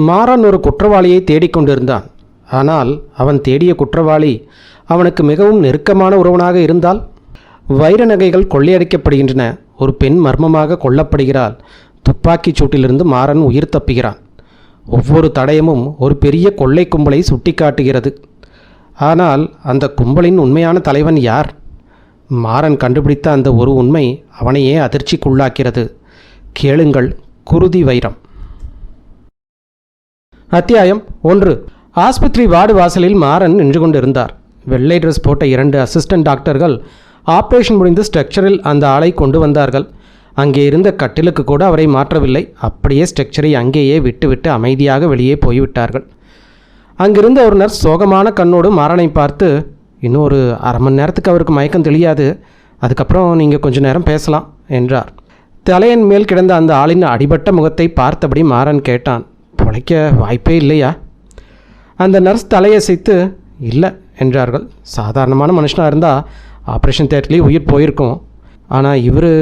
மாறன் ஒரு குற்றவாளியை தேடிக்கொண்டிருந்தான். ஆனால் அவன் தேடிய குற்றவாளி அவனுக்கு மிகவும் நெருக்கமான உறவனாக இருந்தால். வைர நகைகள் கொள்ளையடிக்கப்படுகின்றன. ஒரு பெண் மர்மமாக கொல்லப்படுகிறாள். துப்பாக்கிச் சூட்டிலிருந்து மாறன் உயிர் தப்புகிறான். ஒவ்வொரு தடயமும் ஒரு பெரிய கொள்ளை கும்பலை சுட்டிக்காட்டுகிறது. ஆனால் அந்த கும்பலின் உண்மையான தலைவன் யார்? மாறன் கண்டுபிடித்த அந்த ஒரு உண்மை அவனையே அதிர்ச்சிக்குள்ளாக்கிறது. கேளுங்கள், குருதி வைரம். அத்தியாயம் 1. ஆஸ்பத்திரி வார்டு வாசலில் மாறன் நின்று கொண்டிருந்தார். வெள்ளை ட்ரெஸ் போட்ட 2 அசிஸ்டன்ட் டாக்டர்கள் ஆபரேஷன் முடிந்து ஸ்ட்ரக்சரில் அந்த ஆளை கொண்டு வந்தார்கள். அங்கே இருந்த கட்டிலுக்கு கூட அவரை மாற்றவில்லை. அப்படியே ஸ்ட்ரக்சரை அங்கேயே விட்டுவிட்டு அமைதியாக வெளியே போய்விட்டார்கள். அங்கிருந்த ஒரு நர்ஸ் சோகமான கண்ணோடு மாறனை பார்த்து, இன்னும் ஒரு அரை மணி நேரத்துக்கு அவருக்கு மயக்கம் தெரியாது, அதுக்கப்புறம் நீங்கள் கொஞ்ச நேரம் பேசலாம் என்றார். தலையின் மேல் கிடந்த அந்த ஆளின் அடிபட்ட முகத்தை பார்த்தபடி மாறன் கேட்டான், பொழைக்க வாய்ப்பே இல்லையா? அந்த நர்ஸ் தலையசைத்து இல்லை என்றார்கள். சாதாரணமான மனுஷனாக இருந்தால் ஆப்ரேஷன் தியேட்டர்லேயே உயிர் போயிருக்கும். ஆனால் இவர்,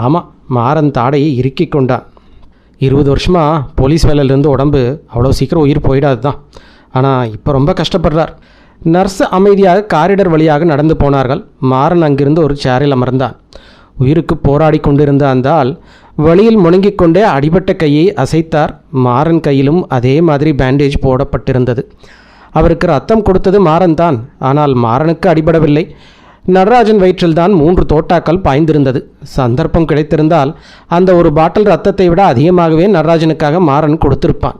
ஆமாம், மாறன் தாடையை இறுக்கி கொண்டான். 20 வருஷமாக போலீஸ் வேலையிலேருந்து உடம்பு அவ்வளோ சீக்கிரம் உயிர் போயிடாது தான். ஆனால் இப்போ ரொம்ப கஷ்டப்படுறார். நர்ஸ் அமைதியாக காரிடர் வழியாக நடந்து போனார்கள். மாறன் அங்கிருந்து ஒரு சேரில் அமர்ந்தான். உயிருக்கு போராடி கொண்டிருந்த அந்த ஆள் வழியில் முணங்கிக் கொண்டே அடிபட்ட கையை அசைத்தார். மாறன் கையிலும் அதே மாதிரி பேண்டேஜ் போடப்பட்டிருந்தது. அவருக்கு ரத்தம் கொடுத்தது மாறன் தான். ஆனால் மாறனுக்கு அடிபடவில்லை. நடராஜன் வயிற்றில்தான் 3 தோட்டாக்கள் பாய்ந்திருந்தது. சந்தர்ப்பம் கிடைத்திருந்தால் அந்த ஒரு பாட்டில் ரத்தத்தை விட அதிகமாகவே நடராஜனுக்காக மாறன் கொடுத்திருப்பான்.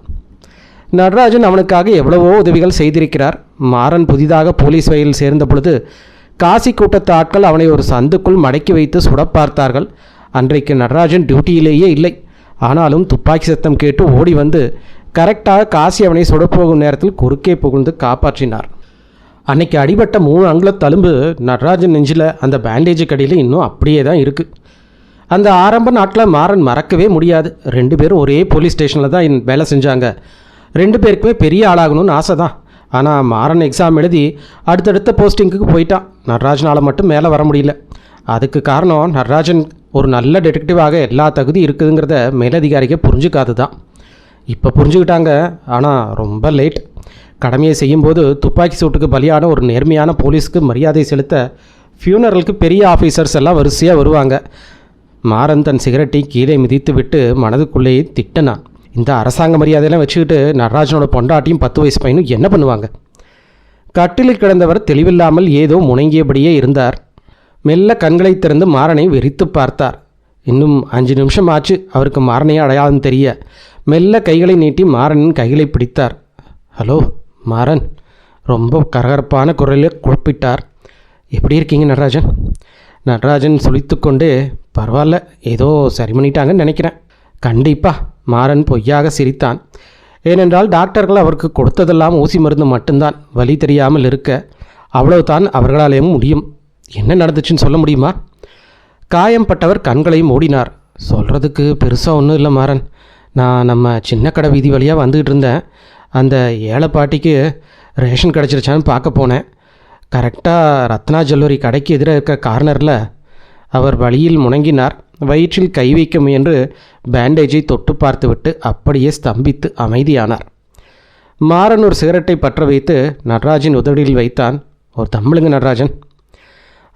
நடராஜன் அவனுக்காக எவ்வளவோ உதவிகள் செய்திருக்கிறார். மாறன் புதிதாக போலீஸ் வயலில் சேர்ந்த பொழுது காசி கூட்டத்து ஆட்கள் அவனை ஒரு சந்துக்குள் மடக்கி வைத்து சுட பார்த்தார்கள். அன்றைக்கு நடராஜன் டியூட்டியிலேயே இல்லை. ஆனாலும் துப்பாக்கி சத்தம் கேட்டு ஓடி வந்து கரெக்டாக காசி அவனை சுடப்போகும் நேரத்தில் குறுக்கே புகுந்து காப்பாற்றினார். அன்னைக்கு அடிபட்ட 3 அங்குல தழும்பு நடராஜன் நெஞ்சில் அந்த பேண்டேஜு கடியில் இன்னும் அப்படியே தான் இருக்குது. அந்த ஆரம்ப நாட்டில் மாறன் மறக்கவே முடியாது. 2 பேரும் ஒரே போலீஸ் ஸ்டேஷனில் தான் வேலை செஞ்சாங்க. 2 பேருக்குமே பெரிய ஆளாகணும்னு ஆசை தான். ஆனால் மாறன் எக்ஸாம் எழுதி அடுத்தடுத்த போஸ்டிங்குக்கு போயிட்டான். நடராஜனால் மட்டும் மேலே வர முடியல. அதுக்கு காரணம் நடராஜன் ஒரு நல்ல டிடெக்டிவாக எல்லா தகுதி இருக்குதுங்கிறத மேலதிகாரிக்கு புரிஞ்சுக்காது தான். இப்போ புரிஞ்சுக்கிட்டாங்க. ஆனால் ரொம்ப லேட். கடமையை செய்யும்போது துப்பாக்கி சூட்டுக்கு பலியான ஒரு நேர்மையான போலீஸ்க்கு மரியாதை செலுத்த ஃபியூனரலுக்கு பெரிய ஆஃபீஸர்ஸ் எல்லாம் வரிசையாக வருவாங்க. மாறன் தன் சிகரெட்டை கீழே மிதித்து விட்டு மனதுக்குள்ளேயே திட்டினான். இந்த அரசாங்க மரியாதையெல்லாம் வச்சுக்கிட்டு நடராஜனோட பொண்டாட்டியும் 10 வயசு பையனும் என்ன பண்ணுவாங்க? கட்டிலில் கிடந்தவர் தெளிவில்லாமல் ஏதோ முணங்கியபடியே இருந்தார். மெல்ல கண்களை திறந்து மாறனை வெறித்து பார்த்தார். இன்னும் 5 நிமிஷம் ஆச்சு அவருக்கு மாறனையே அடையாளம் தெரிய. மெல்ல கைகளை நீட்டி மாறனின் கைகளை பிடித்தார். ஹலோ மாறன், ரொம்ப கரகரப்பான குரலில் குழப்பிட்டார். எப்படி இருக்கீங்க நடராஜன்? நடராஜன் சுழித்து கொண்டு, பரவாயில்ல, ஏதோ சரி பண்ணிட்டாங்கன்னு நினைக்கிறேன். கண்டிப்பாக. மாறன் பொய்யாக சிரித்தான். ஏனென்றால் டாக்டர்கள் அவருக்கு கொடுத்ததெல்லாம் ஊசி மருந்து மட்டும்தான். வலி தெரியாமல் இருக்க அவ்வளவுதான் அவர்களாலேயும் முடியும். என்ன நடந்துச்சுன்னு சொல்ல முடியுமா? காயம்பட்டவர் கண்களை மூடினார். சொல்கிறதுக்கு பெருசாக ஒன்றும் இல்லை மாறன். நான் நம்ம சின்ன கடை வீதி வழியாக வந்துக்கிட்டு இருந்தேன். அந்த ஏழை பாட்டிக்கு ரேஷன் கிடச்சிருச்சான்னு பார்க்க போனேன். கரெக்டாக ரத்னா ஜுவல்லரி கடைக்கு எதிராக இருக்க கார்னரில் அவர் வழியில் முணங்கினார். வயிற்றில் கை வைக்க முயன்று பேண்டேஜை தொட்டு பார்த்துவிட்டு அப்படியே ஸ்தம்பித்து அமைதியானார். மாறன் ஒரு சிகரெட்டை பற்ற வைத்து நடராஜன் உதடியில் வைத்தான். ஒரு தம்மிழுங்க நடராஜன்.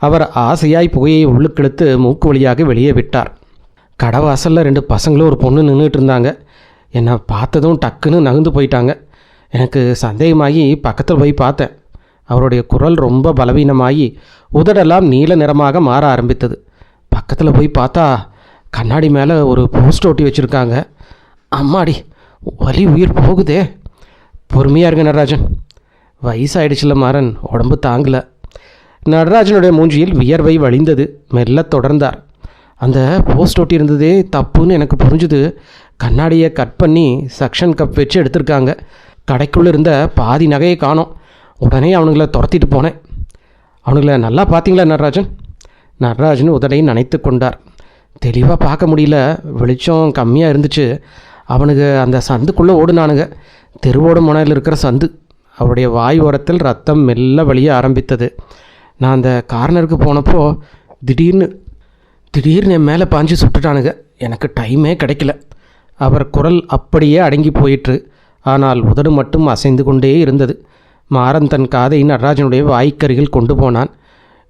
அவர் ஆசையாய் புகையை உள்ளுக்கிழுத்து மூக்கு வழியாக வெளியே விட்டார். கடவாசலில் 2 பசங்களும் ஒரு பொண்ணு நின்றுட்டு இருந்தாங்க. என்னை பார்த்ததும் டக்குன்னு நகர்ந்து போயிட்டாங்க. எனக்கு சந்தேகமாகி பக்கத்தில் போய் பார்த்தேன். அவருடைய குரல் ரொம்ப பலவீனமாகி உதடெல்லாம் நீல நிறமாக மாற ஆரம்பித்தது. பக்கத்தில் போய் பார்த்தா கண்ணாடி மேலே ஒரு போஸ்ட் ஒட்டி வச்சுருக்காங்க. அம்மாடி, வலி உயிர் போகுதே. பொறுமையாக இருங்க நடராஜன். வயசாயிடுச்சுல மாறன், உடம்பு தாங்கலை. நடராஜனுடைய மூஞ்சியில் வியர்வை வழிந்தது. மெல்ல தொடர்ந்தார். அந்த போஸ்ட் ஒட்டி இருந்ததே தப்புன்னு எனக்கு புரிஞ்சுது. கண்ணாடியை கட் பண்ணி சக்ஷன் கப் வச்சு எடுத்திருக்காங்க. கடைக்குள்ளே இருந்த பாதி நகையை காணோம். உடனே அவனுங்களை துரத்திட்டு போனேன். அவனுங்களை நல்லா பார்த்தீங்களா நடராஜன்? நடராஜன் உதடை நனைத்து கொண்டார். தெளிவாக பார்க்க முடியல, வெளிச்சம் கம்மியாக இருந்துச்சு. அவனுக்கு அந்த சந்துக்குள்ளே ஓடுனானுங்க. தெருவோடு முனையில் இருக்கிற சந்து. அவருடைய வாய் ஓரத்தில் ரத்தம் மெல்ல வழிய ஆரம்பித்தது. நான் அந்த கார்னருக்கு போனப்போ திடீர்னு என் மேலே பாஞ்சு சுட்டுட்டானுங்க. எனக்கு டைமே கிடைக்கல. அவர் குரல் அப்படியே அடங்கி போயிற்று. ஆனால் உதடு மட்டும் அசைந்து கொண்டே இருந்தது. மாறன் தன் காதை நடராஜனுடைய வாய்க்கருகில் கொண்டு போனான்.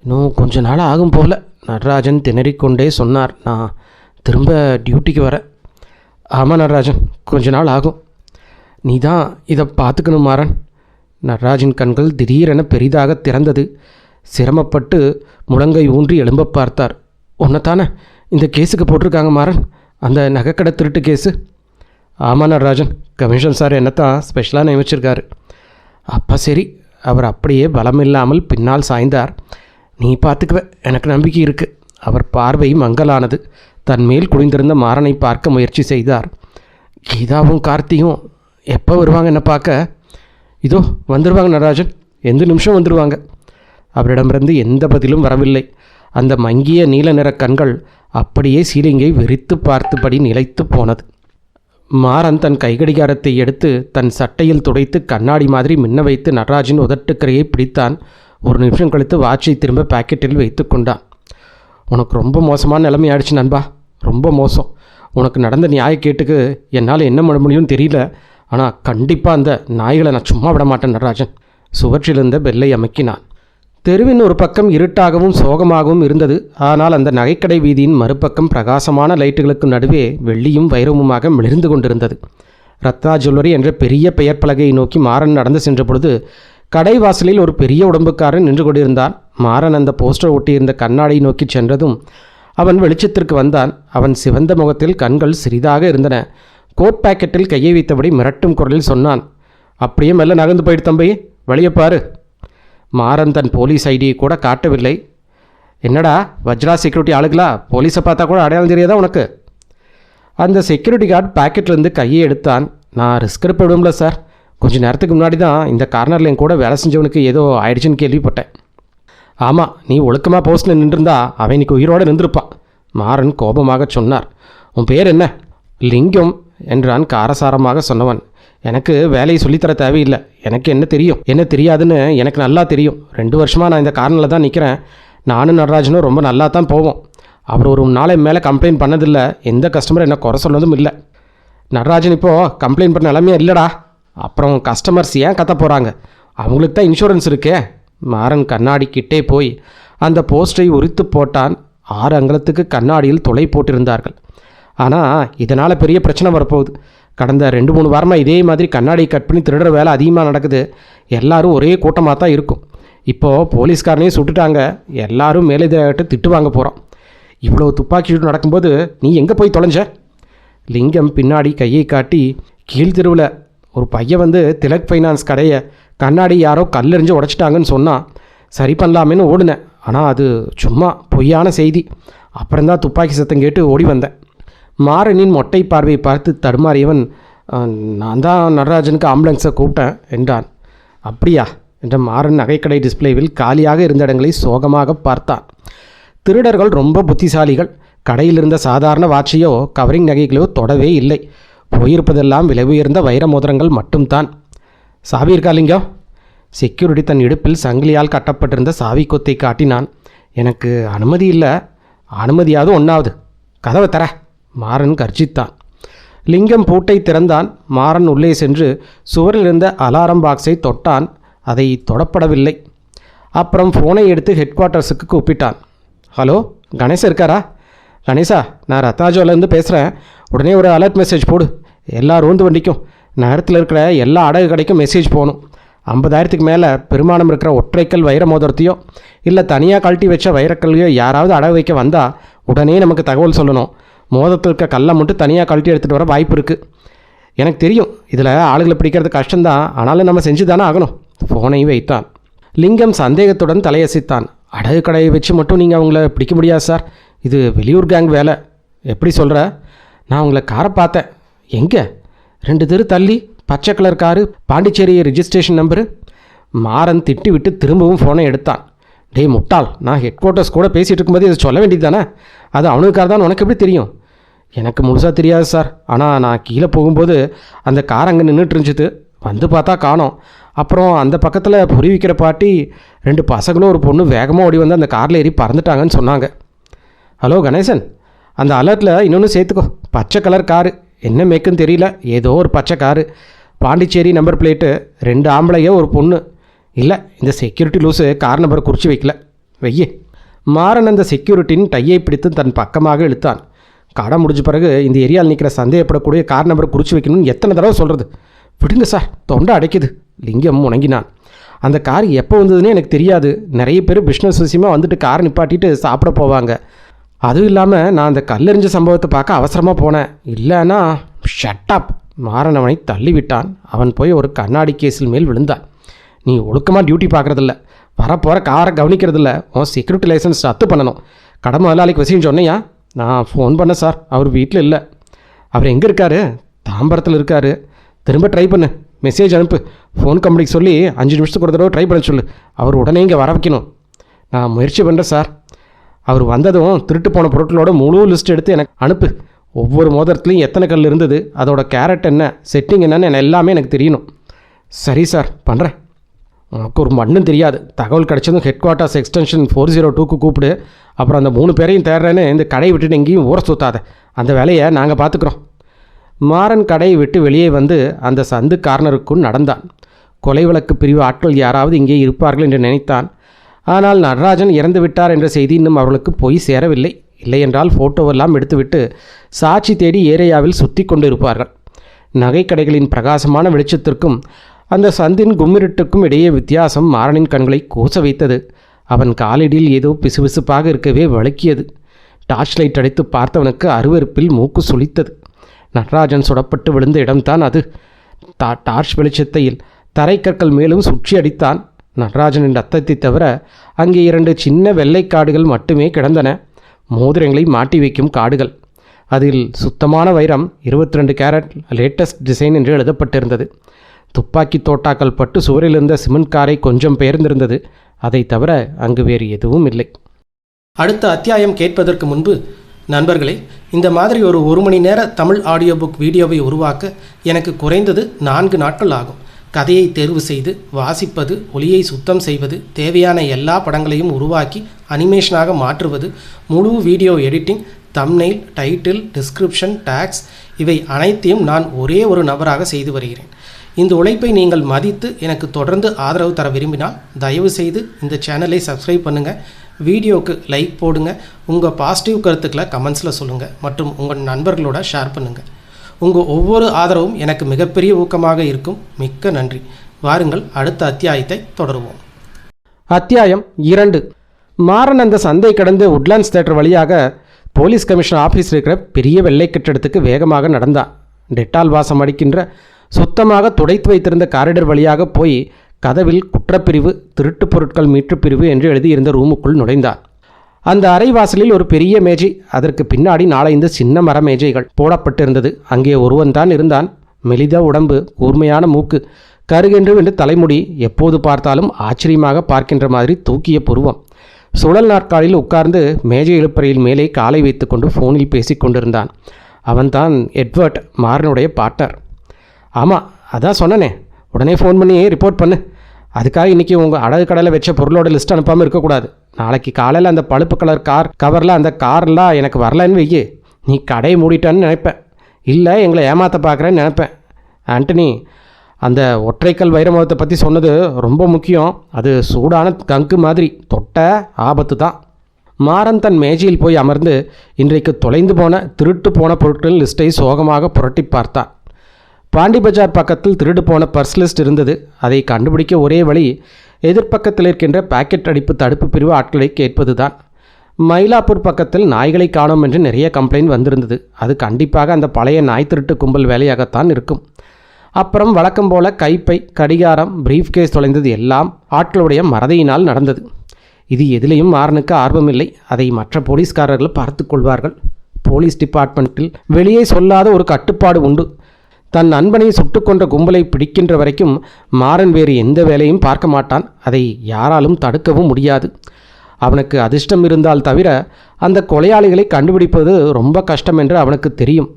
இன்னும் கொஞ்ச நாள் ஆகும் போல, நடராஜன் திணறிக்கொண்டே சொன்னார். நான் திரும்ப டியூட்டிக்கு வரேன். ஆமாம் நடராஜன், கொஞ்ச நாள் ஆகும். நீ தான் இதை பார்த்துக்கணும் மாறன். நடராஜின் கண்கள் திடீரென பெரிதாக திறந்தது. சிரமப்பட்டு முழங்கை ஊன்றி எழும்ப பார்த்தார். உன்னைத்தானே இந்த கேஸுக்கு போட்டிருக்காங்க மாறன், அந்த நகைக்கடை திருட்டு கேஸு? ஆமாம் நடராஜன், கமிஷன் சார் என்னத்தான் ஸ்பெஷலாக நியமிச்சிருக்காரு. அப்போ சரி. அவர் அப்படியே பலமில்லாமல் பின்னால் சாய்ந்தார். நீ பார்த்துக்குவ, எனக்கு நம்பிக்கை இருக்குது. அவர் பார்வை மங்கலானது. தன் மேல் குனிந்திருந்த மாறனை பார்க்க முயற்சி செய்தார். கீதாவும் கார்த்தியும் எப்போ வருவாங்க என்ன பார்க்க? இதோ வந்துடுவாங்க நடராஜன், எந்த நிமிஷம் வந்துடுவாங்க. அவரிடமிருந்து எந்த பதிலும் வரவில்லை. அந்த மங்கிய நீல நிற கண்கள் அப்படியே சீலிங்கை விரித்து பார்த்தபடி நிலைத்து போனது. மாறன் தன் கைகடிகாரத்தை எடுத்து தன் சட்டையில் துடைத்து கண்ணாடி மாதிரி மின்ன வைத்து நடராஜின் உதட்டுக்கரையை பிடித்தான். ஒரு நிமிஷம் கழித்து வாட்சை திரும்ப பாக்கெட்டில் வைத்து கொண்டான். உனக்கு ரொம்ப மோசமான நிலைமை ஆயிடுச்சு நண்பா, ரொம்ப மோசம். உனக்கு நடந்த நியாயக்கேட்டுக்கு என்னால் என்ன பண்ண முடியும்னு தெரியல. ஆனால் கண்டிப்பாக அந்த நாய்களை நான் சும்மா விட மாட்டேன் நடராஜன். சுவற்றிலிருந்த பெல்லை அமுக்கினான். தெருவின் ஒரு பக்கம் இருட்டாகவும் சோகமாகவும் இருந்தது. ஆனால் அந்த நகைக்கடை வீதியின் மறுபக்கம் பிரகாசமான லைட்டுகளுக்கு நடுவே வெள்ளியும் வைரமுமாக மிளிர்ந்து கொண்டிருந்தது. ரத்னா ஜுவல்லரி என்ற பெரிய பெயர் பலகையை நோக்கி மாறன் நடந்து சென்ற பொழுது கடைவாசலில் ஒரு பெரிய உடம்புக்காரன் நின்று கொண்டிருந்தான். மாறன் அந்த போஸ்டர் ஒட்டியிருந்த கண்ணாடியை நோக்கி சென்றதும் அவன் வெளிச்சத்திற்கு வந்தான். அவன் சிவந்த முகத்தில் கண்கள் சிறிதாக இருந்தன. கோட் பாக்கெட்டில் கையை வைத்தபடி மிரட்டும் குரலில் சொன்னான். அப்படியே மெல்ல நகர்ந்து போயிட்டு தம்பி, வெளியே பாரு. மாறன் தன் போலீஸ் ஐடியை கூட காட்டவில்லை. என்னடா வஜ்ரா செக்யூரிட்டி ஆளுங்களா, போலீஸை பார்த்தா கூட அடையாளம் தெரியாதா உனக்கு? அந்த செக்யூரிட்டி கார்டு பாக்கெட்லேருந்து கையை எடுத்தான். நான் ரிஸ்க் எடுப்ப விடும்ல சார், கொஞ்சம் நேரத்துக்கு முன்னாடி தான் இந்த கார்னரில் என் கூட வேலை செஞ்சவனுக்கு ஏதோ ஆயிடுச்சுன்னு கேள்விப்பட்டேன். ஆமாம், நீ ஒழுக்கமாக போஸ்ட்டில் நின்றுருந்தா அவன் இன்னைக்கு உயிரோடு நின்றுருப்பான். மாறன் கோபமாக சொன்னார். உன் பேர் என்ன? லிங்கம் என்றான் காரசாரமாக சொன்னவன். எனக்கு வேலையை சொல்லித்தர தேவையில்லை. எனக்கு என்ன தெரியும், என்ன தெரியாதுன்னு எனக்கு நல்லா தெரியும். 2 வருஷமாக நான் இந்த கார்னரில் தான் நிற்கிறேன். நானும் நடராஜனும் ரொம்ப நல்லா தான் போவோம். அவர் ஒரு நாளை மேலே கம்ப்ளைண்ட் பண்ணதில்லை. எந்த கஸ்டமர் என்ன குறை சொன்னதும் இல்லை. நடராஜன் இப்போது கம்ப்ளைண்ட் பண்ண நிலைமையே இல்லைடா. அப்புறம் கஸ்டமர்ஸ் ஏன் கத்த போகிறாங்க? அவங்களுக்கு தான் இன்சூரன்ஸ் இருக்கே. மாறன் கண்ணாடி கிட்டே போய் அந்த போஸ்டரை உரித்து போட்டான். 6 அங்குலத்துக்கு கண்ணாடியில் துளை போட்டிருந்தார்கள். ஆனால் இதனால் பெரிய பிரச்சனை வரப்போகுது. கடந்த 2-3 வாரமாக இதே மாதிரி கண்ணாடியை கட் பண்ணி திருடுற வேலை அதிகமாக நடக்குது. எல்லாரும் ஒரே கூட்டமாக தான் இருக்கும். இப்போது போலீஸ்காரனையும் சுட்டுட்டாங்க. எல்லாரும் மேலதிகாரிகிட்ட திட்டு வாங்க போகிறோம். இவ்வளோ துப்பாக்கி சூடு நடக்கும்போது நீ எங்கே போய் தொலைஞ்ச? லிங்கம் பின்னாடி கையை காட்டி, கீழ்த்தெருவில் ஒரு பையன் திலக் ஃபைனான்ஸ் கடையை கண்ணாடி யாரோ கல்லெறிஞ்சு உடச்சிட்டாங்கன்னு சொன்னான். சரி பண்ணலாமேன்னு ஓடினேன். ஆனால் அது சும்மா பொய்யான செய்தி. அப்புறம்தான் துப்பாக்கி சத்தம் கேட்டு ஓடி வந்தேன். மாறனின் மொட்டை பார்வையை பார்த்து தடுமாறியவன், நான் தான் நடராஜனுக்கு ஆம்புலன்ஸை கூப்பிட்டேன் என்றான். அப்படியா என்ற மாறன் நகைக்கடை டிஸ்பிளேவில் காலியாக இருந்த இடங்களை சோகமாக பார்த்தான். திருடர்கள் ரொம்ப புத்திசாலிகள். கடையில் இருந்த சாதாரண வாட்சையோ கவரிங் நகைகளோ தொடவே இல்லை. போயிருப்பதெல்லாம் விலை உயர்ந்த வைர மோதிரங்கள் மட்டும்தான். சாவி இருக்கா லிங்கம்? செக்யூரிட்டி தன் இடுப்பில் சங்கிலியால் கட்டப்பட்டிருந்த சாவி கொத்தை காட்டினான். எனக்கு அனுமதி இல்லை. அனுமதியாவது ஒன்றாவது, கதவை தர. மாறன் கர்ஜித்தான். லிங்கம் பூட்டை திறந்தான். மாறன் உள்ளே சென்று சுவரில் இருந்த அலாரம் பாக்ஸை தொட்டான். அதை தொடப்படவில்லை. அப்புறம் ஃபோனை எடுத்து ஹெட் குவார்ட்டர்ஸுக்கு கூப்பிட்டான். ஹலோ, கணேசா இருக்காரா? கணேசா, நான் ரத்னாஜோலேருந்து பேசுகிறேன். உடனே ஒரு அலர்ட் மெசேஜ் போடு. எல்லா ரோந்து வண்டிக்கும் நகரத்தில் இருக்கிற எல்லா அடகு கடைக்கும் மெசேஜ் போகணும். 50,000க்கு மேலே பெருமானம் இருக்கிற ஒற்றைக்கல் வைர மோதிரத்தையோ இல்லை தனியாக கழட்டி வச்ச வைரக்கல்லையோ யாராவது அடகு வைக்க வந்தால் உடனே நமக்கு தகவல் சொல்லணும். மோதிரத்தில் இருக்க கல்லை மட்டும் தனியாக கழட்டி எடுத்துகிட்டு வர வாய்ப்பு இருக்குது. எனக்கு தெரியும் இதில் ஆளுகளை பிடிக்கிறது கஷ்டம்தான், ஆனாலும் நம்ம செஞ்சு தானே ஆகணும். ஃபோனை வைத்தான். லிங்கம் சந்தேகத்துடன் தலையசைத்தான். அடகு கடையை வச்சு மட்டும் நீங்கள் அவங்கள பிடிக்க முடியாது சார். இது வெளியூர் கேங் வேலை. எப்படி சொல்கிற? நான் உங்களை காரை பார்த்தேன். எங்கே? 2 தெரு தள்ளி, பச்சை colour car, Pondicherry registration number. Maran திட்டி விட்டு திரும்பவும் ஃபோனை எடுத்தான். டேய் முட்டாள், நான் ஹெட் குவார்ட்டர்ஸ் கூட பேசிகிட்டு இருக்கும்போது இதை சொல்ல வேண்டியது தானே? அது அவனுக்காக தான் உனக்கு எப்படி தெரியும்? எனக்கு முழுசாக தெரியாது சார். ஆனால் நான் கீழே போகும்போது அந்த கார் அங்கே நின்றுட்டு இருந்துச்சு. வந்து பார்த்தா காணோம். அப்புறம் அந்த பக்கத்தில் பொறி விற்கிற பாட்டி 2 பசங்களும் ஒரு பொண்ணு வேகமாக ஓடி வந்து அந்த காரில் ஏறி பறந்துட்டாங்கன்னு சொன்னாங்க. ஹலோ கணேசன், அந்த அலர்ட்டில் இன்னொன்று சேர்த்துக்கோ. பச்சை கலர் காரு, என்ன மேக்குன்னு தெரியல, ஏதோ ஒரு பச்சை காரு. பாண்டிச்சேரி நம்பர் பிளேட்டு, 2 ஆம்பளைங்க ஒரு பொண்ணு. இல்லை, இந்த செக்யூரிட்டி லூஸு கார் நம்பரை குறித்து வைக்கல. வெய்யே. மாறன் அந்த செக்யூரிட்டியின் டையை பிடித்து தன் பக்கமாக இழுத்தான். கடை முடிஞ்ச பிறகு இந்த ஏரியாவில் நிற்கிற சந்தேகப்படக்கூடிய கார் நம்பரை குறித்து வைக்கணும்னு எத்தனை தடவை சொல்கிறது? விடுங்க சார், தொண்டை அடைக்குது. லிங்கம் முணங்கினான். அந்த கார் எப்போ வந்ததுன்னே எனக்கு தெரியாது. நிறைய பேர் பிஸ்னஸ் விஷயமாக வந்துட்டு கார் நிப்பாட்டிட்டு சாப்பிட போவாங்க. அதுவும் இல்லாமல் நான் அந்த கல்லெறிஞ்ச சம்பவத்தை பார்க்க அவசரமாக போனேன். இல்லைன்னா ஷட்டப். மாறன் அவனை தள்ளிவிட்டான். அவன் போய் ஒரு கண்ணாடி கேஸில் மேல் விழுந்தான். நீ ஒழுக்கமாக டியூட்டி பார்க்குறதில்ல, வரப்போகிற காரை கவனிக்கிறதில்ல, உன் செக்யூரிட்டி லைசன்ஸ் ரத்து பண்ணணும். கடை முதலாளிக்கு விஷயம் சொன்னையா? நான் ஃபோன் பண்ணேன் சார், அவர் வீட்டில் இல்லை. அவர் எங்கே இருக்கார்? தாம்பரத்தில் இருக்கார். திரும்ப ட்ரை பண்ணு, மெசேஜ் அனுப்பு. ஃபோன் கம்பெனிக்கு சொல்லி 5 நிமிஷத்துக்கு ஒரு தடவை ட்ரை பண்ண சொல்லு. அவர் உடனே இங்கே வர வைக்கணும். நான் முயற்சி பண்ணுறேன் சார். அவர் வந்ததும் திருட்டு போன பொருட்களோட முழு லிஸ்ட் எடுத்து எனக்கு அனுப்பு. ஒவ்வொரு மோதிரத்துலையும் எத்தனை கல் இருந்தது, அதோட கேரட் என்ன, செட்டிங் என்னன்னு எல்லாமே எனக்கு தெரியணும். சரி சார், பண்ணுறேன். உனக்கு ஒரு மண்ணும் தெரியாது. தகவல் கிடச்சதும் ஹெட் குவார்ட்டர்ஸ் எக்ஸ்டென்ஷன் 402க்கு கூப்பிடு. அப்புறம் அந்த 3 பேரையும் தேடுறேன்னு இந்த கடையை விட்டுட்டு எங்கேயும் ஊற சுற்றாத. அந்த வேலையை நாங்கள் பார்த்துக்குறோம். மாறன் கடையை விட்டு வெளியே வந்து அந்த சந்து கார்னருக்குள் நடந்தான். கொலை வழக்கு பிரிவு ஆட்கள் யாராவது இங்கே இருப்பார்கள் என்று நினைத்தான். ஆனால் நடராஜன் இறந்து விட்டார் என்ற செய்தி இன்னும் அவர்களுக்கு போய் சேரவில்லை. இல்லையென்றால் ஃபோட்டோவெல்லாம் எடுத்துவிட்டு சாட்சி தேடி ஏரியாவில் சுற்றி கொண்டு இருப்பார்கள். நகைக்கடைகளின் பிரகாசமான வெளிச்சத்திற்கும் அந்த சந்தின் கும்மிருட்டுக்கும் இடையே வித்தியாசம் மாறனின் கண்களை கூச வைத்தது. அவன் காலடியில் ஏதோ பிசுபிசுப்பாக இருக்கவே வழுக்கியது. டார்ச் லைட் அடித்து பார்த்தவனுக்கு அருவருப்பில் மூக்கு சுளித்தது. நடராஜன் சுடப்பட்டு விழுந்த இடம்தான் அது. டார்ச் வெளிச்சத்தையில் தரைக்கற்கள் மேலும் சுற்றி அடித்தான். நடராஜனின் ரத்தத்தை தவிர அங்கே 2 சின்ன வெள்ளை காடுகள் மட்டுமே கிடந்தன. மோதிரங்களை மாட்டி வைக்கும் காடுகள். அதில் சுத்தமான வைரம் 22 கேரட் லேட்டஸ்ட் டிசைன் என்று எழுதப்பட்டிருந்தது. துப்பாக்கி தோட்டாக்கள் பட்டு சுவரில் இருந்த சிமெண்ட் காரை கொஞ்சம் பெயர்ந்திருந்தது. அதை தவிர அங்கு வேறு எதுவும் இல்லை. அடுத்த அத்தியாயம் கேட்பதற்கு முன்பு, நண்பர்களே, இந்த மாதிரி ஒரு 1 மணி நேர தமிழ் ஆடியோ புக் வீடியோவை உருவாக்க எனக்கு குறைந்தது 4 நாட்கள் ஆகும். கதையை தேர்வு செய்து வாசிப்பது, ஒலியை சுத்தம் செய்வது, தேவையான எல்லா படங்களையும் உருவாக்கி அனிமேஷனாக மாற்றுவது, முழு video editing, thumbnail, title, description, tags இவை அனைத்தையும் நான் ஒரே ஒரு நபராக செய்து வருகிறேன். இந்த உழைப்பை நீங்கள் மதித்து எனக்கு தொடர்ந்து ஆதரவு தர விரும்பினால் தயவு செய்து இந்த சேனலை சப்ஸ்கிரைப் பண்ணுங்கள், வீடியோவுக்கு லைக் போடுங்க, உங்கள் பாசிட்டிவ் கருத்துக்களை கமெண்ட்ஸில் சொல்லுங்கள் மற்றும் உங்கள் நண்பர்களோட ஷேர் பண்ணுங்கள். உங்கள் ஒவ்வொரு ஆதரவும் எனக்கு மிகப்பெரிய ஊக்கமாக இருக்கும். மிக்க நன்றி. வாருங்கள் அடுத்த அத்தியாயத்தை தொடருவோம். அத்தியாயம் 2. மாறன் அந்த சந்தை கடந்து உட்லாண்ட்ஸ் தியேட்டர் வழியாக போலீஸ் கமிஷனர் ஆஃபீஸ் இருக்கிற பெரிய வெள்ளை கட்டிடத்துக்கு வேகமாக நடந்தான். டெட்டால் வாசம் அடிக்கின்ற சுத்தமாக துடைத்து வைத்திருந்த காரிடர் வழியாக போய் கதவில் குற்றப்பிரிவு, திருட்டு பொருட்கள் மீட்பு பிரிவு என்று எழுதியிருந்த ரூமுக்குள் நுழைந்தான். அந்த அறைவாசலில் ஒரு பெரிய மேஜை, அதற்கு பின்னாடி 4-5 சின்ன மர மேஜைகள் போடப்பட்டிருந்தது. அங்கே ஒருவன் தான் இருந்தான். மெலித உடம்பு, கூர்மையான மூக்கு, கருகென்று வென்று தலைமுடி, எப்போது பார்த்தாலும் ஆச்சரியமாக பார்க்கின்ற மாதிரி தூக்கிய புருவம். சுழல் நாற்காலில் உட்கார்ந்து மேஜை இழுப்பறையில் மேலே காலை வைத்து கொண்டு ஃபோனில் பேசி கொண்டிருந்தான். அவன்தான் எட்வர்ட், மாறனுடைய பார்ட்னர். ஆமாம், அதான் சொன்னனே, உடனே ஃபோன் பண்ணி ரிப்போர்ட் பண்ணு. அதுக்காக இன்றைக்கி உங்கள் அடகு கடையில் வச்ச பொருளோட லிஸ்ட் அனுப்பாமல் இருக்கக்கூடாது. நாளைக்கு காலையில் அந்த பழுப்பு கலர் கார் கவரில் அந்த கார்லாம் எனக்கு வரலன்னு வையே, நீ கடையை மூடிட்டான்னு நினைப்பேன். இல்லை, எங்களை ஏமாற்ற பார்க்குறேன்னு நினைப்பேன். ஆண்டனி, அந்த ஒற்றைக்கல் வைரமோகத்தை பற்றி சொன்னது ரொம்ப முக்கியம். அது சூடான கங்கு மாதிரி, தொட்ட ஆபத்து தான். மாறன் தன் மேஜையில் போய் அமர்ந்து இன்றைக்கு தொலைந்து போன திருட்டு போன பொருட்களின் லிஸ்ட்டை சோகமாக புரட்டி பார்த்தான். பாண்டி பஜார் பக்கத்தில் திருடு போன பர்ஸ் லிஸ்ட் இருந்தது. அதை கண்டுபிடிக்க ஒரே வழி எதிர்ப்பக்கத்தில் இருக்கின்ற பாக்கெட் அடிப்பு தடுப்பு பிரிவு ஆட்களை கேட்பது தான். மயிலாப்பூர் பக்கத்தில் நாய்களை காணோம் என்று நிறைய கம்ப்ளைண்ட் வந்திருந்தது. அது கண்டிப்பாக அந்த பழைய நாய் திருட்டு கும்பல் வேலையாகத்தான் இருக்கும். அப்புறம் வழக்கம் போல கைப்பை, கடிகாரம், பிரீஃப் கேஸ் தொலைந்தது எல்லாம் ஆட்களுடைய மறதியினால் நடந்தது. இது எதிலையும் மாறனுக்கு ஆர்வமில்லை. அதை மற்ற போலீஸ்காரர்கள் பார்த்து கொள்வார்கள். போலீஸ் டிபார்ட்மெண்ட்டில் வெளியே சொல்லாத ஒரு கட்டுப்பாடு உண்டு. தன் நண்பனை சுட்டு கொன்ற கும்பலை பிடிக்கின்ற வரைக்கும் மாறன் வேறு எந்த வேலையும் பார்க்க மாட்டான். அதை யாராலும் தடுக்கவும் முடியாது. அவனுக்கு அதிர்ஷ்டம் இருந்தால் தவிர அந்த கொலையாளிகளை கண்டுபிடிப்பது ரொம்ப கஷ்டம் என்று அவனுக்கு தெரியும்.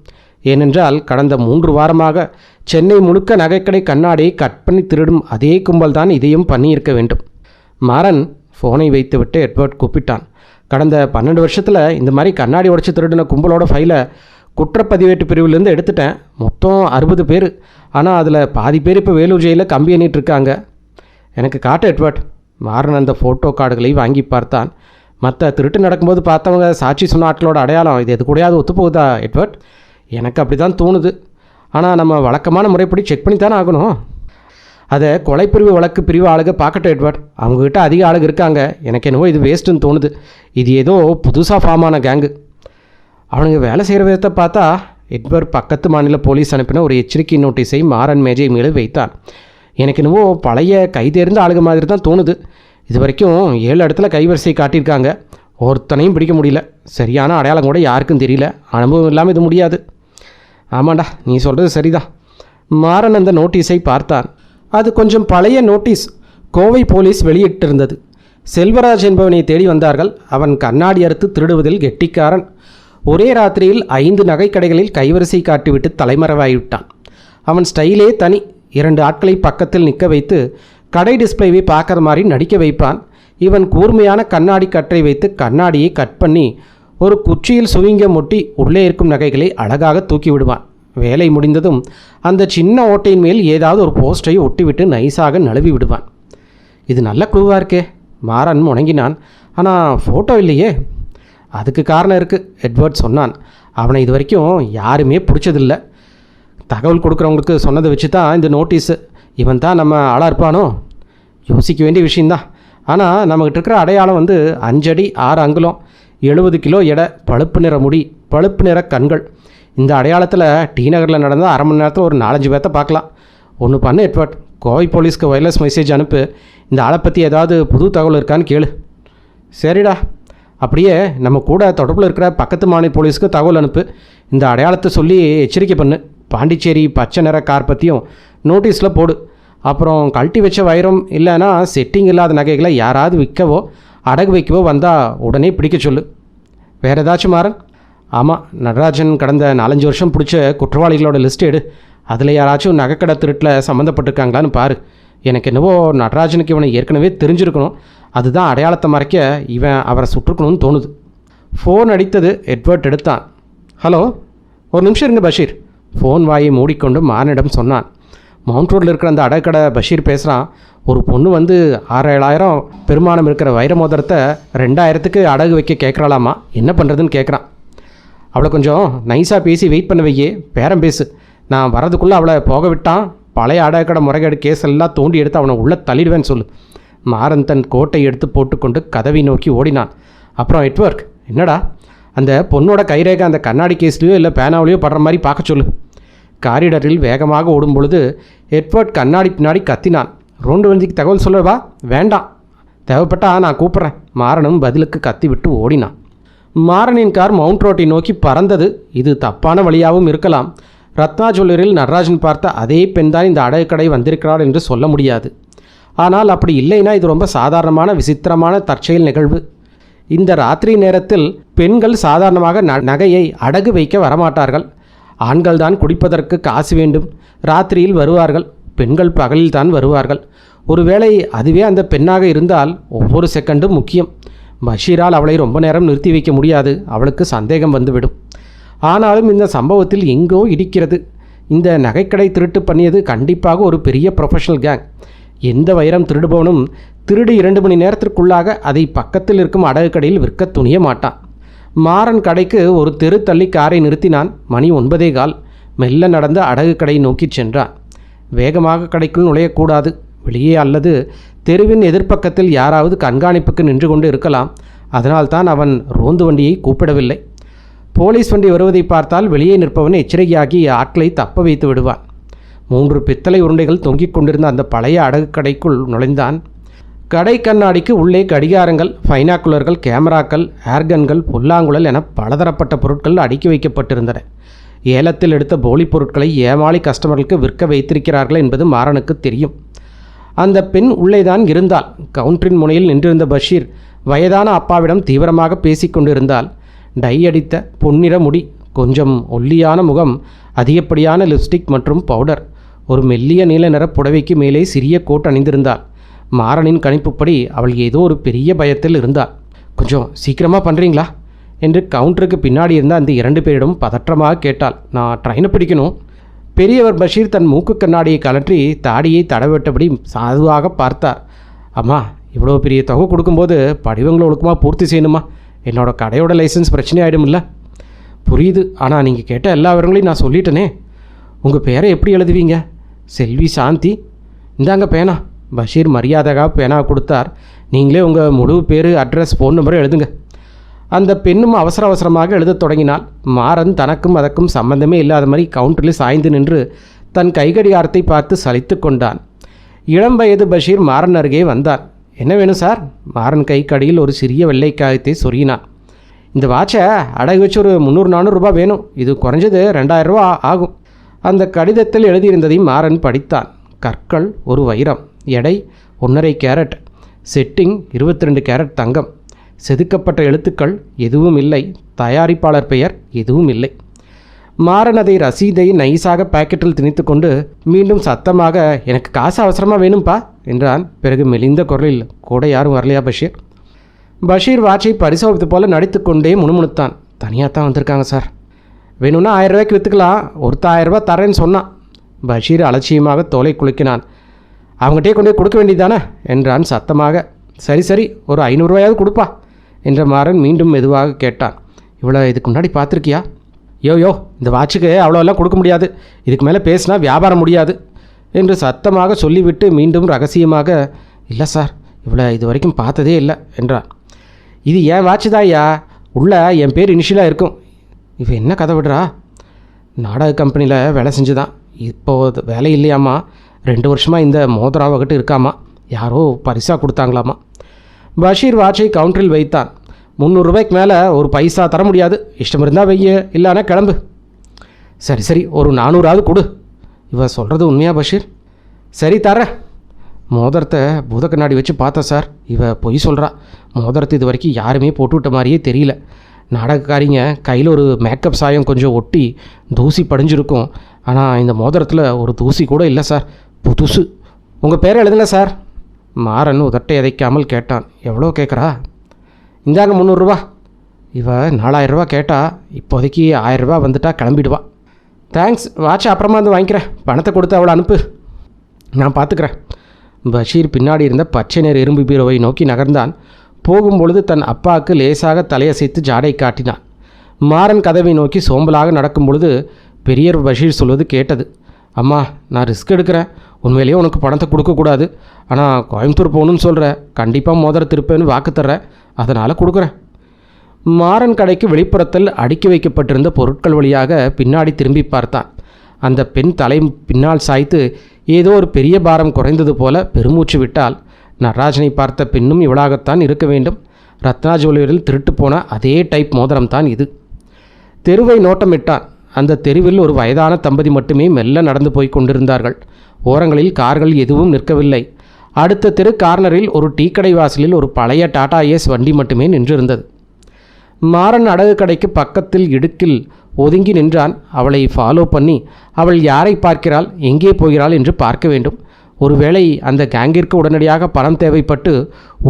ஏனென்றால் கடந்த 3 வாரமாக சென்னை முழுக்க நகைக்கடை கண்ணாடியை கட் பண்ணி திருடும் அதே கும்பல் தான் இதையும் பண்ணியிருக்க வேண்டும். மாறன் ஃபோனை வைத்துவிட்டு எட்வர்ட் கூப்பிட்டான். கடந்த 12 வருஷத்தில் இந்த மாதிரி கண்ணாடி உடைச்சி திருடின கும்பலோட ஃபைலை குற்றப்பதிவேட்டு பிரிவிலேருந்து எடுத்துட்டேன். மொத்தம் 60 பேர். ஆனால் அதில் பாதி பேர் இப்போ வேலூர் ஜெயிலில் கம்பி எண்ணிட்டு இருக்காங்க. எனக்கு காட்டு எட்வர்ட். மாறன் அந்த ஃபோட்டோ கார்டுகளை வாங்கி பார்த்தான். மற்ற திருட்டு நடக்கும்போது பார்த்தவங்க சாட்சி சொன்ன ஆட்களோட அடையாளம் இது எது கூடயாவது ஒத்துப்போகுதா எட்வர்ட்? எனக்கு அப்படி தான் தோணுது. ஆனால் நம்ம வழக்கமான முறைப்படி செக் பண்ணி தானே ஆகணும். அதை கொலைப்பிரிவு வழக்கு பிரிவு ஆளுங்க பார்க்கட்டும் எட்வர்ட். அவங்கக்கிட்ட அதிக ஆளுங்க இருக்காங்க. எனக்கு என்னவோ இது வேஸ்ட்டுன்னு தோணுது. இது ஏதோ புதுசாக ஃபார்ம் ஆன கேங்கு. அவனுங்க வேலை செய்கிற விதத்தை பார்த்தா எட்வர்ட் பக்கத்து மாநில போலீஸ் அனுப்பின ஒரு எச்சரிக்கை நோட்டீஸை மாறன் மேஜை மேலே வைத்தான். எனக்கு என்னவோ பழைய கைதேர்ந்த ஆளுங்க மாதிரி தான் தோணுது. இது வரைக்கும் 7 இடத்துல கைவரிசை காட்டியிருக்காங்க. ஒருத்தனையும் பிடிக்க முடியல. சரியான அடையாளம் கூட யாருக்கும் தெரியல. அனுபவம் இல்லாமல் இது முடியாது. ஆமாண்டா, நீ சொல்கிறது சரிதான். மாறன் அந்த நோட்டீஸை பார்த்தான். அது கொஞ்சம் பழைய நோட்டீஸ். கோவை போலீஸ் வெளியிட்டிருந்தது. செல்வராஜ் என்பவனை தேடி வந்தார்கள். அவன் கண்ணாடி அறுத்து திருடுவதில் கெட்டிக்காரன். ஒரே ராத்திரியில் 5 நகைக்கடைகளில் கைவரிசை காட்டிவிட்டு தலைமறைவாகிவிட்டான். அவன் ஸ்டைலே தனி. 2 ஆட்களை பக்கத்தில் நிற்க வைத்து கடை டிஸ்பிளேவை பார்க்குற மாதிரி நடிக்க வைப்பான். இவன் கூர்மையான கண்ணாடி கற்றை வைத்து கண்ணாடியை கட் பண்ணி ஒரு குச்சியில் சுவிங்க முட்டி உள்ளே இருக்கும் நகைகளை அழகாக தூக்கி விடுவான். வேலை முடிந்ததும் அந்த சின்ன ஓட்டையின் மேல் ஏதாவது ஒரு போஸ்டரை ஒட்டிவிட்டு நைஸாக நழுவி விடுவான். இது நல்ல குழுவாக இருக்கே. மாறன் முணங்கினான். ஆனால் ஃபோட்டோ இல்லையே. அதுக்கு காரணம் இருக்குது, எட்வர்ட் சொன்னான். அவனை இது வரைக்கும் யாருமே பிடிச்சதில்லை. தகவல் கொடுக்குறவங்களுக்கு சொன்னதை வச்சு தான் இந்த நோட்டீஸு. இவன் தான் நம்ம ஆளாக இருப்பானோ? யோசிக்க வேண்டிய விஷயந்தான். ஆனால் நம்மகிட்ட இருக்கிற அடையாளம் 5 அடி 6 அங்குலம், 70 கிலோ எடை, பழுப்பு நிற முடி, பழுப்பு நிற கண்கள். இந்த அடையாளத்தில் டி நகரில் நடந்தால் அரை மணி நேரத்தில் ஒரு 4-5 பேர்த்த பார்க்கலாம். ஒன்று பண்ணு எட்வர்ட், கோவை போலீஸ்க்கு வயர்லெஸ் மெசேஜ் அனுப்பு. இந்த ஆளை பற்றி ஏதாவது புது தகவல் இருக்கான்னு கேளு. சரிடா. அப்படியே நம்ம கூட தொடர்பில் இருக்கிற பக்கத்து மாநில போலீஸ்க்கு தகவல் அனுப்பு. இந்த அடையாளத்தை சொல்லி எச்சரிக்கை பண்ணு. பாண்டிச்சேரி பச்சை நிற கார் பற்றியும் நோட்டீஸில் போடு. அப்புறம் கழட்டி வச்ச வைரம் இல்லைன்னா செட்டிங் இல்லாத நகைகளை யாராவது விற்கவோ அடகு வைக்கவோ வந்தால் உடனே பிடிக்க சொல்லு. வேறு ஏதாச்சும் மாறன்? ஆமாம், நடராஜன் கடந்த 4-5 வருஷம் பிடிச்ச குற்றவாளிகளோட லிஸ்ட் எடு. அதில் யாராச்சும் நகைக்கடை திருட்டில் சம்மந்தப்பட்டிருக்காங்களான்னு பாரு. எனக்கு என்னவோ நடராஜனுக்கு இவனை ஏற்கனவே தெரிஞ்சிருக்கணும். அதுதான் அடையாளத்தை மறைக்க இவன் அவரை சுட்டுருக்கணும்னு தோணுது. ஃபோன் அடித்தது. எட்வர்ட் எடுத்தான். ஹலோ, ஒரு நிமிஷம் இருங்க பஷீர். ஃபோன் வாயை மூடிக்கொண்டு மாறனிடம் சொன்னான். மவுண்ட் ரோடில் இருக்கிற அந்த அடக்கடை பஷீர் பேசுகிறான். ஒரு பொண்ணு 6-7 பெருமானம் இருக்கிற வைர மோதிரத்தை 2000க்கு அடகு வைக்க கேட்குறாளாமா. என்ன பண்ணுறதுன்னு கேட்குறான். அவளை கொஞ்சம் நைஸாக பேசி வெயிட் பண்ண வையே. பேரம் பேசு. நான் வரதுக்குள்ளே அவளை போக விட்டான். பழைய அடக்கடை முறைகேடு கேஸ் எல்லாம் தோண்டி எடுத்து அவனை உள்ளே தள்ளிடுவேன்னு சொல்லு. மாறன் தன் கோட்டை எடுத்து போட்டுக்கொண்டு கதவை நோக்கி ஓடினான். அப்புறம் எட்வர்ட், என்னடா அந்த பொண்ணோட கைரேகை அந்த கண்ணாடி கேஸ்லையோ இல்லை பேனாவிலையோ படுற மாதிரி பார்க்க சொல்லு. காரிடரில் வேகமாக ஓடும் பொழுது எட்வர்ட் கண்ணாடி பின்னாடி கத்தினான். ரோண்டு வண்டிக்கு தகவல் சொல்லவா? வேண்டாம், தேவைப்பட்டா நான் கூப்பிட்றேன். மாறனும் பதிலுக்கு கத்தி விட்டு ஓடினான். மாறனின் கார் மவுண்ட் ரோட்டை நோக்கி பறந்தது. இது தப்பான வழியாகவும் இருக்கலாம். ரத்னா ஜுவல்லரியில் நடராஜன் பார்த்த அதே பெண் தான் இந்த அடகு கடை வந்திருக்கிறாள் என்று சொல்ல முடியாது. ஆனால் அப்படி இல்லைன்னா இது ரொம்ப சாதாரணமான விசித்திரமான தற்செயல் நிகழ்வு. இந்த ராத்திரி நேரத்தில் பெண்கள் சாதாரணமாக நகையை அடகு வைக்க வரமாட்டார்கள். ஆண்கள் தான் குடிப்பதற்கு காசு வேண்டும். ராத்திரியில் வருவார்கள். பெண்கள் பகலில் தான் வருவார்கள். ஒருவேளை அதுவே அந்த பெண்ணாக இருந்தால் ஒவ்வொரு செகண்டும் முக்கியம். பஷீரால் அவளை ரொம்ப நேரம் நிறுத்தி வைக்க முடியாது. அவளுக்கு சந்தேகம் வந்துவிடும். ஆனாலும் இந்த சம்பவத்தில் எங்கோ இடிக்கிறது. இந்த நகைக்கடை திருட்டு பண்ணியது கண்டிப்பாக ஒரு பெரிய ப்ரொஃபஷனல் கேங். எந்த வைரம் திருடுபவனும் திருடி 2 மணி நேரத்திற்குள்ளாக அதை பக்கத்தில் இருக்கும் அடகு கடையில் விற்க துணிய மாட்டான். மாறன் கடைக்கு ஒரு தெரு தள்ளி காரை நிறுத்தினான். மணி 9:15. மெல்ல நடந்த அடகு கடை நோக்கி சென்றான். வேகமாக கடைக்குள் நுழையக்கூடாது. வெளியே அல்லது தெருவின் எதிர்ப்பக்கத்தில் யாராவது கண்காணிப்புக்கு நின்று கொண்டு இருக்கலாம். அதனால்தான் அவன் ரோந்து வண்டியை கூப்பிடவில்லை. போலீஸ் வண்டி வருவதை பார்த்தால் வெளியே நிற்பவன் எச்சரிக்கையாகி ஆட்களை தப்ப வைத்து விடுவான். 3 பித்தளை உருண்டைகள் தொங்கிக் கொண்டிருந்த அந்த பழைய அடகு கடைக்குள் நுழைந்தான். கடை கண்ணாடிக்கு உள்ளே கடிகாரங்கள், பைனாக்குலர்கள், கேமராக்கள், ஏர்கன்கள், புல்லாங்குழல் என பலதரப்பட்ட பொருட்கள் அடுக்கி வைக்கப்பட்டிருந்தன. ஏலத்தில் எடுத்த போலி பொருட்களை ஏமாளி கஸ்டமர்களுக்கு விற்க வைத்திருக்கிறார்கள் என்பது மாறனுக்கு தெரியும். அந்த பெண் உள்ளேதான் இருந்தாள். கவுண்டரின் முனையில் நின்றிருந்த பஷீர் வயதான அப்பாவிடம் தீவிரமாக பேசிக்கொண்டிருந்தாள். டை அடித்த பொன்னிற முடி, கொஞ்சம் ஒல்லியான முகம், அதிகப்படியான லிப்ஸ்டிக் மற்றும் பவுடர். ஒரு மெல்லிய நீல நிற புடவைக்கு மேலே சிறிய கோட் அணிந்திருந்தாள். மாறனின் கணிப்புப்படி அவள் ஏதோ ஒரு பெரிய பயத்தில் இருந்தாள். கொஞ்சம் சீக்கிரமாக பண்ணுறீங்களா? என்று கவுண்டருக்கு பின்னாடி இருந்த அந்த 2 பேரிடம் பதற்றமாக கேட்டாள். நான் ட்ரெயினை பிடிக்கணும். பெரியவர் பஷீர் தன் மூக்கு கண்ணாடியை கழற்றி தாடியை தடவிட்டபடி சாதுவாக பார்த்தார். அம்மா, இவ்வளோ பெரிய தொகை கொடுக்கும்போது படிவங்களை ஒழுக்கமாக பூர்த்தி செய்யணுமா? என்னோடய கடையோட லைசன்ஸ் பிரச்சனை ஆகிடும்ல. புரியுது, ஆனால் நீங்கள் கேட்ட எல்லா விவரங்களையும் நான் சொல்லிட்டேனே. உங்கள் பேரை எப்படி எழுதுவீங்க? செல்வி சாந்தி. இந்தாங்க பேனா. பஷீர் மரியாதையாக பேனா கொடுத்தார். நீங்களே உங்கள் முழு பேர், அட்ரஸ், ஃபோன் நம்பரை எழுதுங்க. அந்த பெண்ணும் அவசர அவசரமாக எழுதத் தொடங்கினாள். மாறன் தனக்கும் அதற்கும் சம்பந்தமே இல்லாத மாதிரி கவுண்டரில் சாய்ந்து நின்று தன் கைகடிகாரத்தை பார்த்து சலித்து கொண்டான். இளம் வயது பஷீர் மாறன் அருகே வந்தான். என்ன வேணும் சார்? மாறன் கைக்கடியில் ஒரு சிறிய வெள்ளை காயத்தை சொருகினான். இந்த வாட்சை அடகு வச்சு ஒரு 300-400 ரூபாய் வேணும். இது குறைஞ்சது 2000 ரூபா ஆகும். அந்த கடிதத்தில் எழுதியிருந்ததை மாறன் படித்தான். கற்கள் ஒரு வைரம், எடை 1.5 கேரட், செட்டிங் 22 கேரட் தங்கம், செதுக்கப்பட்ட எழுத்துக்கள் எதுவும் இல்லை, தயாரிப்பாளர் பெயர் எதுவும் இல்லை. மாறன் அதை ரசீதை நைஸாக பாக்கெட்டில் திணித்து கொண்டு மீண்டும் சத்தமாக, எனக்கு காசு அவசரமாக வேணும்பா என்றான். பிறகு மெலிந்த குரலில், கூட யாரும் வரலையா பஷீர்? பஷீர் வாட்சை பரிசோதித்து போல நடித்து கொண்டே முணுமுணுத்தான். தனியாக தான் வந்திருக்காங்க சார். வேணும்னா 1000 ரூபாய்க்கு விற்றுக்கலாம். ஒருத்தர் 1000 ரூபாய் தரேன்னு சொன்னான். பஷீர் அலட்சியமாக தோலை குலுக்கினான். அவங்ககிட்டே கொண்டே கொடுக்க வேண்டியதானே என்றான் சத்தமாக. சரி சரி, ஒரு 500 ரூபாயாவது கொடுப்பா என்ற மாறன் மீண்டும் மெதுவாக கேட்டான். இவ்வளோ இதுக்கு முன்னாடி பார்த்துருக்கியா? யோ, இந்த வாட்சுக்கு அவ்வளோலாம் கொடுக்க முடியாது. இதுக்கு மேலே பேசினா வியாபாரம் முடியாது என்று சத்தமாக சொல்லிவிட்டு மீண்டும் ரகசியமாக, இல்லை சார், இவ்வளோ இது வரைக்கும் பார்த்ததே இல்லை என்றான். இது ஏன் வாட்சு தான்யா, உள்ள என் பேர் இனிஷியலாக இருக்கும். இவன் என்ன கதை விடுறா? நாடக கம்பெனியில் வேலை செஞ்சுதான். இப்போது வேலை இல்லையாம்மா. 2 வருஷமாக இந்த மோதிராவகிட்ட இருக்காமா. யாரோ பரிசாக கொடுத்தாங்களாமா. பஷீர் வாட்சை கவுண்டரில் வைத்தான். 300 ரூபாய்க்கு மேலே ஒரு பைசா தர முடியாது. இஷ்டம் இருந்தால் வைய, இல்லைன்னா கிளம்பு. சரி சரி, ஒரு 400ஆவது கொடு. இவ சொல்கிறது உண்மையா பஷீர்? சரி தரேன். மோதிரத்தை பூத கண்ணாடி வச்சு பார்த்தேன் சார். இவ பொய் சொல்கிறா. மோதிரத்தை இது வரைக்கும் யாருமே போட்டுவிட்ட மாதிரியே தெரியல. நாடகக்காரிங்க கையில் ஒரு மேக்கப் சாயம் கொஞ்சம் ஒட்டி தூசி படிஞ்சிருக்கும். ஆனால் இந்த மோதிரத்தில் ஒரு தூசி கூட இல்லை சார், புதுசு. உங்கள் பேரை எழுதுங்க சார். மாறன் உதட்டை எதைக்காமல் கேட்டான். எவ்வளோ கேட்குறா? இந்தாங்க 300 ரூபா. இவ 4000 ரூபா கேட்டா. இப்போதைக்கு 1000 ரூபா வந்துட்டா கிளம்பிடுவா. தேங்க்ஸ், வாட்சை அப்புறமா வந்து வாங்கிக்கிறேன். பணத்தை கொடுத்து அவளை அனுப்பு, நான் பார்த்துக்கிறேன். பஷீர் பின்னாடி இருந்த பச்சை நிற இரும்பு பீரோவை நோக்கி நகர்ந்தான். போகும்பொழுது தன் அப்பாவுக்கு லேசாக தலையசைத்து ஜாடை காட்டினான். மாறன் கதவை நோக்கி சோம்பலாக நடக்கும் பொழுது பெரியவர் பஷீர் சொல்வது கேட்டது. அம்மா, நான் ரிஸ்க் எடுக்கிறேன். உண்மையிலேயே உனக்கு பணத்தை கொடுக்கக்கூடாது. ஆனால் கோயம்புத்தூர் போகணுன்னு சொல்கிற. கண்டிப்பாக மோதிர திருப்பேன்னு வாக்கு தர்றேன். அதனால் கொடுக்குறேன். மாறன் கடைக்கு வெளிப்புறத்தில் அடுக்கி வைக்கப்பட்டிருந்த பொருட்கள் வழியாக பின்னாடி திரும்பி பார்த்தான். அந்த பெண் தலை பின்னால் சாய்த்து ஏதோ ஒரு பெரிய பாரம் குறைந்தது போல பெருமூச்சு விட்டால். நடராஜனை பார்த்த பெண்ணும் இவளாகத்தான் இருக்க வேண்டும். ரத்னா ஜுவல்லரியில் திருட்டு போன அதே டைப் மோதிரம்தான் இது. தெருவை நோட்டமிட்டான். அந்த தெருவில் ஒரு வயதான தம்பதி மட்டுமே மெல்ல நடந்து போய் கொண்டிருந்தார்கள். ஓரங்களில் கார்கள் எதுவும் நிற்கவில்லை. அடுத்த தெரு கார்னரில் ஒரு டீக்கடை வாசலில் ஒரு பழைய டாடா ஏஸ் வண்டி மட்டுமே நின்றிருந்தது. மாறன் அடகு கடைக்கு பக்கத்தில் இடுக்கில் ஒதுங்கி நின்றான். அவளை ஃபாலோ பண்ணி அவள் யாரை பார்க்கிறாள், எங்கே போகிறாள் என்று பார்க்க வேண்டும். ஒருவேளை அந்த கேங்கிற்கு உடனடியாக பணம் தேவைப்பட்டு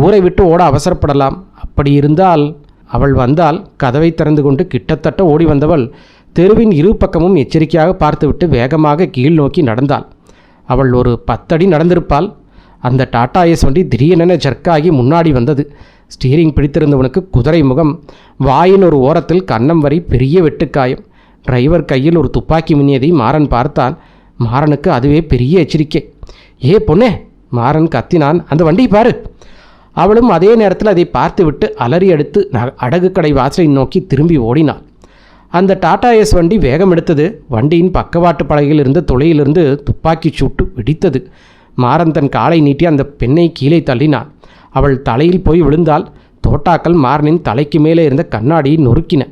ஊரை விட்டு ஓட அவசரப்படலாம். அப்படி இருந்தால் அவள் வந்தால் கதவை திறந்து கொண்டு கிட்டத்தட்ட ஓடி வந்தவள் தெருவின் இரு பக்கமும் எச்சரிக்கையாக பார்த்துவிட்டு வேகமாக கீழ் நோக்கி நடந்தாள். அவள் ஒரு 10 அடி நடந்திருப்பாள். அந்த டாடா ஏஸ் வண்டி திடீரென ஜர்க்காகி முன்னாடி வந்தது. ஸ்டீரிங் பிடித்திருந்தவனுக்கு குதிரை முகம், வாயின் ஒரு ஓரத்தில் கன்னம் வரை பெரிய வெட்டுக்காயம். டிரைவர் கையில் ஒரு துப்பாக்கி மின்னியதை மாறன் பார்த்தான். மாறனுக்கு அதுவே பெரிய எச்சரிக்கை. ஏ பொண்ணே, மாறன் கத்தினான், அந்த வண்டியை பாரு. அவளும் அதே நேரத்தில் அதை பார்த்துவிட்டு அலறி அடுத்து அடகு கடை வாசலை நோக்கி திரும்பி ஓடினாள். அந்த டாடா ஏஸ் வண்டி வேகம் எடுத்தது. வண்டியின் பக்கவாட்டு பலகையில் இருந்த துளையிலிருந்து துப்பாக்கி சூட்டு வெடித்தது. மாறன் தன் காலை நீட்டி அந்த பெண்ணை கீழே தள்ளினான். அவள் தலையில் போய் விழுந்தாள். தோட்டாக்கள் மாறனின் தலைக்கு மேலே இருந்த கண்ணாடியை நொறுக்கின.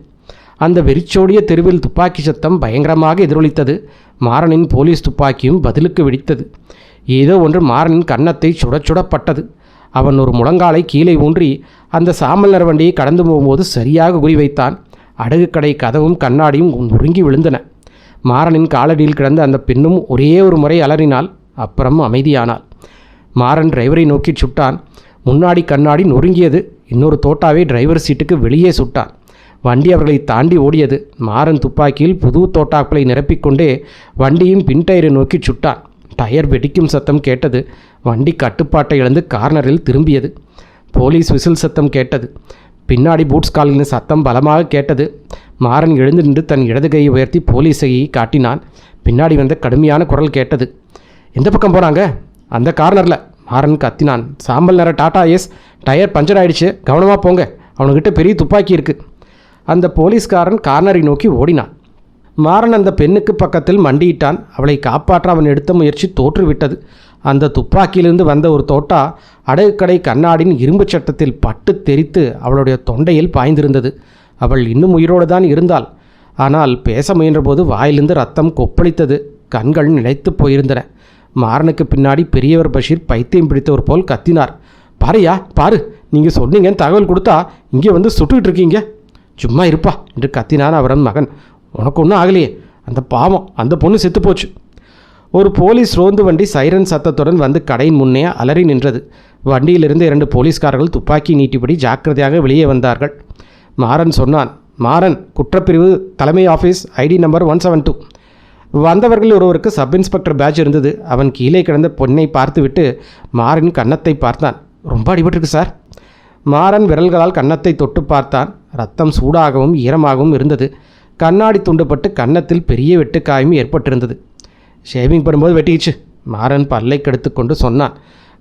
அந்த வெறிச்சோடிய தெருவில் துப்பாக்கி சத்தம் பயங்கரமாக எதிரொலித்தது. மாறனின் போலீஸ் துப்பாக்கியும் பதிலுக்கு வெடித்தது. ஏதோ ஒன்று மாறனின் கன்னத்தை சுடப்பட்டது. அவன் ஒரு முழங்காலை கீழே ஊன்றி அந்த சாம்பல் நிற வண்டியை கடந்து போகும்போது சரியாக குறிவைத்தான். அடகு கடை கதவும் கண்ணாடியும் நொறுங்கி விழுந்தன. மாறனின் காலடியில் கிடந்த அந்த பெண்ணும் ஒரே ஒரு முறை அலறினாள். அப்புறம் அமைதியானாள். மாறன் டிரைவரை நோக்கி சுட்டான். முன்னாடி கண்ணாடி நொறுங்கியது. இன்னொரு தோட்டாவை டிரைவர் சீட்டுக்கு வெளியே சுட்டான். வண்டி அவர்களை தாண்டி ஓடியது. மாறன் துப்பாக்கியில் புது தோட்டாக்களை நிரப்பிக்கொண்டே வண்டியின் பின் டயரை நோக்கி சுட்டான். டயர் வெடிக்கும் சத்தம் கேட்டது. வண்டி கட்டுப்பாட்டை இழந்து கார்னரில் திரும்பியது. போலீஸ் விசில் சத்தம் கேட்டது. பின்னாடி பூட்ஸ் கால்களின் சத்தம் பலமாக கேட்டது. மாறன் எழுந்து நின்று தன் இடது கையை உயர்த்தி போலீஸை காட்டினான். பின்னாடி வந்த கடுமையான குரல் கேட்டது. எந்த பக்கம் போகிறாங்க? அந்த கார்னரில். மாறன் கத்தினான். சாம்பல் நிற டாடா ஏஸ், டயர் பஞ்சர் ஆயிடுச்சு, கவனமாக போங்க, அவனுக்கிட்ட பெரிய துப்பாக்கி இருக்குது. அந்த போலீஸ்காரன் கார்னரை நோக்கி ஓடினான். மாறன் அந்த பெண்ணுக்கு பக்கத்தில் மண்டியிட்டான். அவளை காப்பாற்ற அவன் எடுத்த முயற்சி தோற்றுவிட்டது. அந்த துப்பாக்கியிலிருந்து வந்த ஒரு தோட்டா அடகுக்கடை கண்ணாடியின் இரும்பு சட்டத்தில் பட்டு தெரித்து அவளுடைய தொண்டையில் பாய்ந்திருந்தது. அவள் இன்னும் உயிரோடு தான் இருந்தாள். ஆனால் பேச முயன்றபோது வாயிலிருந்து ரத்தம் கொப்பளித்தது. கண்கள் நிலைத்து போயிருந்தன. மாறனுக்கு பின்னாடி பெரியவர் பஷீர் பைத்தியம் பிடித்தவர் போல் கத்தினார். பாருயா பாரு, நீங்கள் சொன்னீங்கன்னு தகவல் கொடுத்தா இங்கே வந்து சுட்டுக்கிட்டு இருக்கீங்க. சும்மா இருப்பா என்று கத்தினான் அவரன் மகன். உனக்கு ஒன்றும் ஆகலையே, அந்த பாவம் அந்த பொண்ணு செத்து போச்சு. ஒரு போலீஸ் ரோந்து வண்டி சைரன் சத்தத்துடன் வந்து கடையின் முன்னே அலறி நின்றது. வண்டியிலிருந்து 2 போலீஸ்காரர்கள் துப்பாக்கி நீட்டிபடி ஜாக்கிரதையாக வெளியே வந்தார்கள். மாறன் சொன்னான். மாறன், குற்றப்பிரிவு தலைமை ஆஃபீஸ், ID நம்பர் 172. வந்தவர்கள் ஒருவருக்கு சப் இன்ஸ்பெக்டர் பேட்ச் இருந்தது. அவன் கீழே கிடந்த பொண்ணை பார்த்துவிட்டு மாறன் கன்னத்தை பார்த்தான். ரொம்ப அடிபட்டிருக்கு சார். மாறன் விரல்களால் கன்னத்தை தொட்டு பார்த்தான். ரத்தம் சூடாகவும் ஈரமாகவும் இருந்தது. கண்ணாடி துண்டுபட்டு கன்னத்தில் பெரிய வெட்டுக்காயம் ஏற்பட்டிருந்தது. ஷேவிங் பண்ணும்போது வெட்டிக்கிச்சு. மாறன் பல்லை கெடுத்து கொண்டு சொன்னான்.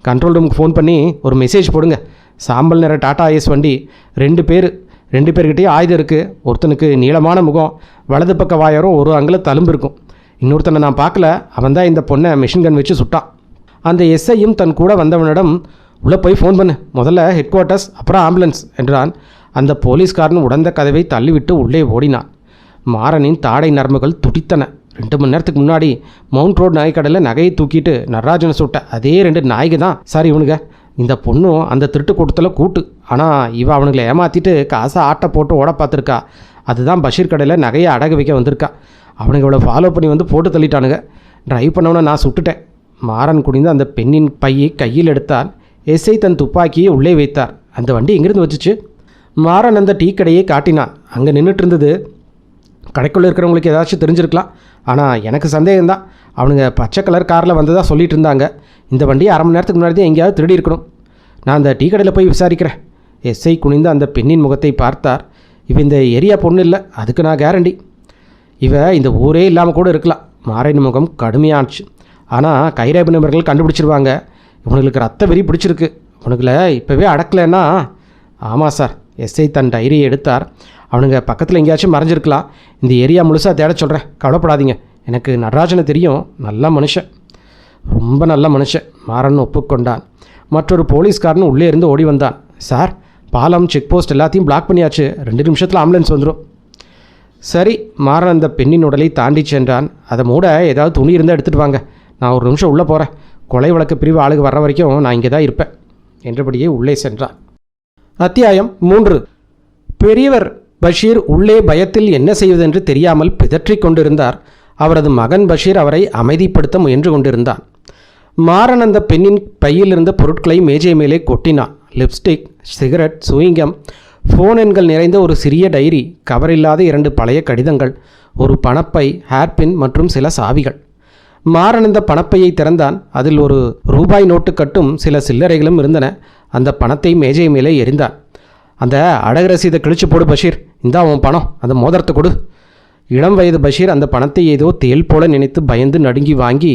கண்ட்ரோல் ரூமுக்கு ஃபோன் பண்ணி ஒரு மெசேஜ் போடுங்க. சாம்பல் நிற டாடா ஏஸ் வண்டி, 2 பேர்கிட்டயே ஆயுதம் இருக்குது. ஒருத்தனுக்கு நீளமான முகம், வலது பக்க வாயரும் ஒரு அங்குல தழும்பு இருக்கும். இன்னொருத்தனை நான் பார்க்கல, அவன் தான் இந்த பொண்ணை மிஷின் கன் வச்சு சுட்டான். அந்த எஸ்ஐயும் தன் கூட வந்தவனிடம் உள்ளே போய் ஃபோன் பண்ணு, முதல்ல ஹெட் குவார்ட்டர்ஸ், அப்புறம் ஆம்புலன்ஸ் என்றான். அந்த போலீஸ்காரன் உடந்த கதவை தள்ளிவிட்டு உள்ளே ஓடினான். மாறனின் தாடை நரம்புகள் துடித்தன. 2 மணி நேரத்துக்கு முன்னாடி மவுண்ட் ரோடு நாய்க்கடையில் நகையை தூக்கிட்டு நடராஜனை சுட்ட அதே 2 நாய்க்கு தான் சார் இவனுங்க. இந்த பொண்ணும் அந்த திருட்டு கூட்டத்தில் கூட்டு. ஆனால் இவன் அவனுங்களை ஏமாற்றிட்டு காசை ஆட்டை போட்டு ஓட பார்த்துருக்கா. அதுதான் பஷீர் கடையில் நகையை அடகு வைக்க வந்திருக்கா. அவனுங்க இவ்வளோ ஃபாலோ பண்ணி வந்து போட்டு தள்ளிட்டானுங்க. டிரைவ் பண்ணவனை நான் சுட்டுட்டேன். மாறன் குடிந்து அந்த பெண்ணின் பையை கையில் எடுத்தால் எஸ்ஐ தன் துப்பாக்கியை உள்ளே வைத்தார். அந்த வண்டி எங்கிருந்து வச்சுச்சு? மாறன் அந்த டீ கடையை காட்டினான். அங்கே நின்றுட்டு இருந்தது. கடைக்குள்ளே இருக்கிறவங்களுக்கு ஏதாச்சும் தெரிஞ்சிருக்கலாம். ஆனால் எனக்கு சந்தேகம்தான். அவனுங்க பச்சை கலர் காரில் வந்ததாக சொல்லிட்டு இருந்தாங்க. இந்த வண்டியை 1/2 மணி நேரத்துக்கு முன்னாடி தான் எங்கேயாவது திருடி இருக்கணும். நான் அந்த டீ கடையில் போய் விசாரிக்கிறேன். எஸ்ஐ குனிந்து அந்த பெண்ணின் முகத்தை பார்த்தார். இவ இந்த ஏரியா பொண்ணு இல்லை, அதுக்கு நான் கேரண்டி. இவ இந்த ஊரே இல்லாமல் கூட இருக்கலாம். மாறன் முகம் கடுமையாச்சு. ஆனால் கைரேபு நபர்கள் கண்டுபிடிச்சிருவாங்க. இவனுங்களுக்கு ரத்த வெறி பிடிச்சிருக்கு. இவனுங்களை இப்போவே அடக்கலைன்னா. ஆமாம் சார். எஸ்ஐ தன் டைரியை எடுத்தார். அவனுங்க பக்கத்தில் எங்கேயாச்சும் மறைஞ்சிருக்கலாம். இந்த ஏரியா முழுசாக தேட சொல்கிறேன், கவலைப்படாதீங்க. எனக்கு நடராஜனை தெரியும், நல்ல மனுஷன், ரொம்ப நல்ல மனுஷன். மாறன் ஒப்புக்கொண்டான். மற்றொரு போலீஸ்காரன் உள்ளே இருந்து ஓடி வந்தான். சார், பாலம் செக் போஸ்ட் எல்லாத்தையும் பிளாக் பண்ணியாச்சு, 2 நிமிஷத்தில் ஆம்புலன்ஸ் வந்துடும். சரி. மாறன் அந்த பெண்ணின் உடலை தாண்டி சென்றான். அதை மூட ஏதாவது துணி இருந்தால் எடுத்துகிட்டு வாங்க, நான் ஒரு நிமிஷம் உள்ளே போகிறேன். கொலை வழக்கு பிரிவு ஆளுக்கு வர்ற வரைக்கும் நான் இங்கே தான் இருப்பேன் என்றபடியே உள்ளே சென்றான். அத்தியாயம் 3. பெரியவர் பஷீர் உள்ளே பயத்தில் என்ன செய்வதென்று தெரியாமல் பிதற்றிக் கொண்டிருந்தார். அவரது மகன் பஷீர் அவரை அமைதிப்படுத்த முயன்று கொண்டிருந்தான். மாறன் அந்த பெண்ணின் பையில் இருந்த பொருட்களை மேஜை மேலே கொட்டினான். லிப்ஸ்டிக், சிகரெட், சுவிங்கம், ஃபோன் எண்கள் நிறைந்த ஒரு சிறிய டைரி, கவரில்லாத 2 பழைய கடிதங்கள், ஒரு பணப்பை, ஹேர்பின் மற்றும் சில சாவிகள். மாறன் அந்த பணப்பையை திறந்தான். அதில் ஒரு ரூபாய் நோட்டு கட்டும் சில சில்லறைகளும் இருந்தன. அந்த பணத்தை மேஜை மேலே எறிந்தான். அந்த அடகு ரசீதை கிழிச்சு போடு பஷீர், இந்தா உன் பணம், அந்த மோதிரத்தை கொடு. இளம் வயது பஷீர் அந்த பணத்தை ஏதோ தேல் போல நினைத்து பயந்து நடுங்கி வாங்கி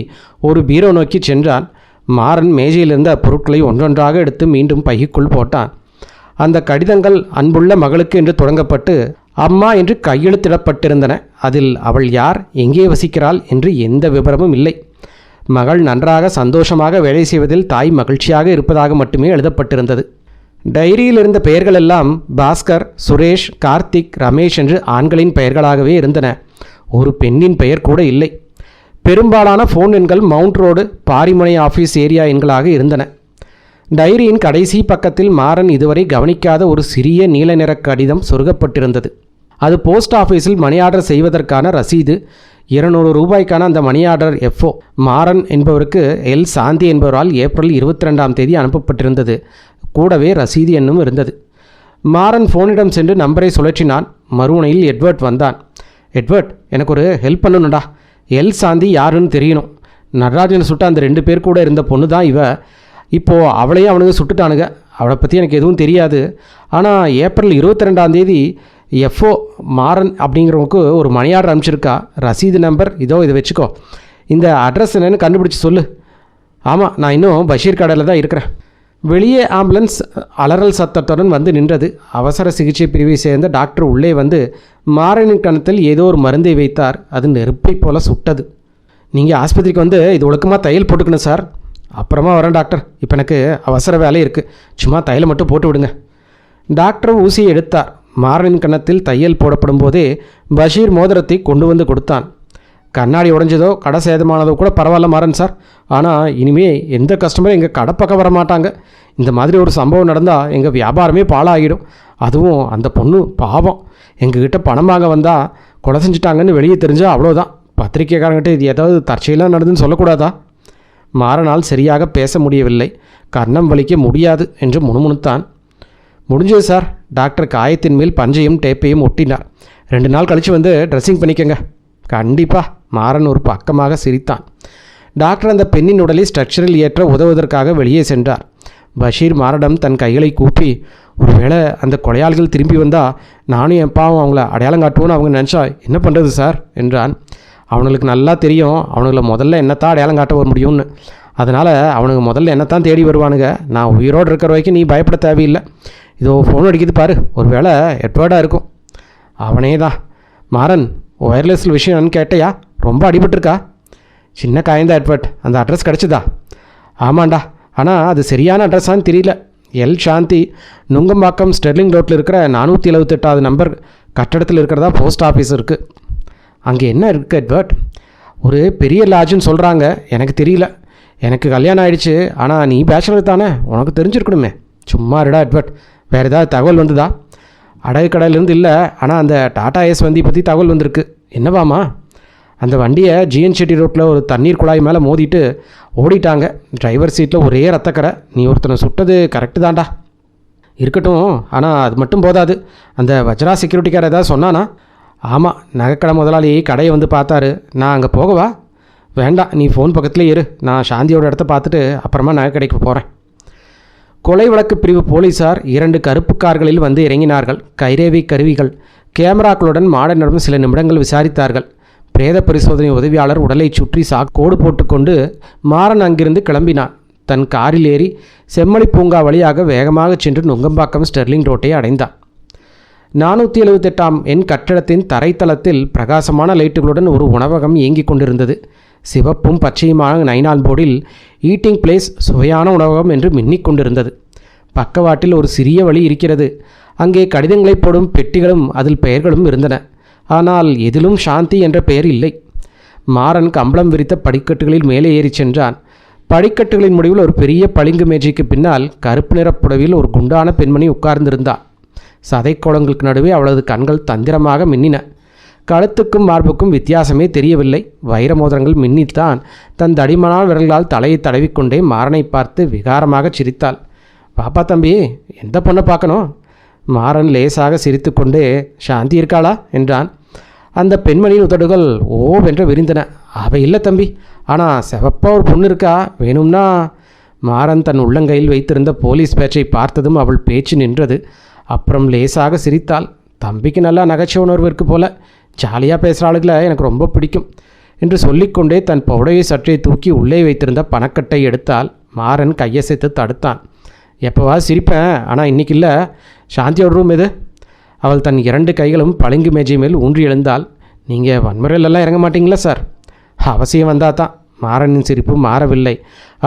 ஒரு பீரோ நோக்கி சென்றான். மாறன் மேஜையிலிருந்த பொருட்களை ஒன்றொன்றாக எடுத்து மீண்டும் பைக்குள் போட்டான். அந்த கடிதங்கள் அன்புள்ள மகளுக்கு என்று தொடங்கப்பட்டு அம்மா என்று கையெழுத்திடப்பட்டிருந்தன. அதில் அவள் யார், எங்கே வசிக்கிறாள் என்று எந்த விவரமும் இல்லை. மகள் நன்றாக சந்தோஷமாக வேலை செய்வதில் தாய் மகிழ்ச்சியாக இருப்பதாக மட்டுமே எழுதப்பட்டிருந்தது. டைரியில் இருந்த பெயர்கள் எல்லாம் பாஸ்கர், சுரேஷ், கார்த்திக், ரமேஷ் என்று ஆண்களின் பெயர்களாகவே இருந்தன. ஒரு பெண்ணின் பெயர் கூட இல்லை. பெரும்பாலான ஃபோன் எண்கள் mount road, Parimunai office area எண்களாக இருந்தன. டைரியின் கடைசி பக்கத்தில் மாறன் இதுவரை கவனிக்காத ஒரு சிறிய நீல நிற கடிதம் சொருகப்பட்டிருந்தது. அது போஸ்ட் ஆஃபீஸில் மணி ஆர்டர் செய்வதற்கான ரசீது. 200 ரூபாய்க்கான அந்த மணி ஆர்டர் எஃப்ஓ மாறன் என்பவருக்கு எல் சாந்தி என்பவரால் ஏப்ரல் 22ஆம் தேதி அனுப்பப்பட்டிருந்தது. கூடவே ரசீது எண்ணும் இருந்தது. மாறன் ஃபோனிடம் சென்று நம்பரை சுழற்றினான். மறுமுனையில் எட்வர்ட் வந்தான். எட்வர்ட், எனக்கு ஒரு ஹெல்ப் பண்ணணும்டா. எல் சாந்தி யாருன்னு தெரியணும். நடராஜனை சுட்ட அந்த 2 பேர் கூட இருந்த பொண்ணு தான் இவ. இப்போது அவளையும் அவனுங்க சுட்டுட்டானுங்க. அவளை பற்றி எனக்கு எதுவும் தெரியாது. ஆனால் ஏப்ரல் 22ஆம் தேதி எஃப்ஓ மாறன் அப்படிங்கிறவனுக்கு ஒரு மணி ஆர்டர் அனுப்பிச்சிருக்கா. ரசீது நம்பர் இதோ, இதை வச்சுக்கோ. இந்த அட்ரஸ் என்னன்னு கண்டுபிடிச்சி சொல்லு. ஆமாம், நான் இன்னும் பஷீர் கடையில் தான் இருக்கிறேன். வெளியே ஆம்புலன்ஸ் அலறல் சத்தத்துடன் வந்து நின்றது. அவசர சிகிச்சை பிரிவை சேர்ந்த டாக்டர் உள்ளே வந்து மாறனின் கணத்தில் ஏதோ ஒரு மருந்தை வைத்தார். அது நெருப்பை போல சுட்டது. நீங்கள் ஆஸ்பத்திரிக்கு வந்து இது ஒழுக்கமாக தையல் போட்டுக்கணும் சார். அப்புறமா வரேன் டாக்டர், இப்போ எனக்கு அவசர வேலை இருக்குது. சும்மா தையலை மட்டும் போட்டு விடுங்க. டாக்டர் ஊசியை எடுத்தார். மாறனின் கன்னத்தில் தையல் போடப்படும் போதே பஷீர் மோதிரத்தை கொண்டு வந்து கொடுத்தான். கண்ணாடி உடைஞ்சதோ கடை சேதமானதோ கூட பரவாயில்ல மாறன் சார். ஆனால் இனிமேல் எந்த கஸ்டமரும் எங்கள் கடை பக்கம் வர மாட்டாங்க. இந்த மாதிரி ஒரு சம்பவம் நடந்தால் எங்கள் வியாபாரமே பாழாகிடும். அதுவும் அந்த பொண்ணு பாவம், எங்ககிட்ட பணம் வாங்க வந்தால் கொலை செஞ்சுட்டாங்கன்னு வெளியே தெரிஞ்சால் அவ்வளோதான். பத்திரிக்கைக்காரங்கிட்ட இது ஏதாவது தற்செயலாக நடந்துன்னு சொல்லக்கூடாதா? மாறனால் சரியாக பேச முடியவில்லை. கர்ணம் வலிக்க முடியாது என்று முணுமுணுத்தான். முடிஞ்சது சார். டாக்டர் காயத்தின் மேல் பஞ்சையும் டேப்பையும் ஒட்டினார். 2 நாள் கழித்து வந்து ட்ரெஸ்ஸிங் பண்ணிக்கங்க. கண்டிப்பாக. மாறன் ஒரு பக்கமாக சிரித்தான். டாக்டர் அந்த பெண்ணின் உடலை ஸ்ட்ரக்சரில் ஏற்ற உதவுவதற்காக வெளியே சென்றார். பஷீர் மாரடம் தன் கைகளை கூப்பி, ஒருவேளை அந்த கொலையாளிகள் திரும்பி வந்தால் நானும் என் பாவம் அவங்கள அடையாளம் காட்டுவோன்னு அவங்க நினச்சா என்ன பண்ணுறது சார் என்றான். அவனுக்கு நல்லா தெரியும் அவனுங்களை முதல்ல என்னத்தான் அடையாளம் காட்ட வர முடியும்னு. அதனால் அவனுக்கு முதல்ல என்னத்தான் தேடி வருவானுங்க. நான் உயிரோடு இருக்கிற வரைக்கும் நீ பயப்பட தேவையில்லை. இதோ ஃபோன் அடிக்குது பாரு, ஒரு வேளை எட்வர்டாக இருக்கும். அவனே தான். மாறன், ஒயர்லெஸில் விஷயம் என்னன்னு கேட்டையா? ரொம்ப அடிபட்டிருக்கா? சின்ன காயந்தா எட்வர்ட். அந்த அட்ரஸ் கிடச்சிதா? ஆமாண்டா, ஆனால் அது சரியான அட்ரஸான்னு தெரியல. எல் சாந்தி, நுங்கம்பாக்கம் ஸ்டெர்லிங் ரோட்டில் இருக்கிற 478வது நம்பர் கட்டடத்தில் இருக்கிறதா போஸ்ட் ஆஃபீஸ் இருக்குது. அங்கே என்ன இருக்குது எட்வர்ட்? ஒரு பெரிய லாட்ஜுன்னு சொல்கிறாங்க. எனக்கு தெரியல. எனக்கு கல்யாணம் ஆகிடுச்சு. ஆனால் நீ பேச்சுலர் தானே, உனக்கு தெரிஞ்சிருக்கணுமே. சும்மா இருடா எட்வர்ட். வேறு ஏதாவது தகவல் வந்துதா? அடகு கடையிலேருந்து இல்லை, ஆனால் அந்த டாடா ஏஸ் வண்டி பற்றி தகவல் வந்திருக்கு. என்னவாமா? அந்த வண்டியை ஜிஎன் செட்டி ரோட்டில் ஒரு தண்ணீர் குழாய் மேலே மோதிட்டு ஓடிட்டாங்க. டிரைவர் சீட்டில் ஒரே ரத்தக்கரை. நீ ஒருத்தனை சுட்டது கரெக்டு தான்டா. இருக்கட்டும், ஆனால் அது மட்டும் போதாது. அந்த வஜ்ரா செக்யூரிட்டிக்கார ஏதாவது சொன்னானா? ஆமாம், நகைக்கடை முதலாளி கடையை வந்து பார்த்தாரு. நான் அங்கே போகவா? வேண்டாம், நீ ஃபோன் பக்கத்துலேயே இரு. நான் சாந்தியோட இடத்த பார்த்துட்டு அப்புறமா நகைக்கடைக்கு போகிறேன். கொலை வழக்கு பிரிவு போலீஸார் 2 கருப்பு கார்களில் வந்து இறங்கினார்கள். கைரேகை கருவிகள் கேமராக்களுடன் மாடனிடம் சில நிமிடங்கள் விசாரித்தார்கள். பிரேத பரிசோதனை உதவியாளர் உடலை சுற்றி கோடு போட்டுக்கொண்டு மாறன் அங்கிருந்து கிளம்பினான். தன் காரில் ஏறி செம்மணி பூங்கா வழியாக வேகமாக சென்று நுங்கம்பாக்கம் ஸ்டெர்லிங் ரோட்டை அடைந்தான். 478ஆம் எண் கட்டடத்தின் தரைத்தளத்தில் பிரகாசமான லைட்டுகளுடன் ஒரு உணவகம் இயங்கிக் கொண்டிருந்தது. சிவப்பும் பச்சையுமான நைனால் போர்டில் ஈட்டிங் பிளேஸ், சுவையான உணவகம் என்று மின்னிக் கொண்டிருந்தது. பக்கவாட்டில் ஒரு சிறிய வழி இருக்கிறது. அங்கே கடிதங்களை போடும் பெட்டிகளும் அதில் பெயர்களும் இருந்தன. ஆனால் எதிலும் சாந்தி என்ற பெயர் இல்லை. மாறன் கம்பளம் விரித்த படிக்கட்டுகளில் மேலே ஏறி சென்றான். படிக்கட்டுகளின் முடிவில் ஒரு பெரிய பளிங்கு மேஜைக்கு பின்னால் கருப்பு நிற புடவையில் ஒரு குண்டான பெண்மணி உட்கார்ந்திருந்தாள். சதைக்கோளங்களுக்கு நடுவே அவளது கண்கள் தந்திரமாக மின்னின. கழுத்துக்கும் மார்புக்கும் வித்தியாசமே தெரியவில்லை. வைர மோதிரங்கள் மின்னித்தான். தன் தடிமனான விரல்களால் தலையை தடவிக்கொண்டே மாறனை பார்த்து விகாரமாக சிரித்தாள். பாப்பா தம்பி, எந்த பொண்ணை பார்க்கணும்? மாறன் லேசாக சிரித்து கொண்டே, சாந்தி இருக்காளா என்றான். அந்த பெண்மணியின் உதடுகள் ஓவென்று விரிந்தன. அவ இல்லை தம்பி, ஆனால் செவப்பாக ஒரு பொண்ணு இருக்கா, வேணும்னா. மாறன் தன் உள்ளங்கையில் வைத்திருந்த போலீஸ் பேட்சை பார்த்ததும் அவள் பேச்சு நின்றது. அப்புறம் லேசாக சிரித்தாள். தம்பிக்கு நல்லா நகைச்சுவை உணர்வு இருக்கு போல. ஜாலியாக பேசுகிற ஆளுகளை எனக்கு ரொம்ப பிடிக்கும் என்று சொல்லிக்கொண்டே தன் புடவையை சற்றே தூக்கி உள்ளே வைத்திருந்த பணக்கட்டை எடுத்தால் மாறன் கையசைத்து தடுத்தான். எப்போவா சிரிப்பேன், ஆனால் இன்றைக்கி இல்லை. சாந்தியோட ரூம் எது? அவள் தன் 2 கைகளும் பளிங்கு மேஜை மேல் ஊன்றி எழுந்தாள். நீங்கள் வன்முறையிலெல்லாம் இறங்க மாட்டீங்களா சார்? அவசியம் வந்தால் தான். மாறனின் சிரிப்பு மாறவில்லை.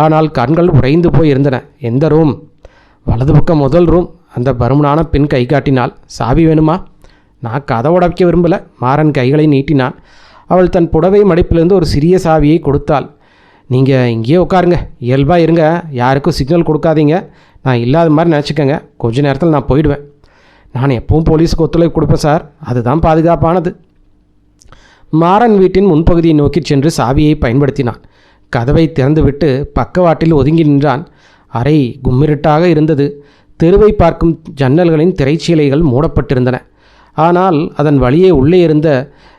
ஆனால் கண்கள் உறைந்து போய் இருந்தன. எந்த ரூம்? வலது பக்கம் முதல் ரூம். அந்த பருமனான பெண் கை காட்டினாள். சாவி வேணுமா? நான் கதை உடைக்க விரும்பலை. மாறன் கைகளை நீட்டினான். அவள் தன் புடவை மடிப்பிலிருந்து ஒரு சிறிய சாவியை கொடுத்தாள். நீங்கள் இங்கேயே உட்காருங்க, இயல்பாக இருங்க, யாருக்கும் சிக்னல் கொடுக்காதீங்க. நான் இல்லாத மாதிரி நினச்சிக்கோங்க. கொஞ்ச நேரத்தில் நான் போயிடுவேன். நான் எப்பவும் போலீஸுக்கு ஒத்துழைப்பு கொடுப்பேன் சார், அதுதான் பாதுகாப்பானது. மாறன் வீட்டின் முன்பகுதியை நோக்கி சென்று சாவியை பயன்படுத்தினான். கதவை திறந்துவிட்டு பக்கவாட்டில் ஒதுங்கி நின்றான். அறை கும்மிருட்டாக இருந்தது. தெருவை பார்க்கும் ஜன்னல்களின் திரைச்சீலைகள் மூடப்பட்டிருந்தன. ஆனால் அதன் வழியே உள்ளே இருந்த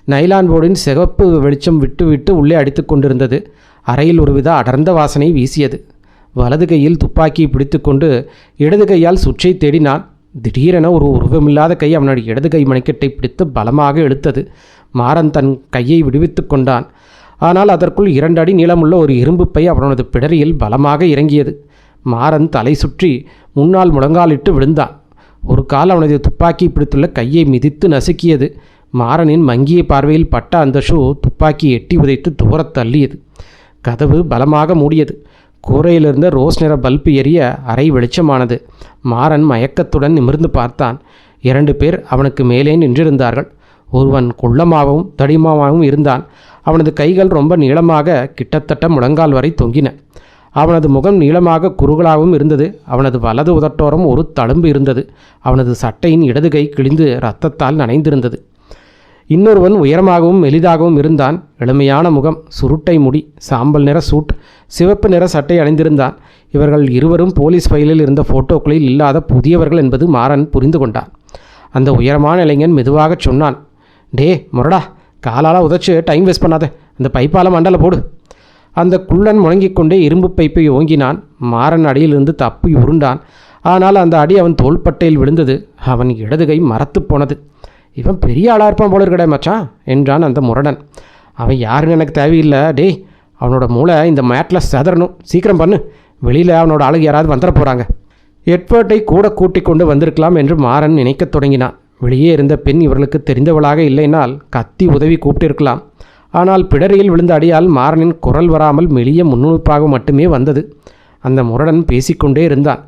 நைலான் போர்டின் சிகப்பு வெளிச்சம் விட்டு விட்டு உள்ளே அடித்து கொண்டிருந்தது. அறையில் ஒருவித அடர்ந்த வாசனை வீசியது. வலது கையில் துப்பாக்கியை பிடித்து கொண்டு இடது கையால் சுவிட்சை தேடினான். திடீரென ஒரு உருவமில்லாத கை அவனுடைய இடது கை மணிக்கட்டை பிடித்து பலமாக இழுத்தது. மாறன் தன் கையை விடுவித்து கொண்டான். ஆனால் அதற்குள் 2 அடி நீளமுள்ள ஒரு இரும்பு பை அவனது பிடரியில் பலமாக இறங்கியது. மாறன் தலை சுற்றி முன்னால் முழங்காலிட்டு விழுந்தான். ஒரு கால் அவனது துப்பாக்கி பிடித்துள்ள கையை மிதித்து நசுக்கியது. மாறனின் மங்கிய பார்வையில் பட்ட அந்த ஷூ துப்பாக்கி எட்டி உதைத்து தூரத் தள்ளியது. கதவு பலமாக மூடியது. கூரையிலிருந்த ரோஸ் நிற பல்பு எரிய அறை வெளிச்சமானது. மாறன் மயக்கத்துடன் நிமிர்ந்து பார்த்தான். 2 பேர் அவனுக்கு மேலே நின்றிருந்தார்கள். ஒருவன் குள்ளமாகவும் தடிமாவும் இருந்தான். அவனது கைகள் ரொம்ப நீளமாக கிட்டத்தட்ட முழங்கால் வரை தொங்கின. அவனது முகம் நீளமாக குறுகலாகவும் இருந்தது. அவனது வலது உதட்டோரம் ஒரு தழும்பு இருந்தது. அவனது சட்டையின் இடது கை கிழிந்து இரத்தத்தால் நனைந்திருந்தது. இன்னொருவன் உயரமாகவும் மெலிதாகவும் இருந்தான். எளிமையான முகம், சுருட்டை முடி, சாம்பல் நிற சூட், சிவப்பு நிற சட்டை அணிந்திருந்தான். இவர்கள் இருவரும் போலீஸ் ஃபைலில் இருந்த ஃபோட்டோக்களில் இல்லாத புதியவர்கள் என்பது மாறன் புரிந்து கொண்டான். அந்த உயரமான இளைஞன் மெதுவாக சொன்னான், டே முரடா, காலால் உதச்சு டைம் வேஸ்ட் பண்ணாத, அந்த பைப்பால் மண்டல போடு. அந்த குள்ளன் முழங்கிக் கொண்டே இரும்பு பைப்பை ஓங்கினான். மாறன் அடியிலிருந்து தப்பி உருண்டான். ஆனால் அந்த அடி அவன் தோள்பட்டையில் விழுந்தது. அவன் இடது கை மரத்து போனது. இவன் பெரிய ஆளாக இருப்பான் போல இருக்கடே மச்சான் என்றான் அந்த முரடன். அவன் யாருன்னு எனக்கு தேவையில்லை. டே, அவனோட மூளை இந்த மேட்டில் செதறணும். சீக்கிரம் பண்ணு, வெளியில் அவனோட ஆளுக்கு யாராவது வந்துட போகிறாங்க. எட்வர்ட்டை கூட கூட்டிக் கொண்டு வந்திருக்கலாம் என்று மாறன் நினைக்கத் தொடங்கினான். வெளியே இருந்த பெண் இவர்களுக்கு தெரிந்தவளாக இல்லைனால் கத்தி உதவி கூப்பிட்டிருக்கலாம். ஆனால் பிடரியில் விழுந்த அடியால் மாறனின் குரல் வராமல் மெலிய முன்னுறுப்பாக மட்டுமே வந்தது. அந்த முரடன் பேசிக்கொண்டே இருந்தான்.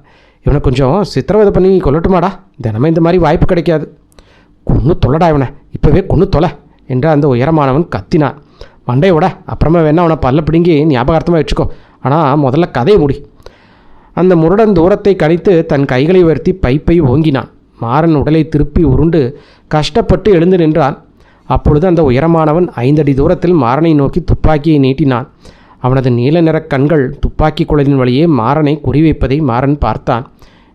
இவனை கொஞ்சம் சித்திரவதை பண்ணி கொல்லட்டுமாடா, தினமும் இந்த மாதிரி வாய்ப்பு கிடைக்காது. கொன்று தொலைடா இவனை, இப்போவே கொன்று தொலை என்ற அந்த உயரமானவன் கத்தினான். மண்டையோட அப்புறமா வேணா அவனை பல்ல பிடுங்கி ஞாபகார்த்தமாக வச்சுக்கோ, ஆனால் முதல்ல கதையை முடி. அந்த முரடன் தூரத்தை கணித்து தன் கைகளை உயர்த்தி பைப்பை ஓங்கினான். மாறன் உடலை திருப்பி உருண்டு கஷ்டப்பட்டு எழுந்து நின்றான். அப்பொழுது அந்த உயரமானவன் 5 அடி தூரத்தில் மாறனை நோக்கி துப்பாக்கியை நீட்டினான். அவனது நீல நிற கண்கள் துப்பாக்கி குழலின் வழியே மாறனை குறிவைப்பதை மாறன் பார்த்தான்.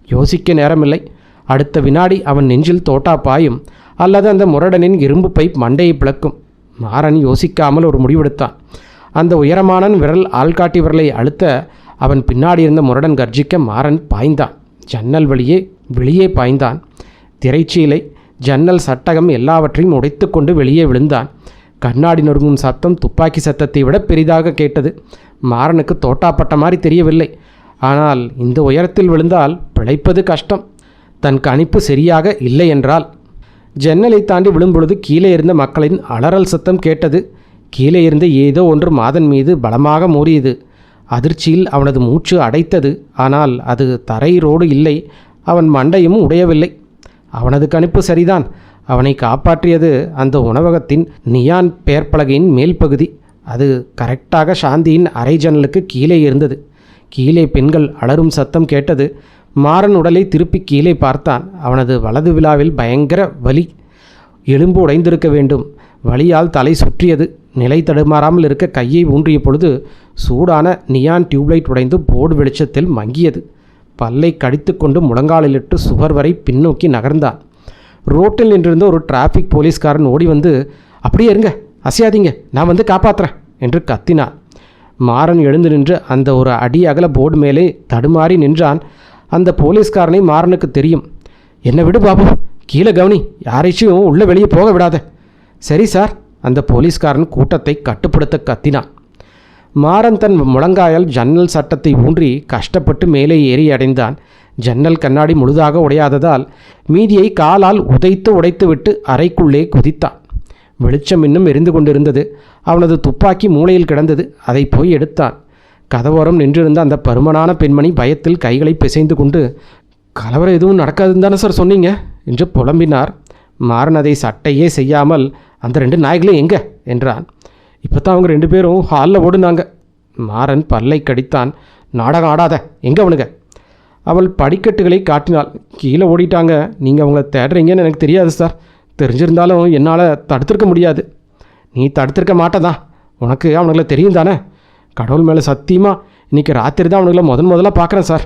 யோசிக்க நேரமில்லை. அடுத்த வினாடி அவன் நெஞ்சில் தோட்டா பாயும், அல்லது அந்த முரடனின் இரும்பு பைப் மண்டையை பிளக்கும். மாறன் யோசிக்காமல் ஒரு முடிவெடுத்தான். அந்த உயரமானன் விரல் ஆள்காட்டி விரலை அழுத்த அவன் பின்னாடி இருந்த முரடன் கர்ஜிக்க மாறன் பாய்ந்தான். ஜன்னல் வழியே வெளியே பாய்ந்தான். திரைச்சீலை, ஜன்னல், சட்டகம் எல்லாவற்றையும் உடைத்து கொண்டு வெளியே விழுந்தான். கண்ணாடி நொறுங்கும் சத்தம் துப்பாக்கி சத்தத்தை விட பெரிதாக கேட்டது. மாறனுக்கு தோட்டாப்பட்ட மாதிரி தெரியவில்லை. ஆனால் இந்த உயரத்தில் விழுந்தால் பிழைப்பது கஷ்டம். தன் கணிப்பு சரியாக இல்லை என்றால். ஜன்னலை தாண்டி விழும்பொழுது கீழே இருந்த மக்களின் அலறல் சத்தம் கேட்டது. கீழே இருந்த ஏதோ ஒன்று மாதன் மீது பலமாக மோதியது. அதிர்ச்சியில் அவனது மூச்சு அடைத்தது. ஆனால் அது தரை ரோடு இல்லை. அவன் மண்டையும் உடையவில்லை. அவனது கணிப்பு சரிதான். அவனை காப்பாற்றியது அந்த உணவகத்தின் நியான் பெயர்ப்பலகையின் மேல் பகுதி. அது கரெக்டாக சாந்தியின் அரை ஜன்னலுக்கு கீழே இருந்தது. கீழே பெண்கள் அலறும் சத்தம் கேட்டது. மாறன் உடலை திருப்பி கீழே பார்த்தான். அவனது வலது விழாவில் பயங்கர வலி. எலும்பு உடைந்திருக்க வேண்டும். வலியால் தலை சுற்றியது. நிலை தடுமாறாமல் இருக்க கையை ஊன்றிய பொழுது சூடான நியான் டியூப்லைட் உடைந்து போர்டு வெளிச்சத்தில் மங்கியது. பல்லை கடித்து கொண்டு முழங்காலிலிட்டு சுவர் வரை பின்னோக்கி நகர்ந்தான். ரோட்டில் நின்றிருந்த ஒரு டிராஃபிக் போலீஸ்காரன் ஓடி வந்து, அப்படியே இருங்க, அசையாதீங்க, நான் வந்து காப்பாற்றுறேன் என்று கத்தினான். மாறன் எழுந்து நின்று அந்த ஒரு அடி அகல போர்டு மேலே தடுமாறி நின்றான். அந்த போலீஸ்காரனை மாறனுக்கு தெரியும். என்ன விடு பாபு, கீழே கவனி, யாரைச்சும் உள்ளே வெளியே போக விடாத. சரி சார். அந்த போலீஸ்காரன் கூட்டத்தை கட்டுப்படுத்த கத்தினான். மாறன் தன் முழங்காயால் ஜன்னல் சட்டத்தை ஊன்றி கஷ்டப்பட்டு மேலே ஏறி அடைந்தான். ஜன்னல் கண்ணாடி முழுதாக உடையாததால் மீதியை காலால் உடைத்து விட்டு அறைக்குள்ளே குதித்தான். வெளிச்சம் இன்னும் எரிந்து கொண்டிருந்தது. அவனது துப்பாக்கி மூலையில் கிடந்தது. அதை போய் எடுத்தான். கதவோரம் நின்றிருந்த அந்த பருமனான பெண்மணி பயத்தில் கைகளை பிசைந்து கொண்டு, கலவரம் எதுவும் நடக்காதுன்னு தானே சார் சொன்னீங்க என்று புலம்பினார். மாறன் அதை சட்டையே செய்யாமல், அந்த 2 நாய்களும் எங்கே என்றான். இப்போ தான் அவங்க 2 பேரும் ஹாலில் ஓடுனாங்க. மாறன் பல்லை கடித்தான். நாடகம் ஆடாத, எங்கே அவனுங்க? அவள் படிக்கட்டுகளை காட்டினாள். கீழே ஓடிட்டாங்க. நீங்கள் அவங்கள தேடுறீங்கன்னு எனக்கு தெரியாது சார். தெரிஞ்சிருந்தாலும் என்னால் தடுத்திருக்க முடியாது. நீ தடுத்திருக்க மாட்டேதான். உனக்கு அவனுங்களை தெரியும் தானே? கடவுள் மேலே சத்தியமாக இன்றைக்கி ராத்திரி தான் அவனுங்களை முதலாக பார்க்குறேன் சார்.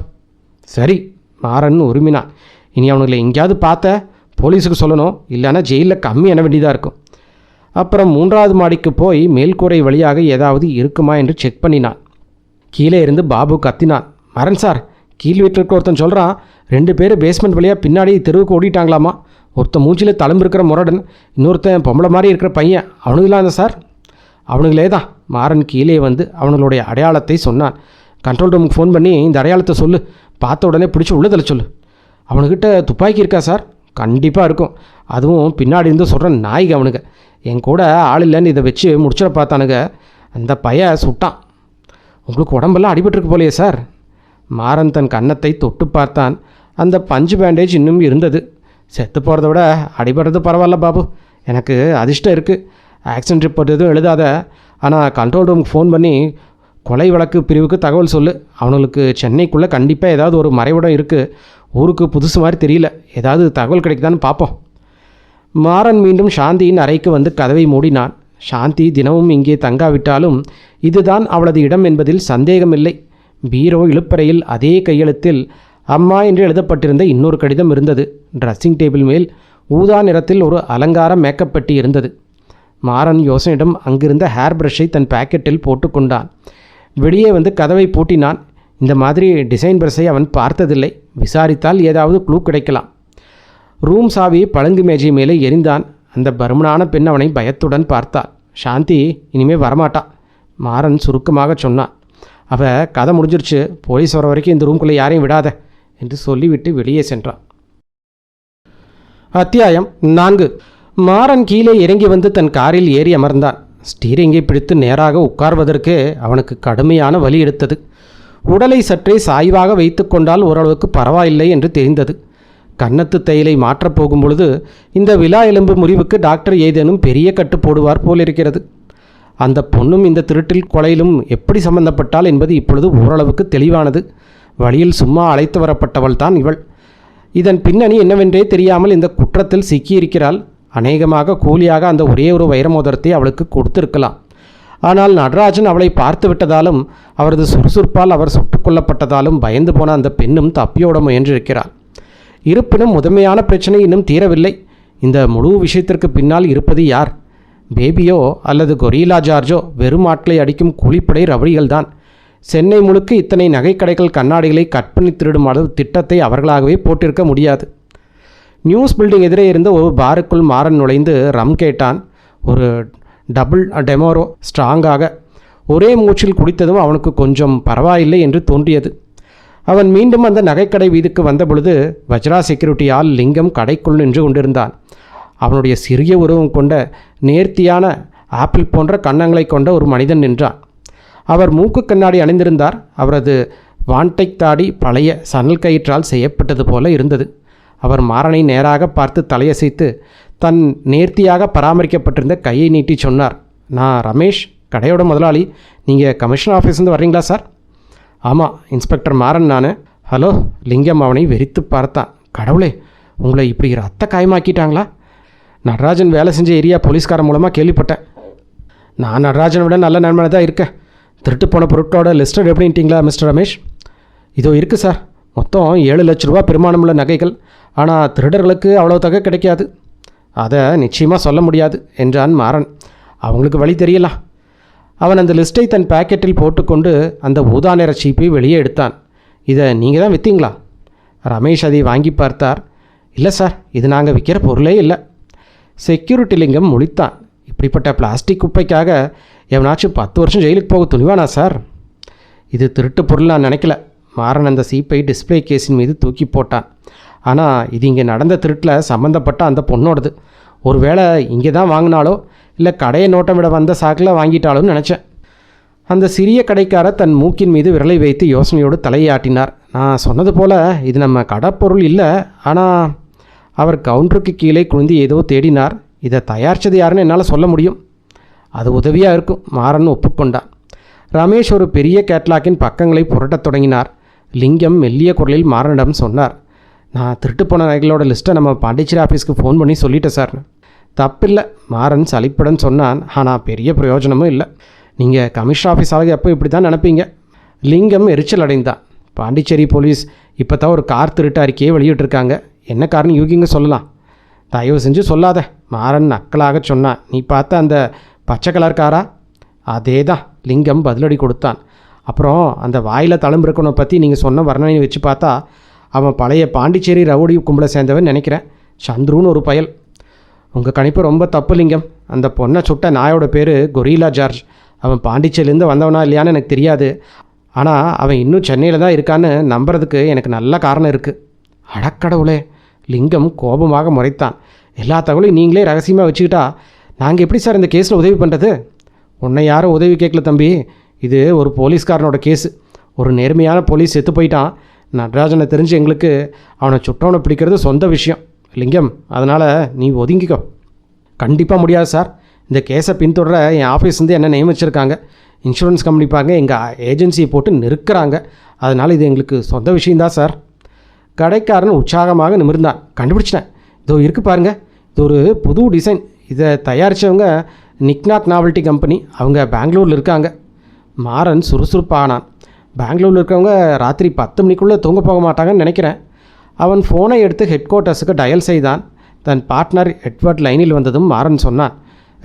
சரி, மாறன் உரிமினான். இனி அவனுங்களை எங்கேயாவது பார்த்த போலீஸுக்கு சொல்லணும், இல்லைன்னா ஜெயிலில் கம்மி என வேண்டியதாக இருக்கும். அப்புறம் 3வது மாடிக்கு போய் மேல்கூரை வழியாக ஏதாவது இருக்குமா என்று செக் பண்ணினான். கீழே இருந்து பாபு கத்தினான், மரன் சார், கீழ் வீட்டில் இருக்க ஒருத்தன் சொல்கிறான், 2 பேர் பேஸ்மெண்ட் வழியாக பின்னாடி தெருவுக்கு ஓடிட்டாங்களாமா. ஒருத்தன் மூஞ்சியில் தழும்பு இருக்கிற முரடன், இன்னொருத்தன் பொம்பளை மாதிரி இருக்கிற பையன், அவனுங்களாம் தான் சார். அவனுங்களே தான். மாறன் கீழே வந்து அவனுங்களுடைய அடையாளத்தை சொன்னான். கண்ட்ரோல் ரூமுக்கு ஃபோன் பண்ணி இந்த அடையாளத்தை சொல்லு, பார்த்த உடனே பிடிச்சி உள்ளதில் சொல்லு. அவனுக்கிட்ட துப்பாக்கி இருக்கா சார்? கண்டிப்பாக இருக்கும். அதுவும் பின்னாடி இருந்து சொல்கிற நாய்க்கு அவனுங்க. என் கூட ஆள் இல்லைன்னு இதை வச்சு முடிச்சிட பார்த்தானுங்க. அந்த பைய சுட்டான். உங்களுக்கு உடம்பெல்லாம் அடிபட்டுருக்கு போலையே சார். மாறன் தன் கன்னத்தை தொட்டு பார்த்தான். அந்த பஞ்சு பேண்டேஜ் இன்னும் இருந்தது. செத்து போகிறத விட அடிபடுறது பரவாயில்ல பாபு, எனக்கு அதிர்ஷ்டம் இருக்குது. ஆக்சிடென்ட் ரிப்போர்ட் எதுவும் எழுதாத, ஆனால் கண்ட்ரோல் ரூமுக்கு ஃபோன் பண்ணி கொலை வழக்கு பிரிவுக்கு தகவல் சொல்லு. அவனுங்களுக்கு சென்னைக்குள்ளே கண்டிப்பாக ஏதாவது ஒரு மறைவிடம் இருக்குது. ஊருக்கு புதுசு மாதிரி தெரியல, ஏதாவது தகவல் கிடைக்குதான்னு பார்ப்போம். மாறன் மீண்டும் சாந்தியின் அறைக்கு வந்து கதவை மூடினான். சாந்தி தினமும் இங்கே தங்காவிட்டாலும் இதுதான் அவளது இடம் என்பதில் சந்தேகமில்லை. பீரோ இழுப்பறையில் அதே கையெழுத்தில் அம்மா என்று எழுதப்பட்டிருந்த இன்னொரு கடிதம் இருந்தது. ட்ரெஸ்ஸிங் டேபிள் மேல் ஊதா நிறத்தில் ஒரு அலங்கார மேக்கப் பெட்டி இருந்தது. மாறன் யோசனையிடம் அங்கிருந்த ஹேர் ப்ரஷை தன் பாக்கெட்டில் போட்டுக்கொண்டான். வெளியே வந்து கதவை பூட்டினான். இந்த மாதிரி டிசைன் ப்ரஷை அவன் பார்த்ததில்லை. விசாரித்தால் ஏதாவது க்ளூ கிடைக்கலாம். ரூம் சாவி பழங்கு மேஜை மேலே எரிந்தான். அந்த பருமனான பெண் அவனை பயத்துடன் பார்த்தாள். சாந்தி இனிமேல் வரமாட்டா, மாறன் சுருக்கமாக சொன்னான். அவள் கதை முடிஞ்சிருச்சு, போலீஸ் வர வரைக்கும் இந்த ரூம்குள்ளே யாரையும் விடாத என்று சொல்லிவிட்டு வெளியே சென்றான். அத்தியாயம் 4. மாறன் கீழே இறங்கி வந்து தன் காரில் ஏறி அமர்ந்தான். ஸ்டீரிங்கை பிடித்து நேராக உட்கார்வதற்கு அவனுக்கு கடுமையான வலி எடுத்தது. உடலை சற்றே சாய்வாக வைத்து கொண்டால் ஓரளவுக்கு பரவாயில்லை என்று தெரிந்தது. கன்னத்து தையலை மாற்றப் போகும் பொழுது இந்த விலா எலும்பு முறிவுக்கு டாக்டர் ஏதேனும் பெரிய கட்டு போடுவார் போலிருக்கிறது. அந்த பொண்ணும் இந்த திருட்டில் கொலையிலும் எப்படி சம்பந்தப்பட்டாள் என்பது இப்பொழுது ஓரளவுக்கு தெளிவானது. வழியில் சும்மா அழைத்து வரப்பட்டவள் தான் இவள். இதன் பின்னணி என்னவென்றே தெரியாமல் இந்த குற்றத்தில் சிக்கியிருக்கிறாள். அநேகமாக கூலியாக அந்த ஒரே ஒரு வைரமோதிரத்தை அவளுக்கு கொடுத்திருக்கலாம். ஆனால் நடராஜன் அவளை பார்த்து விட்டதாலும் அவரது சுறுசுறுப்பால் அவர் சுட்டுக் கொல்லப்பட்டதாலும் பயந்து போன அந்த பெண்ணும் தப்பியோட முயன்றிருக்கிறாள். இருப்பினும் முதன்மையான பிரச்சனை இன்னும் தீரவில்லை. இந்த முழு விஷயத்திற்கு பின்னால் இருப்பது யார்? பேபியோ அல்லது கொரில்லா ஜார்ஜோ? வெறும் ஆட்களை அடிக்கும் கூலிப்படை ரவடிகள்தான். சென்னை முழுக்க இத்தனை நகைக்கடைகள் கண்ணாடிகளை கட் பண்ணி திருடும் அளவு திட்டத்தை அவர்களாகவே போட்டிருக்க முடியாது. நியூஸ் பில்டிங் எதிரே இருந்த ஒரு பாருக்குள் மாறன் நுழைந்து ரம் கேட்டான். ஒரு டபுள் டெமோரோ ஸ்ட்ராங்காக. ஒரே மூச்சில் குடித்ததும் அவனுக்கு கொஞ்சம் பரவாயில்லை என்று தோன்றியது. அவன் மீண்டும் அந்த நகைக்கடை வீதிக்கு வந்தபொழுது வஜ்ரா செக்யூரிட்டியால் லிங்கம் கடைக்குள் நின்று கொண்டிருந்தான். அவனுடைய சிறிய உருவம் கொண்ட நேர்த்தியான ஆப்பிள் போன்ற கன்னங்களை கொண்ட ஒரு மனிதன் நின்றான். அவர் மூக்கு கண்ணாடி அணிந்திருந்தார். அவரது வான்டைக் தாடி பழைய சணல் கயிற்றால் செய்யப்பட்டது போல இருந்தது. அவர் மாறனை நேராக பார்த்து தலையசைத்து தன் நேர்த்தியாக பராமரிக்கப்பட்டிருந்த கையை நீட்டி சொன்னார், நான் ரமேஷ், கடையோட முதலாளி. நீங்கள் கமிஷனர் ஆஃபீஸ்லேருந்து வர்றீங்களா சார்? ஆமாம், இன்ஸ்பெக்டர் மாறன் நான். ஹலோ. லிங்கம் அவனை வெறித்து பார்த்தான். கடவுளே, உங்களை இப்படி ரத்த காயமாக்கிட்டாங்களா? நடராஜன் வேலை செஞ்ச ஏரியா போலீஸ்காரன் மூலமாக கேள்விப்பட்டேன். நான் நடராஜனை விட நல்ல நண்பனை தான் இருக்கேன். திருட்டு போன பொருட்களோட லிஸ்ட் ரெடி பண்ணிட்டீங்களா மிஸ்டர் ரமேஷ்? இதோ இருக்குது சார். மொத்தம் 7 லட்ச ரூபா பெருமானமுள்ள நகைகள். ஆனால் திருடர்களுக்கு அவ்வளோ தொகை கிடைக்காது. அதை நிச்சயமாக சொல்ல முடியாது என்றான் மாறன். அவங்களுக்கு வழி தெரியலாம். அவன் அந்த லிஸ்ட்டை தன் பாக்கெட்டில் போட்டுக்கொண்டு அந்த ஊதா நிற சீப்பை வெளியே எடுத்தான். இதை நீங்கள் தான் விற்றீங்களா? ரமேஷ் அதை வாங்கி பார்த்தார். இல்லை சார், இது நாங்கள் விற்கிற பொருளே இல்லை. செக்யூரிட்டி லிங்கம் முழித்தான். இப்படிப்பட்ட பிளாஸ்டிக் குப்பைக்காக எவனாச்சும் 10 வருஷம் ஜெயிலுக்கு போக துணிவானா சார்? இது திருட்டு பொருள் நான் நினைக்கல. மாறன் அந்த சீப்பை டிஸ்பிளே கேஸின் மீது தூக்கி போட்டான். ஆனால் இது இங்கே நடந்த திருட்டில் சம்மந்தப்பட்ட அந்த பொண்ணோடது. ஒருவேளை இங்கே தான் வாங்கினாலோ இல்லை கடையை நோட்டம் விட வந்த சாக்கில் வாங்கிட்டாலோன்னு நினச்சேன். அந்த சிறிய கடைக்காரர் தன் மூக்கின் மீது விரலை வைத்து யோசனையோடு தலையாட்டினார். நான் சொன்னது போல் இது நம்ம கடப்பொருள் இல்லை. ஆனால் அவர் கவுண்டருக்கு கீழே குனிந்து ஏதோ தேடினார். இதை தயாரித்தது யாருன்னு என்னால் சொல்ல முடியும். அது உதவியாக இருக்கும். மாறன் ஒப்புக்கொண்டான். ரமேஷ் ஒரு பெரிய கேட்லாக்கின் பக்கங்களை புரட்டத் தொடங்கினார். லிங்கம் மெல்லிய குரலில் மாறனிடம் சொன்னார், நான் திருட்டு போன நகைகளோட லிஸ்ட்டை நம்ம பாண்டிச்சேரி ஆஃபீஸ்க்கு ஃபோன் பண்ணி சொல்லிட்டேன் சார். தப்பில்லை, மாறன் சலிப்புடன் சொன்னான். ஆனால் பெரிய பிரயோஜனமும் இல்லை. நீங்கள் கமிஷனர் ஆஃபீஸ் ஆக எப்போ இப்படி தான் நினைப்பீங்க. லிங்கம் எரிச்சல் அடைந்தான். பாண்டிச்சேரி போலீஸ் இப்போ தான் ஒரு கார் திருட்டு அறிக்கையை வெளியிட்டிருக்காங்க. என்ன காரணம் யூகிங்க சொல்லலாம். தயவு செஞ்சு சொல்லாத. மாறன் நக்கலாக சொன்னான். நீ பார்த்த அந்த பச்சை கலர் காரா? அதே தான், லிங்கம் பதிலடி கொடுத்தான். அப்புறம் அந்த வாயில் தழும்பிருக்கவனை பற்றி நீங்கள் சொன்ன வர்ணனையை வச்சு பார்த்தா அவன் பழைய பாண்டிச்சேரி ரவுடி கும்பலை சேர்ந்தவன் நினைக்கிறேன். சந்துருன்னு ஒரு பயல். உங்கள் கணிப்பு ரொம்ப தப்பு லிங்கம். அந்த பொண்ணை சுட்ட நாயோட பேர் கொரில்லா ஜார்ஜ். அவன் பாண்டிச்சேரியிலேருந்து வந்தவனா இல்லையான்னு எனக்கு தெரியாது. ஆனால் அவன் இன்னும் சென்னையில் தான் இருக்கான்னு நம்புறதுக்கு எனக்கு நல்ல காரணம் இருக்குது. அடக்கடவுளே! லிங்கம் கோபமாக முறைத்தான். எல்லா தகவலையும் நீங்களே ரகசியமாக வச்சுக்கிட்டா நாங்கள் எப்படி சார் இந்த கேஸில் உதவி பண்ணுறது? உன்னை யாரும் உதவி கேட்கல தம்பி. இது ஒரு போலீஸ்காரனோட கேஸு. ஒரு நேர்மையான போலீஸ் செத்து போயிட்டான். நடராஜனை தெரிஞ்சு எங்களுக்கு அவனை சுட்டவனை பிடிக்கிறது சொந்த விஷயம் லிங்கம். அதனால் நீ ஒதுங்கிக்கோ. கண்டிப்பாக முடியாது சார். இந்த கேஸை பின்தொடர என் ஆஃபீஸ்லேருந்து என்ன நியமிச்சிருக்காங்க. இன்சூரன்ஸ் கம்பெனி பாருங்க எங்கள் ஏஜென்சியை போட்டு நிறுக்கிறாங்க. அதனால் இது எங்களுக்கு சொந்த விஷயந்தான் சார். கடைக்காரன் உற்சாகமாக நிமிர்ந்தான். கண்டுபிடிச்சிட்டேன். இதோ இருக்குது பாருங்கள். இது ஒரு புது டிசைன். இதை தயாரித்தவங்க நிக்நாக் நாவல்ட்டி கம்பெனி. அவங்க பெங்களூரில் இருக்காங்க. மாறன் சுறுசுறுப்பானான். பெங்களூரில் இருக்கவங்க ராத்திரி 10 மணிக்குள்ளே தூங்க போக மாட்டாங்கன்னு நினைக்கிறேன். அவன் ஃபோனை எடுத்து ஹெட் குவார்ட்டர்ஸுக்கு டயல் செய்தான். தன் பார்ட்னர் எட்வர்ட் லைனில் வந்ததும் மாறன் சொன்னான்.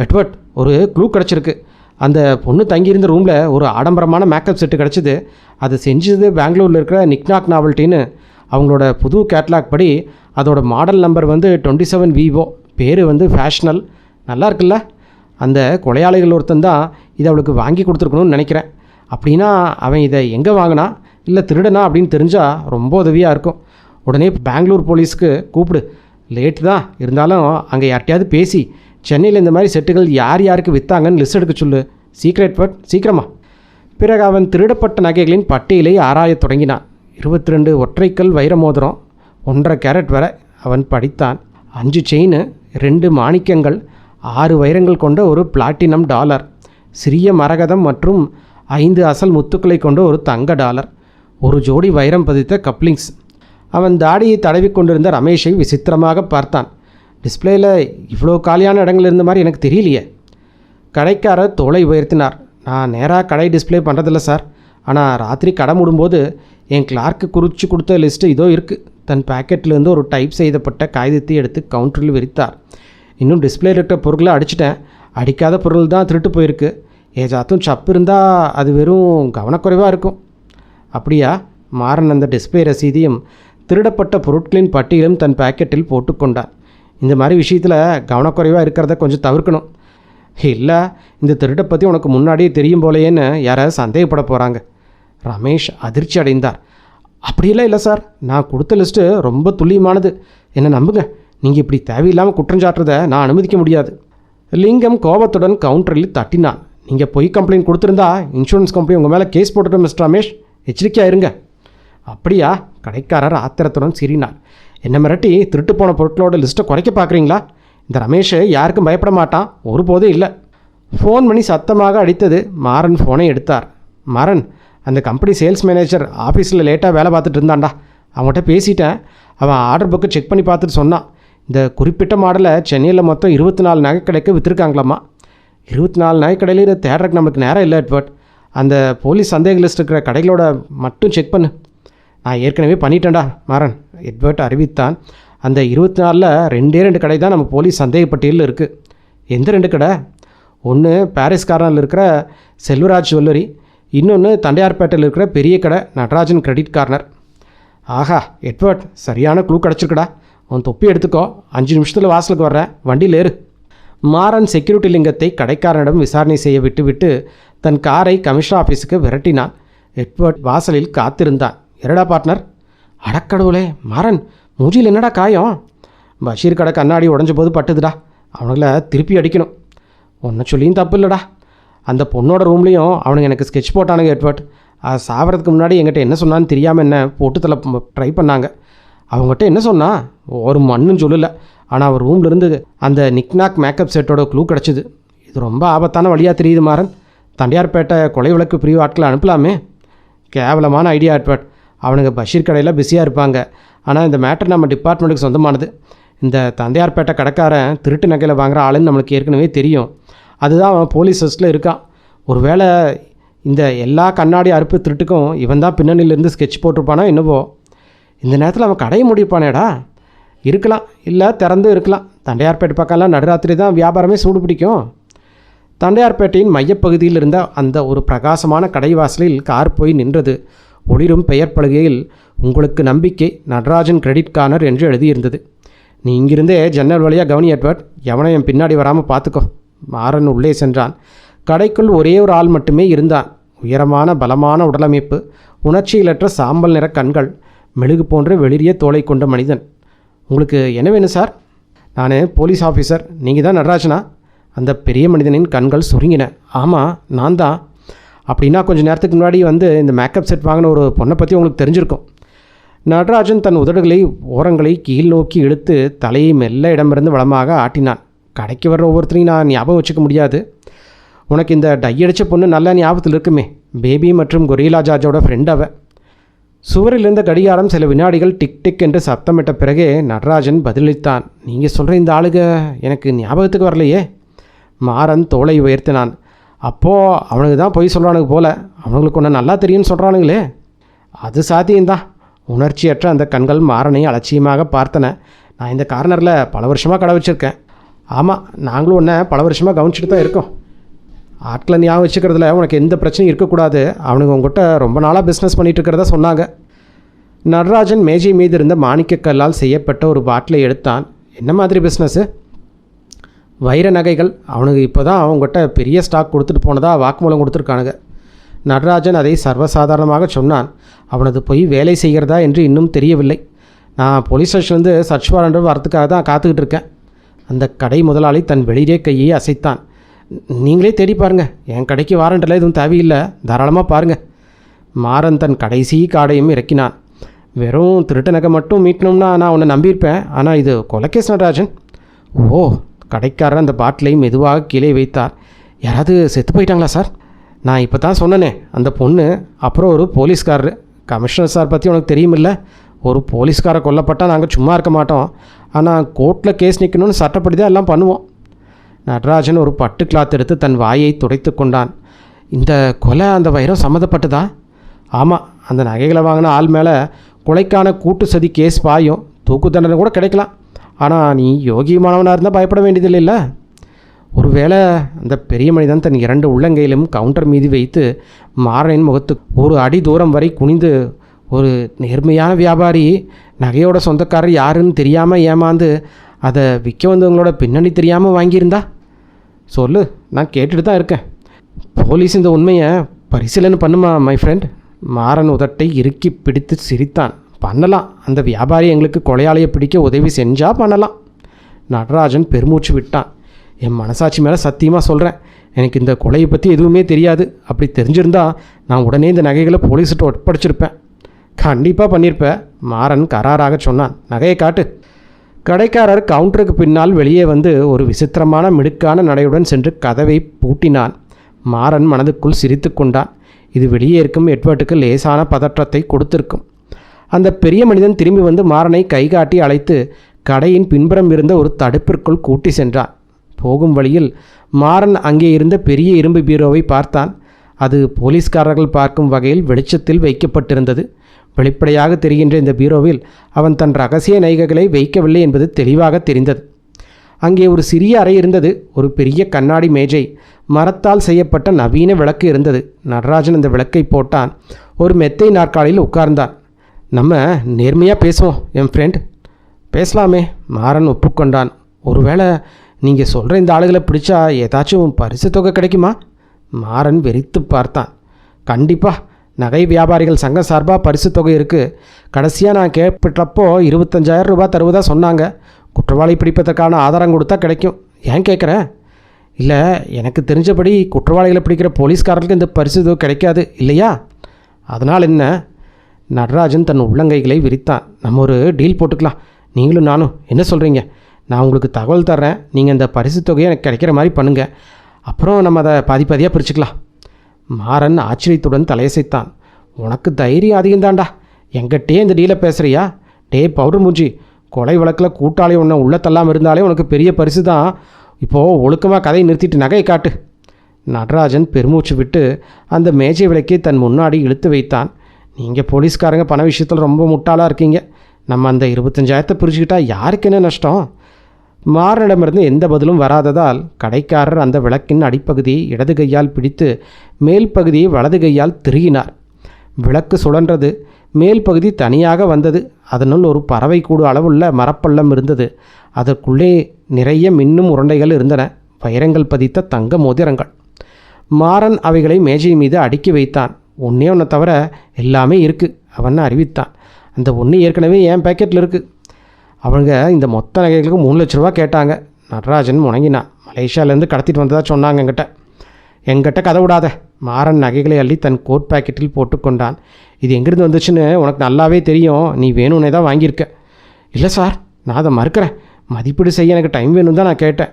எட்வர்ட், ஒரு க்ளூ கிடச்சிருக்கு. அந்த பொண்ணு தங்கியிருந்த ரூமில் ஒரு ஆடம்பரமான மேக்கப் செட்டு கிடச்சிது. அது செஞ்சது பெங்களூரில் இருக்கிற நிக்நாக் நாவல்ட்டின்னு. அவங்களோட புது கேட்லாக் படி அதோட மாடல் நம்பர் 27 விவோ. பேர் ஃபேஷனல். நல்லா இருக்குல்ல? அந்த கொலையாளிகள் ஒருத்தன் தான் இதை அவளுக்கு வாங்கி கொடுத்துருக்கணும்னு நினைக்கிறேன். அப்படின்னா அவன் இதை எங்கே வாங்கினா இல்லை திருடனா அப்படின்னு தெரிஞ்சால் ரொம்ப உதவியாக இருக்கும். உடனே பெங்களூர் போலீஸ்க்கு கூப்பிடு. லேட்டு தான் இருந்தாலும் அங்கே யார்கிட்டையாவது பேசி சென்னையில் இந்த மாதிரி செட்டுகள் யார் யாருக்கு விற்றாங்கன்னு லிஸ்ட் எடுக்க சொல்லு. சீக்ரெட் பட் சீக்கிரமா. பிறகு அவன் திருடப்பட்ட நகைகளின் பட்டியலை ஆராயத் தொடங்கினான். 22 ஒற்றைக்கல் வைர மோதிரம், 1.5 கேரட் வரை அவன் படித்தான். 5 செயின், 2 மாணிக்கங்கள், 6 வைரங்கள் கொண்ட ஒரு பிளாட்டினம் டாலர், சிறிய மரகதம் மற்றும் 5 அசல் முத்துக்களை கொண்ட ஒரு தங்க டாலர், ஒரு ஜோடி வைரம் பதித்த கப்ளிங்ஸ். அவன் தாடியை தடவி கொண்டிருந்த ரமேஷை விசித்திரமாக பார்த்தான். டிஸ்பிளேயில் இவ்வளோ காலியான இடங்கள் இருந்த மாதிரி எனக்கு தெரியலையே. கடைக்காரர் தோளை உயர்த்தினார். நான் நேராக கடை டிஸ்பிளே பண்ணுறதில்ல சார். ஆனால் ராத்திரி கடை மூடும்போது என் கிளார்க்கு குறித்து கொடுத்த லிஸ்ட்டு இதோ இருக்குது. தன் பேக்கெட்லேருந்து ஒரு டைப் செய்யப்பட்ட காகிதத்தை எடுத்து கவுண்டரில் விரித்தார். இன்னும் டிஸ்பிளே இருக்கிற பொருட்களை அடிச்சிட்டேன். அடிக்காத பொருள் தான் திருட்டு போயிருக்கு. ஏதாச்சும் சப்பு இருந்தால் அது வெறும் கவனக்குறைவாக இருக்கும். அப்படியா? மாறன் அந்த டிஸ்பிளே ரசீதையும் திருடப்பட்ட பொருட்களின் பட்டியலும் தன் பாக்கெட்டில் போட்டுக்கொண்டான். இந்த மாதிரி விஷயத்தில் கவனக்குறைவாக இருக்கிறத கொஞ்சம் தவிர்க்கணும். இல்லை, இந்த திருட்டை பற்றி உனக்கு முன்னாடியே தெரியும் போலேன்னு யாராவது சந்தேகப்பட போகிறாங்க. ரமேஷ் அதிர்ச்சி அடைந்தார். அப்படியெல்லாம் இல்லை சார். நான் கொடுத்த லிஸ்ட்டு ரொம்ப துல்லியமானது. என்னை நம்புங்க. நீங்கள் இப்படி தேவையில்லாமல் குற்றஞ்சாட்டுறதை நான் அனுமதிக்க முடியாது. லிங்கம் கோபத்துடன் கவுண்டரில் தட்டினான். நீங்கள் பொய் கம்ப்ளைண்ட் கொடுத்துருந்தா இன்சூரன்ஸ் கம்பெனி உங்கள் மேலே கேஸ் போட்டுட்டோம் மிஸ்டர் ரமேஷ். எச்சரிக்கையாக இருங்க. அப்படியா? கடைக்காரர் ஆத்திரத்துடன் சிரினார். என்ன மிரட்டி திருட்டு போன பொருட்களோட லிஸ்ட்டை குறைக்க பார்க்குறீங்களா? இந்த ரமேஷ் யாருக்கும் பயப்பட மாட்டான். ஒருபோதும் இல்லை. ஃபோன் பண்ணி சத்தமாக அடித்தது. மாறன் ஃபோனை எடுத்தார். மாறன், அந்த கம்பெனி சேல்ஸ் மேனேஜர் ஆஃபீஸில் லேட்டாக வேலை பார்த்துட்டு இருந்தான்டா. அவன்கிட்ட பேசிட்டேன். அவன் ஆர்டர் புக்கை செக் பண்ணி பார்த்துட்டு சொன்னான். இந்த குறிப்பிட்ட மாடலை சென்னையில் மொத்தம் 24 நகைக்கடைக்கு விற்றுருக்காங்களாம்மா. 24 நகைக்கடையில் இதை தேடுறதுக்கு நமக்கு நேரம் இல்லை எட்வர்ட். அந்த போலீஸ் சந்தேக லிஸ்ட் இருக்கிற கடைகளோட மட்டும் செக் பண்ணு. நான் ஏற்கனவே பண்ணிட்டேன்டா மாறன், எட்வர்ட் அறிவித்தான். அந்த 24ல் 2 கடை தான் நம்ம போலீஸ் சந்தேகப்பட்டியலில் இருக்குது. எந்த 2 கடை? ஒன்று பாரிஸ் கார்னரில் இருக்கிற செல்வராஜ் ஜுவல்லரி, இன்னொன்று தண்டையார்பேட்டையில் இருக்கிற பெரிய கடை நடராஜன் கிரெடிட் கார்னர். ஆஹா எட்வர்ட், சரியான க்ளூ கிடச்சிருக்கடா. உன் தொப்பி எடுத்துக்கோ. 5 நிமிஷத்தில் வாசலுக்கு வர்றேன். வண்டியில் ஏறு. மாறன் செக்யூரிட்டி லிங்கத்தை கடைக்காரனிடம் விசாரணை செய்ய விட்டுவிட்டு தன் காரை கமிஷனர் ஆஃபீஸுக்கு விரட்டினான். எட்வர்ட் வாசலில் காத்திருந்தான். என்னடா பார்ட்னர்? அடக்கடவுளே மாறன், மூஞ்சியில் என்னடா காயம்? பஷீர் கடை கண்ணாடி உடஞ்ச போது பட்டுதுடா. அவனுங்களை திருப்பி அடிக்கணும். ஒன்றை சொல்லியும் தப்பு இல்லைடா. அந்த பொண்ணோட ரூம்லேயும் அவனுங்க எனக்கு ஸ்கெட்ச் போட்டானுங்க எட்வர்ட். அது சாவறதுக்கு முன்னாடி என்கிட்ட என்ன சொன்னான்னு தெரியாமல் என்ன போட்டு தலை ட்ரை பண்ணாங்க. அவங்ககிட்ட என்ன சொன்னா? ஒரு மண்ணும் சொல்லலை. ஆனால் அவர் ரூம்லேருந்து அந்த நிக்நாக் மேக்கப் செட்டோட க்ளூ கிடச்சிது. இது ரொம்ப ஆபத்தான வழியாக தெரியுது மாறன். தண்டையார்பேட்டை கொலை விளக்கு பிரிவு ஆட்களை அனுப்பலாமே. கேவலமான ஐடியா எட்வர்ட். அவனுங்க பஷீர் கடையில் பிஸியாக இருப்பாங்க. ஆனால் இந்த மேட்டர் நம்ம டிபார்ட்மெண்ட்டுக்கு சொந்தமானது. இந்த தண்டையார்பேட்டை கடைக்காரன் திருட்டு நகையில் வாங்குகிற ஆளுன்னு நம்மளுக்கு ஏற்கனவே தெரியும். அதுதான் அவன் போலீஸ் லிஸ்ட்டில் இருக்கான். ஒருவேளை இந்த எல்லா கண்ணாடி அறுப்பு திருட்டுக்கும் இவன் தான் பின்னணியிலேருந்து ஸ்கெட்ச் போட்டிருப்பானோ என்னவோ. இந்த நேரத்தில் அவன் கடையை முடிப்பானேடா. இருக்கலாம், இல்லை திறந்தும் இருக்கலாம். தண்டையார்பேட்டை பக்கம்லாம் நடுராத்திரி தான் வியாபாரமே சூடு பிடிக்கும். தண்டையார்பேட்டையின் மையப்பகுதியில் இருந்த அந்த ஒரு பிரகாசமான கடைவாசலில் கார் போய் நின்றது. ஒளிரும் பெயர் பலகையில் உங்களுக்கு நம்பிக்கை நடராஜன் கிரெடிட் கார்னர் என்று எழுதியிருந்தது. நீ இங்கிருந்தே ஜன்னல் வழியாக கவனி எட்வர்ட், எவனை என் பின்னாடி வராமல் பார்த்துக்கோ. மாறன் உள்ளே சென்றான். கடைக்குள் ஒரே ஒரு ஆள் மட்டுமே இருந்தான். உயரமான பலமான உடலமைப்பு, உணர்ச்சியிலற்ற சாம்பல் நிற கண்கள், மெழுகு போன்ற வெளிரிய தோலை கொண்ட மனிதன். உங்களுக்கு என்ன வேணும் சார்? நான் போலீஸ் ஆஃபீஸர். நீங்கள் தான் நடராஜனா? அந்த பெரிய மனிதனின் கண்கள் சுருங்கின. ஆமாம், நான் தான். அப்படின்னா கொஞ்சம் நேரத்துக்கு முன்னாடி வந்து இந்த மேக்கப் செட் வாங்கின ஒரு பொண்ணை பற்றி உங்களுக்கு தெரிஞ்சிருக்கும். நடராஜன் தன் உதடுகளை ஓரங்களை கீழ் நோக்கி இழுத்து தலையை மெல்ல இடமிருந்து வளமாக ஆட்டினான். கடைக்கு வர்ற ஒவ்வொருத்தரையும் நான் ஞாபகம் வச்சுக்க முடியாது. உனக்கு இந்த டை அடித்த பொண்ணு நல்ல ஞாபகத்தில் இருக்குமே, பேபி மற்றும் கொரிலா ஜார்ஜோட ஃப்ரெண்ட் அவ. சுவரில் இருந்த கடிகாரம் சில வினாடிகள் டிக் டிக் என்று சத்தமிட்ட பிறகே நடராஜன் பதிலளித்தான். நீங்கள் சொல்கிற இந்த ஆளுக எனக்கு ஞாபகத்துக்கு வரலையே. மாறன் தோளை உயர்த்தினான். அப்போது அவனுக்கு தான் பொய் சொல்கிறானுங்க போல. அவனுங்களுக்கு ஒன்று நல்லா தெரியும்னு சொல்கிறானுங்களே. அது சாத்தியம்தான். உணர்ச்சியற்ற அந்த கண்கள் மாறனை அலட்சியமாக பார்த்தன. நான் இந்த கார்னரில் பல வருஷமாக கடை வச்சுருக்கேன். ஆமாம், நாங்களும் ஒன்றை பல வருஷமாக கவனிச்சுட்டு தான் இருக்கோம். ஆட்களை ஞாபகம் வச்சுக்கிறதுல உனக்கு எந்த பிரச்சனையும் இருக்கக்கூடாது. அவனுங்க உங்கள்கிட்ட ரொம்ப நாளாக பிஸ்னஸ் பண்ணிகிட்டு இருக்கிறதா சொன்னாங்க. நடராஜன் மேஜை மீது இருந்த மாணிக்கக்கல்லால் செய்யப்பட்ட ஒரு பாட்டிலை எடுத்தான். என்ன மாதிரி பிஸ்னஸ்ஸு? வைர நகைகள். அவனுக்கு இப்போ தான் அவங்ககிட்ட பெரிய ஸ்டாக் கொடுத்துட்டு போனதாக வாக்குமூலம் கொடுத்துருக்கானுங்க. நடராஜன் அதை சர்வசாதாரணமாக சொன்னான். அவனது போய் வேலை செய்கிறதா என்று இன்னும் தெரியவில்லை. நான் போலீஸ் ஸ்டேஷன்லேருந்து சர்ச் வாரண்ட் வரத்துக்காக தான் காத்துக்கிட்டு இருக்கேன். அந்த கடை முதலாளி தன் வெளியே கையை அசைத்தான். நீங்களே தேடி பாருங்கள், என் கடைக்கு வாரண்டெல்லாம் எதுவும் தேவையில்லை, தாராளமாக பாருங்கள். மாறன் தன் கடைசி காடையும் இறக்கினான். வெறும் திருட்டு நகை மட்டும் மீட்டணும்னா நான் உன்னை நம்பியிருப்பேன். ஆனால் இது கொலைகேஸ் நடராஜன். ஓ! கடைக்காரர் அந்த பாட்டிலை மெதுவாக கீழே வைத்தார். யாராவது செத்து போயிட்டாங்களா சார்? நான் இப்போ தான் சொன்னனே, அந்த பொண்ணு, அப்புறம் ஒரு போலீஸ்காரரு. கமிஷனர் சார் பற்றி உனக்கு தெரியுமில்ல? ஒரு போலீஸ்காரை கொல்லப்பட்டால் நாங்கள் சும்மா இருக்க மாட்டோம். ஆனால் கோர்ட்டில் கேஸ் நிற்கணும்னு சட்டப்படி தான் எல்லாம் பண்ணுவோம். நடராஜன் ஒரு பட்டு கிளாத் எடுத்து தன் வாயை துடைத்து கொண்டான். இந்த கொலை அந்த வைரம் சம்மந்தப்பட்டதா? ஆமாம், அந்த நகைகளை வாங்கின ஆள் மேலே கொலைக்கான கூட்டு சதி கேஸ் பாயும், தூக்கு தண்டனை கூட கிடைக்கலாம். ஆனால் நீ யோகியமானவனாக இருந்தால் பயப்பட வேண்டியதில்லை. ஒருவேளை அந்த பெரிய மனிதன் தன் 2 உள்ளங்கையிலும் கவுண்டர் மீது வைத்து மாறனின் முகத்துக்கு ஒரு அடி தூரம் வரை குனிந்து, ஒரு நேர்மையான வியாபாரி நகையோட சொந்தக்காரர் யாருன்னு தெரியாமல் ஏமாந்து அதை விற்க வந்தவங்களோட பின்னணி தெரியாமல் வாங்கியிருந்தா? சொல்லு, நான் கேட்டுட்டு தான் இருக்கேன். போலீஸ் இந்த உண்மையை பரிசீலனை பண்ணுமா மை ஃப்ரெண்ட்? மாறன் உதட்டை இறுக்கி பிடித்து சிரித்தான். பண்ணலாம். அந்த வியாபாரி எங்களுக்கு கொலையாளியை பிடிக்க உதவி செஞ்சால் பண்ணலாம். நடராஜன் பெருமூச்சு விட்டான். என் மனசாட்சி மேலே சத்தியமாக சொல்கிறேன், எனக்கு இந்த கொலையை பற்றி எதுவுமே தெரியாது. அப்படி தெரிஞ்சிருந்தா நான் உடனே இந்த நகைகளை போலீஸ்கிட்ட ஒப்படைச்சிருப்பேன். கண்டிப்பாக பண்ணியிருப்பேன், மாறன் கராராக சொன்னான். நகையை காட்டு. கடைக்காரர் கவுண்டருக்கு பின்னால் வெளியே வந்து ஒரு விசித்திரமான மிடுக்கான நடையுடன் சென்று கதவை பூட்டினான். மாறன் மனதுக்குள் சிரித்து கொண்டான். இது வெளியே இருக்கும் எட்வர்டுக்கு லேசான பதற்றத்தை கொடுத்திருக்கும். அந்த பெரிய மனிதன் திரும்பி வந்து மாறனை கைகாட்டி அழைத்து கடையின் பின்புறம் இருந்த ஒரு தடுப்பிற்குள் கூட்டி சென்றான். போகும் வழியில் மாறன் அங்கே இருந்த பெரிய இரும்பு பீரோவை பார்த்தான். அது போலீஸ்காரர்கள் பார்க்கும் வகையில் வெளிச்சத்தில் வைக்கப்பட்டிருந்தது. வெளிப்படையாக தெரிகின்ற இந்த பீரோவில் அவன் தன் ரகசிய நகைகளை வைக்கவில்லை என்பது தெளிவாக தெரிந்தது. அங்கே ஒரு சிறிய அறை இருந்தது. ஒரு பெரிய கண்ணாடி மேஜை, மரத்தால் செய்யப்பட்ட நவீன விளக்கு இருந்தது. நடராஜன் அந்த விளக்கை போட்டான். ஒரு மெத்தை நாற்காலியில் உட்கார்ந்தான். நம்ம நேர்மையாக பேசுவோம் என் ஃப்ரெண்ட். பேசலாமே, மாறன் ஒப்புக்கொண்டான். ஒருவேளை நீங்கள் சொல்கிற இந்த ஆளுகளை பிடிச்சா ஏதாச்சும் பரிசு தொகை கிடைக்குமா? மாறன் வெறித்து பார்த்தான். கண்டிப்பாக, நகை வியாபாரிகள் சங்கம் சார்பாக பரிசு தொகை இருக்குது. கடைசியாக நான் கேட்பட்டப்போ 25,000 ரூபாய் தருவதாக சொன்னாங்க. குற்றவாளி பிடிப்பதற்கான ஆதாரம் கொடுத்தா கிடைக்கும். ஏன் கேட்குற? இல்லை, எனக்கு தெரிஞ்சபடி குற்றவாளிகளை பிடிக்கிற போலீஸ்காரர்களுக்கு இந்த பரிசு தொகை கிடைக்காது இல்லையா? அதனால் என்ன? நடராஜன் தன் உள்ளங்கைகளை விரித்தான். நம்ம ஒரு டீல் போட்டுக்கலாம், நீங்களும் நானும். என்ன சொல்கிறீங்க? நான் உங்களுக்கு தகவல் தர்றேன், நீங்கள் இந்த பரிசு தொகையை எனக்கு கிடைக்கிற மாதிரி பண்ணுங்கள். அப்புறம் நம்ம அதை பாதி பாதியாக பிரிச்சுக்கலாம். மாறன் ஆச்சரியத்துடன் தலையசைத்தான். உனக்கு தைரியம் அதிகம்தான்டா. எங்கிட்டே இந்த டீலை பேசுகிறியா? டே பவுடர் மூஞ்சி, கொலை வழக்கில் கூட்டாளி ஒன்று உள்ள தள்ளாமல் இருந்தாலே உனக்கு பெரிய பரிசு தான். இப்போது ஒழுக்கமாக கதையை நிறுத்திட்டு நகையை காட்டு. நடராஜன் பெருமூச்சு விட்டு அந்த மேஜை விளக்கை தன் முன்னாடி இழுத்து வைத்தான். நீங்கள் போலீஸ்காரங்க பண விஷயத்தில் ரொம்ப முட்டாளாக இருக்கீங்க. நம்ம அந்த 25,000 பிரிச்சுக்கிட்டா யாருக்கு என்ன நஷ்டம்? மாறனிடமிருந்து எந்த பதிலும் வராததால் கடைக்காரர் அந்த விளக்கின் அடிப்பகுதியை இடது கையால் பிடித்து மேல் பகுதியை வலது கையால் திருகினார். விளக்கு சுழன்றது. மேல் பகுதி தனியாக வந்தது. அதனுள் ஒரு பறவை கூடு அளவுள்ள மரப்பள்ளம் இருந்தது. அதற்குள்ளே நிறைய மின்னும் உருண்டைகள் இருந்தன. வைரங்கள் பதித்த தங்க மோதிரங்கள். மாறன் அவைகளை மேஜை மீது அடுக்கி வைத்தான். ஒன்றே ஒன்றை தவிர எல்லாமே இருக்குது அவன் அறிவித்தான். அந்த ஒன்று ஏற்கனவே என் பேக்கெட்டில் இருக்குது. அவங்க இந்த மொத்த நகைகளுக்கு 3 லட்ச ரூபா கேட்டாங்க. நடராஜன் முணங்கினான். மலேசியாவிலேருந்து கடத்திட்டு வந்ததாக சொன்னாங்க எங்கிட்ட கதை விடாத. மாறன் நகைகளை அள்ளி தன் கோட் பாக்கெட்டில் போட்டுக்கொண்டான். இது எங்கேருந்து வந்துச்சுன்னு உனக்கு நல்லாவே தெரியும். நீ வேணும்னே தான் வாங்கியிருக்க. இல்லை சார், நான் அதை மறுக்கிறேன். மதிப்பீடு செய்ய எனக்கு டைம் வேணும் தான் நான் கேட்டேன்.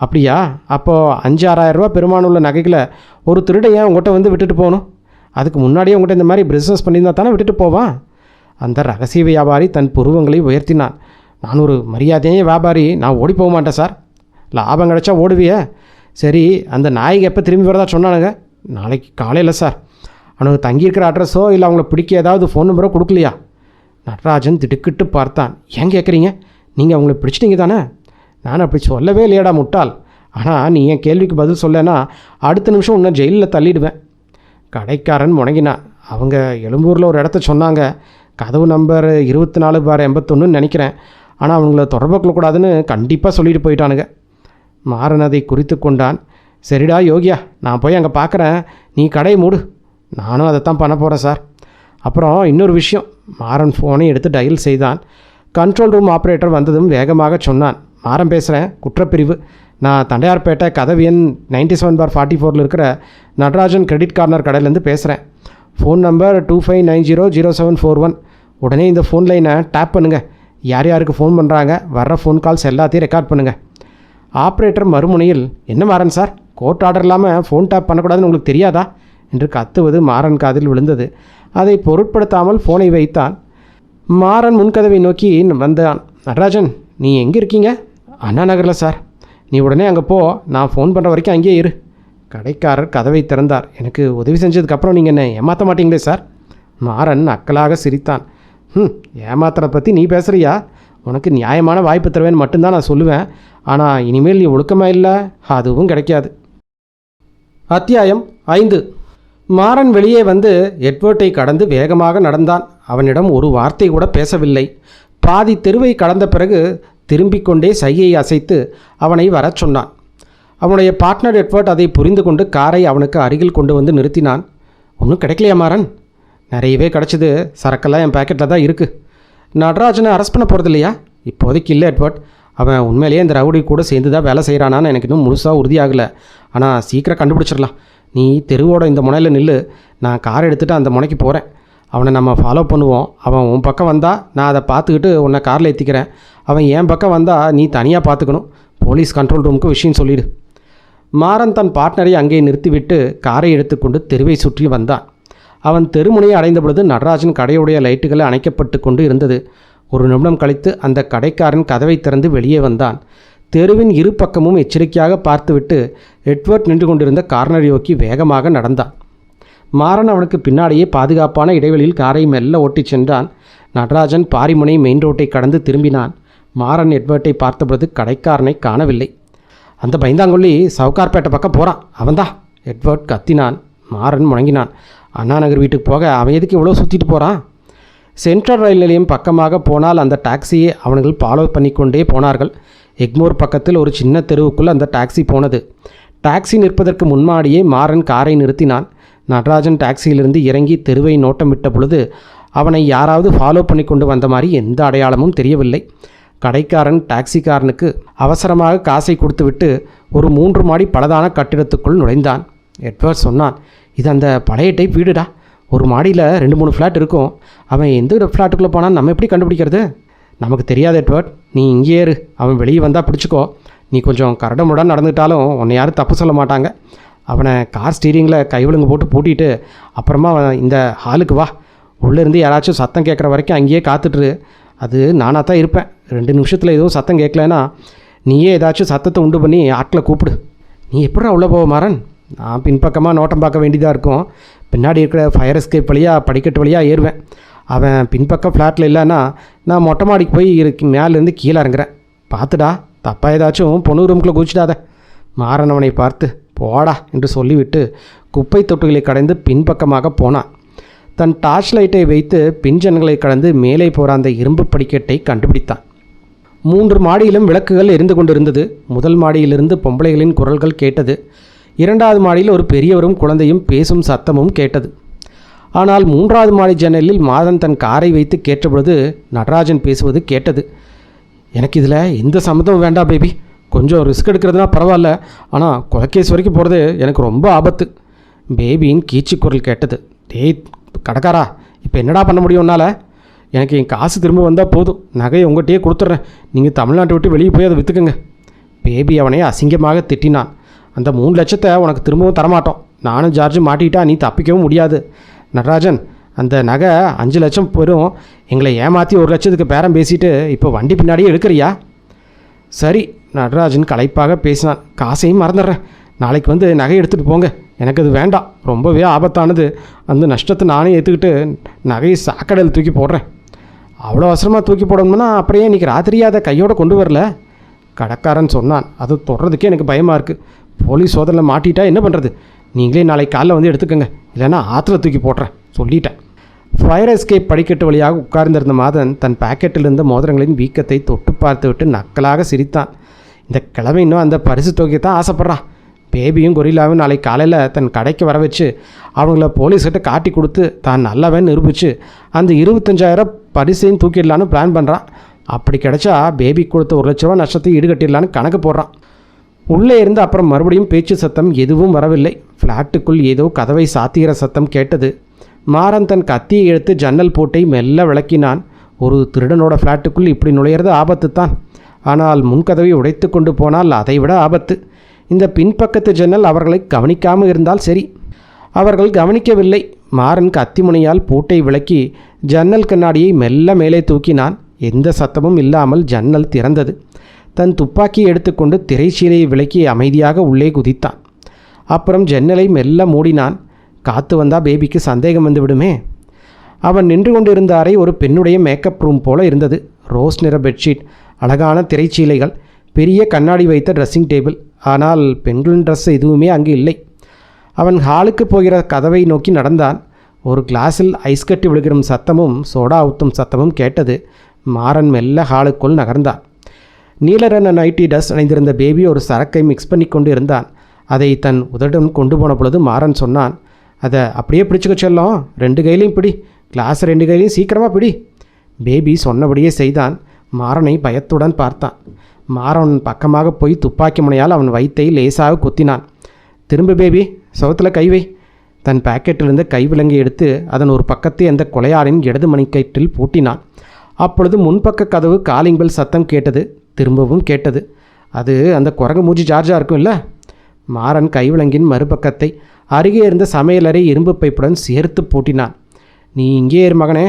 அப்படியா? அப்போது 5-6 ரூபா பெருமானம் உள்ள நகைகளை ஒரு திருடையன் உங்கள்கிட்ட வந்து விட்டுட்டு போகணும்? அதுக்கு முன்னாடியே உங்கள்கிட்ட இந்த மாதிரி பிஸ்னஸ் பண்ணியிருந்தா தானே விட்டுட்டு போவான். அந்த ரகசிய வியாபாரி தன் புருவங்களை உயர்த்தினான். நான் ஒரு மரியாதையே வியாபாரி. நான் ஓடி போக மாட்டேன் சார். லாபம் கிடச்சா ஓடுவியே. சரி, அந்த நாய்க்கு எப்போ திரும்பி வரதா சொன்னானுங்க? நாளைக்கு காலையில் சார். அவனுக்கு தங்கியிருக்கிற அட்ரஸோ இல்லை அவங்கள பிடிக்க ஏதாவது ஃபோன் நம்பரோ கொடுக்கலையா? நடராஜன் திடுக்கிட்டு பார்த்தான். ஏன் கேட்குறீங்க? நீங்கள் அவங்கள பிடிச்சிட்டிங்க தானே? நான் அப்படி சொல்லவே இல்லையாடா முட்டாள். ஆனால் நீ என் கேள்விக்கு பதில் சொல்லனா அடுத்த நிமிஷம் உன்னை ஜெயிலில் தள்ளிடுவேன். கடைக்காரன் முணங்கினான். அவங்க எழும்பூரில் ஒரு இடத்த சொன்னாங்க. கதவு நம்பர் 24/81 நினைக்கிறேன். ஆனால் அவங்கள தொடர்பு கொள்ளக்கூடாதுன்னு கண்டிப்பாக சொல்லிட்டு போயிட்டானுங்க. மாறன் அதை குறித்து கொண்டான். சரிடா யோகியா, நான் போய் அங்கே பார்க்குறேன். நீ கடையை மூடு. நானும் அதைத்தான் பண்ண போகிறேன் சார். அப்புறம் இன்னொரு விஷயம். மாறன் ஃபோனை எடுத்து டயல் செய்தான். கண்ட்ரோல் ரூம் ஆப்ரேட்டர் வந்ததும் வேகமாக சொன்னான். மாறன் பேசுகிறேன், குற்றப்பிரிவு. நான் தண்டையார்பேட்டை கதவு எண் 97/44 இருக்கிற நடராஜன் கிரெடிட் கார்னர் கடையிலேருந்து பேசுகிறேன். Phone number 25900741. உடனே இந்த ஃபோன் லைனை டேப் பண்ணுங்கள். யார் யாருக்கு ஃபோன் பண்ணுறாங்க, வர்ற ஃபோன் கால்ஸ் எல்லாத்தையும் ரெக்கார்ட் பண்ணுங்கள். ஆப்ரேட்டர் மறுமுனையில், என்ன மாறன் சார், கோர்ட் ஆர்டர் இல்லாமல் ஃபோன் டேப் பண்ணக்கூடாதுன்னு உங்களுக்கு தெரியாதா என்று கத்துவது மாறன் காதில் விழுந்தது. அதை பொருட்படுத்தாமல் ஃபோனை வைத்தான். மாறன் முன்கதவை நோக்கி வந்தான். நடராஜன், நீ எங்கே இருக்கீங்க? அண்ணா நகரில் சார். நீ உடனே அங்கே போ. நான் ஃபோன் பண்ணுற வரைக்கும் அங்கேயே இரு. கடைக்காரர் கதவை திறந்தார். எனக்கு உதவி செஞ்சதுக்கப்புறம் நீங்கள் என்ன ஏமாற்ற மாட்டீங்களே சார்? மாறன் அக்கலாக சிரித்தான். ஏமாத்துறத பற்றி நீ பேசுகிறியா? உனக்கு நியாயமான வாய்ப்பு தருவேன்னு மட்டும்தான் நான் சொல்லுவேன். ஆனால் இனிமேல் நீ ஒழுக்கமாக இல்லை, அதுவும் கிடைக்காது. அத்தியாயம் 5. மாறன் வெளியே வந்து எட்வர்ட்டை கடந்து வேகமாக நடந்தான். அவனிடம் ஒரு வார்த்தை கூட பேசவில்லை. பாதி தெருவை கடந்த பிறகு திரும்பிக் கொண்டே சையை அசைத்து அவனை வரச் சொன்னான். அவனுடைய பார்ட்னர் எட்வர்ட் அதை புரிந்து கொண்டு காரை அவனுக்கு அருகில் கொண்டு வந்து நிறுத்தினான். ஒன்றும் கிடைக்கலையா மாறன்? நிறையவே கிடச்சிது. சரக்கெல்லாம் என் பேக்கெட்டில் தான் இருக்குது. நடராஜனை அரெஸ்ட் பண்ண போகிறது இல்லையா? இப்போதைக்கு இல்லை எட்வர்ட். அவன் உண்மையிலேயே இந்த ரவுடி கூட சேர்ந்து தான் வேலை செய்கிறானான்னு எனக்கு இன்னும் முழுசாக உறுதியாகலை. ஆனால் சீக்கிரம் கண்டுபிடிச்சிடலாம். நீ தெருவோட இந்த முனையில் நில்லு. நான் காரை எடுத்துகிட்டு அந்த முனைக்கு போகிறேன். அவனை நம்ம ஃபாலோ பண்ணுவோம். அவன் உன் பக்கம் வந்தால் நான் அதை பார்த்துக்கிட்டு உன்னை காரில் ஏற்றிக்கிறேன். அவன் என் பக்கம் வந்தால் நீ தனியாக பார்த்துக்கணும். போலீஸ் கண்ட்ரோல் ரூமுக்கு விஷயம் சொல்லிடு. மாறன் தன் பார்ட்னரை அங்கே நிறுத்திவிட்டு காரை எடுத்துக்கொண்டு தெருவை சுற்றி வந்தான். அவன் தெருமுனையை அடைந்த பொழுது நடராஜன் கடையுடைய லைட்டுகள் அணைக்கப்பட்டு கொண்டு இருந்தது. ஒரு நிமிடம் கழித்து அந்த கடைக்காரன் கதவை திறந்து வெளியே வந்தான். தெருவின் இரு பக்கமும் எச்சரிக்கையாக பார்த்துவிட்டு எட்வர்ட் நின்று கொண்டிருந்த கார்னரை நோக்கி வேகமாக நடந்தான். மாறன் அவனுக்கு பின்னாடியே பாதுகாப்பான இடைவெளியில் காரை மெல்ல ஓட்டிச் சென்றான். நடராஜன் பாரிமுனை மெயின் ரோட்டை கடந்து திரும்பினான். மாறன் எட்வர்ட்டை பார்த்தபொழுது கடைக்காரனை காணவில்லை. அந்த பைந்தாங்கொல்லி சவுகார்பேட்டை பக்கம் போகிறான், அவன்தான். எட்வர்ட் கத்தினான். மாறன் முழங்கினான். அண்ணா நகர் வீட்டுக்கு போக அவன் எதுக்கு இவ்வளோ சுற்றிட்டு போகிறான்? சென்ட்ரல் ரயில் நிலையம் பக்கமாக போனால் அந்த டாக்ஸியை அவர்கள் ஃபாலோ பண்ணிக்கொண்டே போனார்கள். எக்மோர் பக்கத்தில் ஒரு சின்ன தெருவுக்குள் அந்த டாக்ஸி போனது. டாக்ஸி நிற்பதற்கு முன்னாடியே மாறன் காரை நிறுத்தினான். நடராஜன் டாக்ஸியிலிருந்து இறங்கி தெருவை நோட்டம் விட்ட பொழுது அவனை யாராவது ஃபாலோ பண்ணி கொண்டு வந்த மாதிரி எந்த அடையாளமும் தெரியவில்லை. கடைக்காரன் டாக்ஸிக்காரனுக்கு அவசரமாக காசை கொடுத்துவிட்டு ஒரு 3 மாடி பலதான கட்டிடத்துக்குள் நுழைந்தான். எட்வர்ட் சொன்னான், இது அந்த பழைய டைப் வீடுடா. ஒரு மாடியில் 2-3 ஃப்ளாட் இருக்கும். அவன் எந்த ஃப்ளாட்டுக்குள்ளே போனான்னு நம்ம எப்படி கண்டுபிடிக்கிறது? நமக்கு தெரியாது எட்வர்ட், நீ இங்கே ஏறு. அவன் வெளியே வந்தால் பிடிச்சிக்கோ. நீ கொஞ்சம் கரடமுடன் நடந்துட்டாலும் உன்னை யாரும் தப்பு சொல்ல மாட்டாங்க. அவனை கார் ஸ்டீரிங்கில் கைவிழுங்க போட்டு பூட்டிட்டு அப்புறமா இந்த ஹாலுக்கு வா. உள்ளேருந்து யாராச்சும் சத்தம் கேட்குற வரைக்கும் அங்கேயே காத்துட்ரு. அது நானாக தான் இருப்பேன். 2 நிமிஷத்தில் எதுவும் சத்தம் கேட்கலன்னா நீயே ஏதாச்சும் சத்தத்தை உண்டு பண்ணி ஆட்களை கூப்பிடு. நீ எப்படா உள்ளே போக மாறன்? நான் பின்பக்கமாக நோட்டம் பார்க்க வேண்டியதாக இருக்கும். பின்னாடி இருக்கிற ஃபயர் எஸ்கேப் வழியாக படிக்கட்டு வழியாக ஏறுவேன். அவன் பின்பக்கம் ஃப்ளாட்டில் இல்லைன்னா நான் மொட்டை மாடிக்கு போய் மேலேருந்து கீழே இறங்குறேன். பார்த்துடா, தப்பாக ஏதாச்சும் பொண்ணு ரூமுக்குள்ளே குதிச்சிடாத. மாறன் அவனை பார்த்து போடா என்று சொல்லிவிட்டு குப்பை தொட்டிகளை கடைந்து பின்பக்கமாக போனான். தன் டார்ச் லைட்டை வைத்து பின் ஜன்னல்களை கடந்து மேலே போகிற அந்த இரும்பு படிக்கட்டை கண்டுபிடித்தான். 3 மாடியிலும் விளக்குகள் எரிந்து கொண்டிருந்தது. முதல் மாடியிலிருந்து பொம்பளைகளின் குரல்கள் கேட்டது. 2வது மாடியில் ஒரு பெரியவரும் குழந்தையும் பேசும் சத்தமும் கேட்டது. ஆனால் 3வது மாடி ஜன்னலில் மாதன் தன் காரை வைத்து கேட்டபொழுது நடராஜன் பேசுவது கேட்டது. எனக்கு இதில் எந்த சம்மந்தமும் வேண்டாம் பேபி, கொஞ்சம் ரிஸ்க் எடுக்கிறதுனா பரவாயில்ல, ஆனால் கொலைகேஸ் வரைக்கும் போகிறது எனக்கு ரொம்ப ஆபத்து. பேபியின் கீச்சு குரல் கேட்டது. டேய் கடைக்காரா, இப்போ என்னடா பண்ண முடியும் உன்னால்? எனக்கு என் காசு திரும்ப வந்தால் போதும், நகையை உங்கள்கிட்டயே கொடுத்துட்றேன், நீங்கள் தமிழ்நாட்டை விட்டு வெளியே போய் அதை விற்றுக்குங்க. பேபி அவனை அசிங்கமாக திட்டினான். அந்த 3 லட்சத்தை உனக்கு திரும்பவும் தரமாட்டோம். நானும் ஜார்ஜும் மாட்டிக்கிட்டா நீ தப்பிக்கவும் முடியாது. நடராஜன், அந்த நகை 5 லட்சம் பெறும். எங்களை ஏமாற்றி 1 லட்சத்துக்கு பேரம் பேசிட்டு இப்போ வண்டி பின்னாடியே எடுக்கிறியா? சரி, நடராஜன் களைப்பாக பேசினான். காசையும் மறந்துடுறேன், நாளைக்கு வந்து நகை எடுத்துகிட்டு போங்க, எனக்கு அது வேண்டாம், ரொம்பவே ஆபத்தானது. அந்த நஷ்டத்தை நானே ஏற்றுக்கிட்டு நகையை சாக்கடையில் தூக்கி போடுறேன். அவ்வளோ அவசரமாக தூக்கி போடணும்னா அப்புறம் இன்றைக்கி ராத்திரியே அதை கையோடு கொண்டு வரல? கடைக்காரன் சொன்னான். அது தொடர்றதுக்கே எனக்கு பயமாக இருக்குது. போலீஸ் சோதனையில் மாட்டிட்டா என்ன பண்ணுறது? நீங்களே நாளைக்கு காலைல வந்து எடுத்துக்கோங்க, இல்லைன்னா ஆற்றுல தூக்கி போடுறேன் சொல்லிட்டேன். ஃபயர் எஸ்கேப் படிக்கட்டு வழியாக உட்கார்ந்திருந்த மாதன் தன் பாக்கெட்டில் இருந்த மோதிரங்களின் வீக்கத்தை தொட்டு பார்த்து விட்டு நக்கலாக சிரித்தான். இந்த கிழமை இன்னும் அந்த பரிசு தொகையை தான் ஆசைப்பட்றான். பேபியும் கொரில்லாவும் நாளைக்கு காலையில் தன் கடைக்கு வர வச்சு அவங்கள போலீஸ்கிட்ட காட்டி கொடுத்து தான் நல்லவன் நிரூபித்து அந்த 25,000 பரிசையும் தூக்கிடலான்னு பிளான் பண்ணுறான். அப்படி கிடைச்சா பேபி கொடுத்த 1 லட்ச ரூபா நஷ்டத்தை ஈடுகட்டிடலான்னு கணக்கு போடுறான். உள்ளே இருந்து அப்புறம் மறுபடியும் பேச்சு சத்தம் எதுவும் வரவில்லை. ஃப்ளாட்டுக்குள் ஏதோ கதவை சாத்துகிற சத்தம் கேட்டது. மாறன் தன் கத்தியை எடுத்து ஜன்னல் போட்டை மெல்ல விளக்கினான். ஒரு திருடனோட ஃப்ளாட்டுக்குள் இப்படி நுழையிறது ஆபத்து தான். ஆனால் முன்கதவை உடைத்து கொண்டு போனால் அதைவிட ஆபத்து. இந்த பின்பக்கத்து ஜன்னல் அவர்களை கவனிக்காமல் இருந்தால் சரி. அவர்கள் கவனிக்கவில்லை. மாறன் கத்திமுனையால் பூட்டை விளக்கி ஜன்னல் கண்ணாடியை மெல்ல மேலே தூக்கினான். எந்த சத்தமும் இல்லாமல் ஜன்னல் திறந்தது. தன் துப்பாக்கியை எடுத்துக்கொண்டு திரைச்சீலையை விலக்கி அமைதியாக உள்ளே குதித்தான். அப்புறம் ஜன்னலை மெல்ல மூடினான். காற்று வந்தால் பேபிக்கு சந்தேகம் வந்து விடுமே. அவன் நின்று கொண்டிருந்த அறை ஒரு பெண்ணுடைய மேக்கப் ரூம் போல இருந்தது. ரோஸ் நிற பெட்ஷீட், அழகான திரைச்சீலைகள், பெரிய கண்ணாடி வைத்த ட்ரெஸ்ஸிங் டேபிள். ஆனால் பெண்களின் ட்ரெஸ் எதுவுமே அங்கு இல்லை. அவன் ஹாலுக்கு போகிற கதவை நோக்கி நடந்தான். ஒரு கிளாஸில் ஐஸ் கட்டி விழுகிற சத்தமும் சோடா ஊற்றும் சத்தமும் கேட்டது. மாறன் மெல்ல ஹாலுக்குள் நகர்ந்தான். நீலரன நைட்டி ட்ரெஸ் அணிந்திருந்த பேபி ஒரு சரக்கை மிக்ஸ் பண்ணி கொண்டு இருந்தான். அதை தன் உதடன் கொண்டு போன பொழுது மாறன் சொன்னான், அதை அப்படியே பிடிச்சிக்க செல்லும், 2 கையிலையும் பிடி, கிளாஸ் 2 கையிலையும் சீக்கிரமாக பிடி. பேபி சொன்னபடியே செய்தான். மாறனை பயத்துடன் பார்த்தான். மாறன் பக்கமாக போய் துப்பாக்கி முனையால் அவன் வயித்தை லேசாக குத்தினான். திரும்ப பேபி, சவுத்தில் கை வை. தன் பாக்கெட்டிலிருந்து கைவிலங்கை எடுத்து அதன் ஒரு பக்கத்தை அந்த கொலையாளின் இடது மணிக்கயிற்றில் பூட்டினான். அப்பொழுது முன்பக்க கதவு காலிங் பெல் சத்தம் கேட்டது. திரும்பவும் கேட்டது. அது அந்த குரங்கு மூஞ்சி ஜார்ஜாக இருக்கும் இல்லை? மாறன் கைவிலங்கின் மறுபக்கத்தை அருகே இருந்த சமையலறை இரும்பு பைப்புடன் சேர்த்து பூட்டினான். நீ இங்கே இரு மகனே,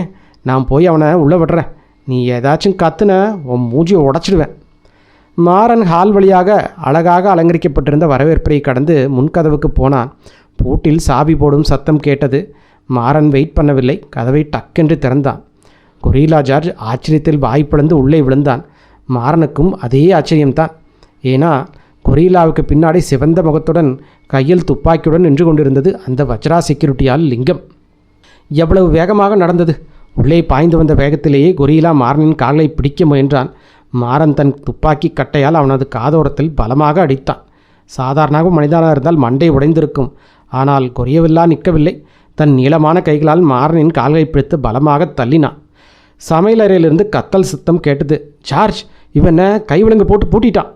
நான் போய் அவனை உள்ளே விடுறேன். நீ ஏதாச்சும் கத்துன உன் மூஞ்சியை உடச்சிடுவேன். மாறன் ஹால் வழியாக அழகாக அலங்கரிக்கப்பட்டிருந்த வரவேற்பை கடந்து முன்கதவுக்கு போனான். பூட்டில் சாவி போடும் சத்தம் கேட்டது. மாறன் வெயிட் பண்ணவில்லை. கதவை டக்கென்று திறந்தான். கொரில்லா ஜார்ஜ் ஆச்சரியத்தில் வாய்ப்பிழந்து உள்ளே விழுந்தான். மாறனுக்கும் அதே ஆச்சரியம்தான். ஏன்னா கொரில்லாவுக்கு பின்னாடி சிவந்த முகத்துடன் கையில் துப்பாக்கியுடன் நின்று கொண்டிருந்தது அந்த வஜ்ரா செக்யூரிட்டியால் லிங்கம். எவ்வளவு வேகமாக நடந்தது! உள்ளே பாய்ந்து வந்த வேகத்திலேயே கொரில்லா மாறனின் காலை பிடிக்க முயன்றான். மாறன் தன் துப்பாக்கி கட்டையால் அவனது காதோரத்தில் பலமாக அடித்தான். சாதாரண மனிதனாக இருந்தால் மண்டை உடைந்திருக்கும். ஆனால் கொரியவில்லா நிற்கவில்லை. தன் நீளமான கைகளால் மாறனின் கால்களை பிடித்து பலமாக தள்ளினான். சமையலறையிலிருந்து கத்தல் சத்தம் கேட்டது. ஜார்ஜ், இவனை கைவிலங்கு போட்டு பூட்டிட்டான்.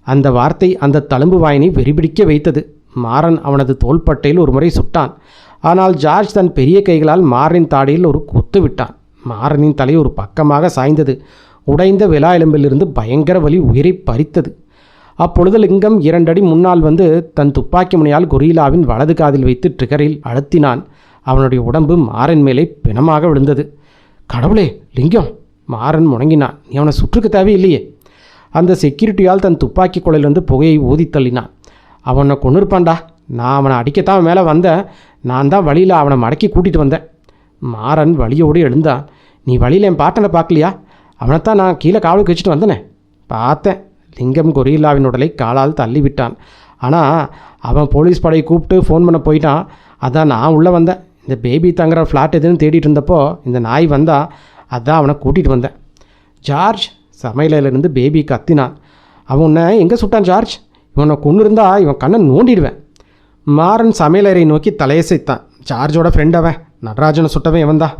அந்த வார்த்தை அந்த தழும்பு வாயினை வெறிபிடிக்க வைத்தது. மாறன் அவனது தோள்பட்டையில் ஒரு முறை சுட்டான். ஆனால் ஜார்ஜ் தன் பெரிய கைகளால் மாறனின் தாடியில் ஒரு குத்து விட்டான். மாறனின் தலை ஒரு பக்கமாக சாய்ந்தது. உடைந்த விலா எலும்பிலிருந்து பயங்கர வலி உயிரை பறித்தது. அப்பொழுது லிங்கம் 2 அடி முன்னால் வந்து தன் துப்பாக்கி முனையால் கொரில்லாவின் வலது காதில் வைத்து ட்ரிகரில் அழுத்தினான். அவனுடைய உடம்பு மாறன் மேலே பிணமாக விழுந்தது. கடவுளே, லிங்கம்! மாறன் முணங்கினான். நீ அவனை சுற்றுக்கு தேவையில்லையே. அந்த செக்யூரிட்டியால் தன் துப்பாக்கி குழையிலிருந்து புகையை ஊதி தள்ளினான். அவனை கொன்னிருப்பான்டா. நான் அவனை அடிக்கத்தான் மேலே வந்தேன். நான் தான் வழியில் அவனை மடக்கி கூட்டிகிட்டு வந்தேன். மாறன் வழியோடு எழுந்தான். நீ வழியில் என் பாட்டனை பார்க்கலையா? அவனைத்தான் நான் கீழே காவலுக்கு வச்சுட்டு வந்தனே. பார்த்தேன். லிங்கம் கொரில்லாவின் உடலை காலால் தள்ளிவிட்டான். ஆனால் அவன் போலீஸ் படையை கூப்பிட்டு ஃபோன் பண்ண போயிட்டான். அதான் நான் உள்ளே வந்தேன். இந்த பேபி தங்குற ஃப்ளாட் எதுன்னு தேடிட்டு இருந்தப்போ இந்த நாய் வந்தான். அதான் அவனை கூட்டிகிட்டு வந்தேன். ஜார்ஜ், சமையலிருந்து பேபி கத்தினான். அவன் உன்னை எங்கே சுட்டான் ஜார்ஜ்? இவனை கொண்டு இருந்தா இவன் கண்ணை நோண்டிடுவேன். மாறன் சமையலறை நோக்கி தலையசைத்தான். ஜார்ஜோட ஃப்ரெண்ட் அவன். நடராஜனை சுட்டவன் இவன் தான்.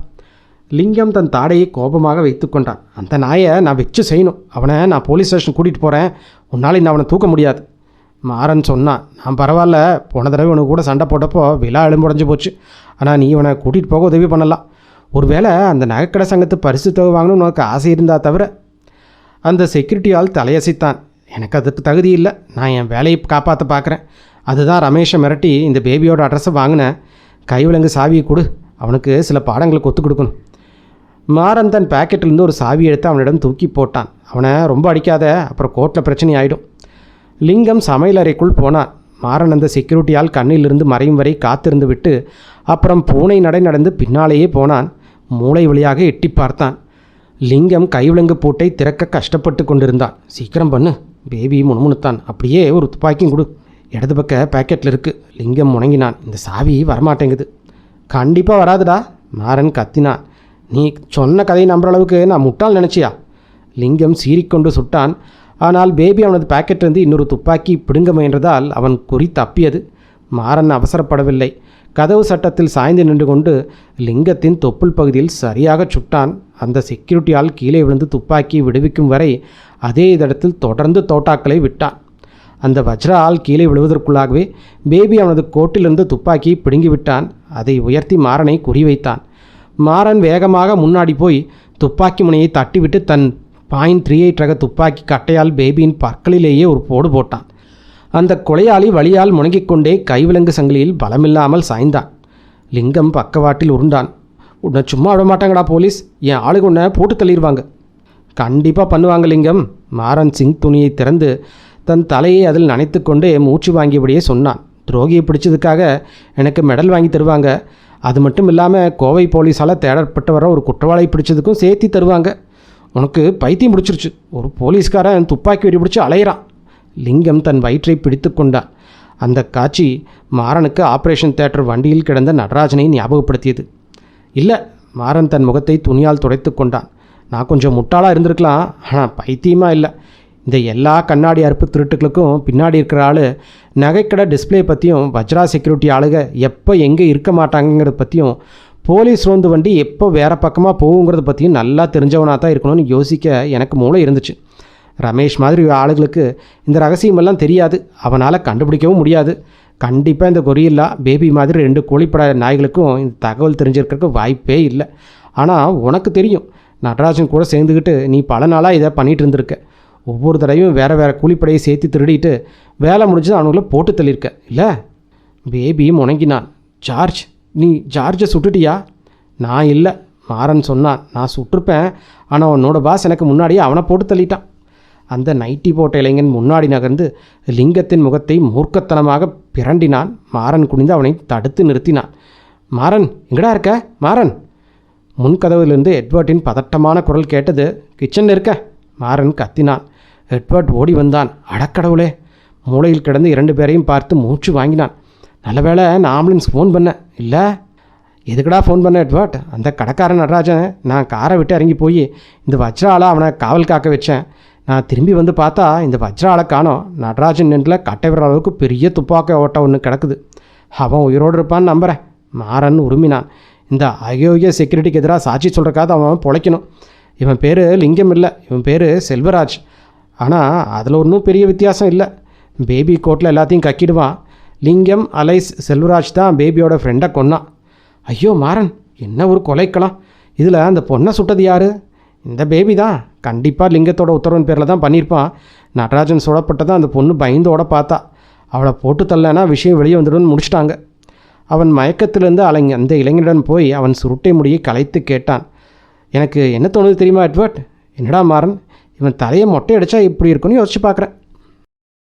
லிங்கம் தன் தாடையை கோபமாக வைத்து கொண்டான். அந்த நாயை நான் வச்சு செய்யணும். அவனை நான் போலீஸ் ஸ்டேஷன் கூட்டிகிட்டு போகிறேன். உன்னால் இன்னும் அவனை தூக்க முடியாது. மாறன் சொன்னான். நான் பரவாயில்ல, போன தடவை உனக்கு கூட சண்டை போட்டப்போ விழா எலும்புடைஞ்சு போச்சு. ஆனால் நீ இவனை கூட்டிகிட்டு போக உதவி பண்ணலாம். ஒருவேளை அந்த நகைக்கடை சங்கத்து பரிசு தொகை வாங்கணும்னு உனக்கு ஆசை இருந்தால் தவிர. அந்த செக்யூரிட்டியால் தலையசைத்தான். எனக்கு அதுக்கு தகுதி இல்லை. நான் என் வேலையை காப்பாற்ற பார்க்குறேன். அதுதான் ரமேஷை மிரட்டி இந்த பேபியோட அட்ரஸை வாங்கினேன். கைவிலங்கு சாவியை கொடு. அவனுக்கு சில பாடங்களுக்கு ஒத்துக் கொடுக்கணும். மாறன் தன் பேக்கெட்டிலேருந்து ஒரு சாவி எடுத்து அவனிடம் தூக்கி போட்டான். அவனை ரொம்ப அடிக்காத, அப்புறம் கோர்ட்டில் பிரச்சனை ஆகிடும். லிங்கம் சமையலறைக்குள் போனான். மாறன் அந்த செக்யூரிட்டியால் கண்ணிலிருந்து மறையும் வரை காத்திருந்து விட்டு அப்புறம் பூனை நடந்து பின்னாலேயே போனான். மூளை வழியாக எட்டி பார்த்தான். லிங்கம் கைவிலங்கு பூட்டை திறக்க கஷ்டப்பட்டு கொண்டிருந்தான். சீக்கிரம் பண்ணு. பேபி முணுமுணுத்தான். அப்படியே ஒரு துப்பாக்கியும் கொடு. இடது பக்க பேக்கெட்டில் இருக்குது. லிங்கம் முணங்கினான். இந்த சாவி வரமாட்டேங்குது. கண்டிப்பாக வராதுடா. மாறன் கத்தினான். நீ சொன்ன கதையை நம்புற அளவுக்கு நான் முட்டாள் நினச்சியா? லிங்கம் சீறிக்கொண்டு சுட்டான். ஆனால் பேபி அவனது பாக்கெட்டிலிருந்து இன்னொரு துப்பாக்கி பிடுங்க முயன்றதால் அவன் குறி தப்பியது. மாறன் அவசரப்படவில்லை. கதவு சட்டத்தில் சாய்ந்து நின்று கொண்டு லிங்கத்தின் தொப்புள் பகுதியில் சரியாக சுட்டான். அந்த செக்யூரிட்டியால் கீழே விழுந்து துப்பாக்கி விடுவிக்கும் வரை அதே இடத்தில் தொடர்ந்து தோட்டாக்களை விட்டான். அந்த வஜ்ரால் கீழே விழுவதற்குள்ளாகவே பேபி அவனது கோட்டிலிருந்து துப்பாக்கியை பிடுங்கிவிட்டான். அதை உயர்த்தி மாறனை குறிவைத்தான். மாறன் வேகமாக முன்னாடி போய் துப்பாக்கி முனையை தட்டிவிட்டு தன் .38 ரக துப்பாக்கி கட்டையால் பேபியின் பற்களிலேயே ஒரு போடு போட்டான். அந்த கொலையாளி வழியால் முணங்கிக் கொண்டே கைவிலங்கு சங்கிலியில் பலமில்லாமல் சாய்ந்தான். லிங்கம் பக்கவாட்டில் உருண்டான். உன்னை சும்மா விட மாட்டாங்கடா போலீஸ். என் ஆளுக்கு உன்னை போட்டு தள்ளிடுவாங்க. கண்டிப்பாக பண்ணுவாங்க லிங்கம். மாறன் சிங் துணியை திறந்து தன் தலையை அதில் நனைத்து கொண்டு மூச்சு வாங்கியபடியே சொன்னான். துரோகியை பிடிச்சதுக்காக எனக்கு மெடல் வாங்கி தருவாங்க. அது மட்டும் இல்லாமல் கோவை போலீஸால் தேடப்பட்டு வர ஒரு குற்றவாளியை பிடிச்சதுக்கும் சேர்த்தி தருவாங்க. உனக்கு பைத்தியம் பிடிச்சிருச்சு. ஒரு போலீஸ்காரன் துப்பாக்கி வெடி பிடிச்சி அலையிறான். லிங்கம் தன் வயிற்றை பிடித்து கொண்டான். அந்த காட்சி மாறனுக்கு ஆப்ரேஷன் தியேட்டர் வண்டியில் கிடந்த நடராஜனை ஞாபகப்படுத்தியது. இல்லை, மாறன் தன் முகத்தை துணியால் துடைத்து கொண்டான். நான் கொஞ்சம் முட்டாளாக இருந்திருக்கலாம், ஆனால் பைத்தியமாக இல்லை. இந்த எல்லா கண்ணாடி அறுப்பு திருட்டுகளுக்கும் பின்னாடி இருக்கிற ஆள் நகைக்கடை டிஸ்பிளே பற்றியும் வஜ்ரா செக்யூரிட்டி ஆளுக எப்போ எங்கே இருக்க மாட்டாங்கிறத பற்றியும் போலீஸ் ரோந்து வண்டி எப்போ வேறு பக்கமாக போகுங்கிறத பற்றியும் நல்லா தெரிஞ்சவனாக தான் இருக்கணும்னு யோசிக்க எனக்கு மூளை இருந்துச்சு. ரமேஷ் மாதிரி ஆளுகளுக்கு இந்த ரகசியமெல்லாம் தெரியாது. அவனால் கண்டுபிடிக்கவும் முடியாது. கண்டிப்பாக இந்த கொரில்லா பேபி மாதிரி 2 கோழிப்பட நாய்களுக்கும் இந்த தகவல் தெரிஞ்சிருக்கிறதுக்கு வாய்ப்பே இல்லை. ஆனால் உனக்கு தெரியும், நடராஜன் கூட சேர்ந்துக்கிட்டு நீ பல நாளாக இதை பண்ணிகிட்டு இருந்திருக்க. ஒவ்வொரு தடவையும் வேறு வேறு கூலிப்படையை சேர்த்து திருடிட்டு வேலை முடிஞ்சது அவனுங்கள போட்டு தள்ளியிருக்க இல்லை? பேபி முணங்கினான். ஜார்ஜ், நீ ஜார்ஜை சுட்டுட்டியா? நான் இல்லை, மாறன் சொன்னான். நான் சுட்டிருப்பேன், ஆனால் உன்னோட பாஸ் எனக்கு முன்னாடியே அவனை போட்டு தள்ளிட்டான். அந்த நைட்டி போட்ட இளைஞன் முன்னாடி நகர்ந்து லிங்கத்தின் முகத்தை மூர்க்கத்தனமாக பிரண்டினான். மாறன் குனிந்து அவனை தடுத்து நிறுத்தினான். மாறன், எங்கடா இருக்க மாறன்? முன்கதவிலிருந்து எட்வர்ட்டின் பதட்டமான குரல் கேட்டது. கிச்சனில் இருக்க, மாறன் கத்தினான். எட்வர்ட் ஓடி வந்தான். அடக்கடவுளே! மூளையில் கிடந்து 2 பேரையும் பார்த்து மூச்சு வாங்கினான். நல்ல வேளை நான் ஆம்புலன்ஸ் ஃபோன் பண்ணேன். இல்லை, எதுக்கடா ஃபோன் பண்ண எட்வர்ட்? அந்த கடைக்காரன் நடராஜன் நான் காரை விட்டு இறங்கி போய் இந்த வஜ்ரால அவனை காவல் காக்க வச்சேன். நான் திரும்பி வந்து பார்த்தா இந்த வஜ்ரால காணோம். நடராஜன் நெண்டில் கட்டை விடுற அளவுக்கு பெரிய துப்பாக்கி ஓட்டம் ஒன்று கிடக்குது. அவன் உயிரோடு இருப்பான்னு நம்புகிறேன். மாறன் உருமினான். இந்த அயோக்கிய செக்யூரிட்டிக்கு எதிராக சாட்சி சொல்கிறக்காக அவன் பொழைக்கணும். இவன் பேர் லிங்கம் இல்லை, இவன் பேர் செல்வராஜ். ஆனால் அதில் ஒன்றும் பெரிய வித்தியாசம் இல்லை. பேபி கோட்டில் எல்லாத்தையும் கக்கிடுவான். லிங்கம் அலைஸ் செல்வராஜ் தான் பேபியோட ஃப்ரெண்டை கொன்னான். ஐயோ மாறன், என்ன ஒரு கொலைக்கலாம்! இதில் அந்த பொண்ணை சுட்டது யார்? இந்த பேபி தான். கண்டிப்பாக லிங்கத்தோட உத்தரவின் பேரில் தான் பண்ணியிருப்பான். நடராஜன் சுடப்பட்டதான் அந்த பொண்ணு பயந்தோட பார்த்தா. அவளை போட்டு தள்ளனா விஷயம் வெளியே வந்துடும்னு முடிச்சிட்டாங்க. அவன் மயக்கத்திலிருந்து அந்த இளைஞனிடம் போய் அவன் சுருட்டை முடியை கலைத்து கேட்டான். எனக்கு என்ன தோணுது தெரியுமா எட்வர்ட்? என்னடா மாறன், இவன் தலையை மொட்டை அடித்தா இப்படி இருக்குன்னு யோசிச்சு பார்க்குறேன்.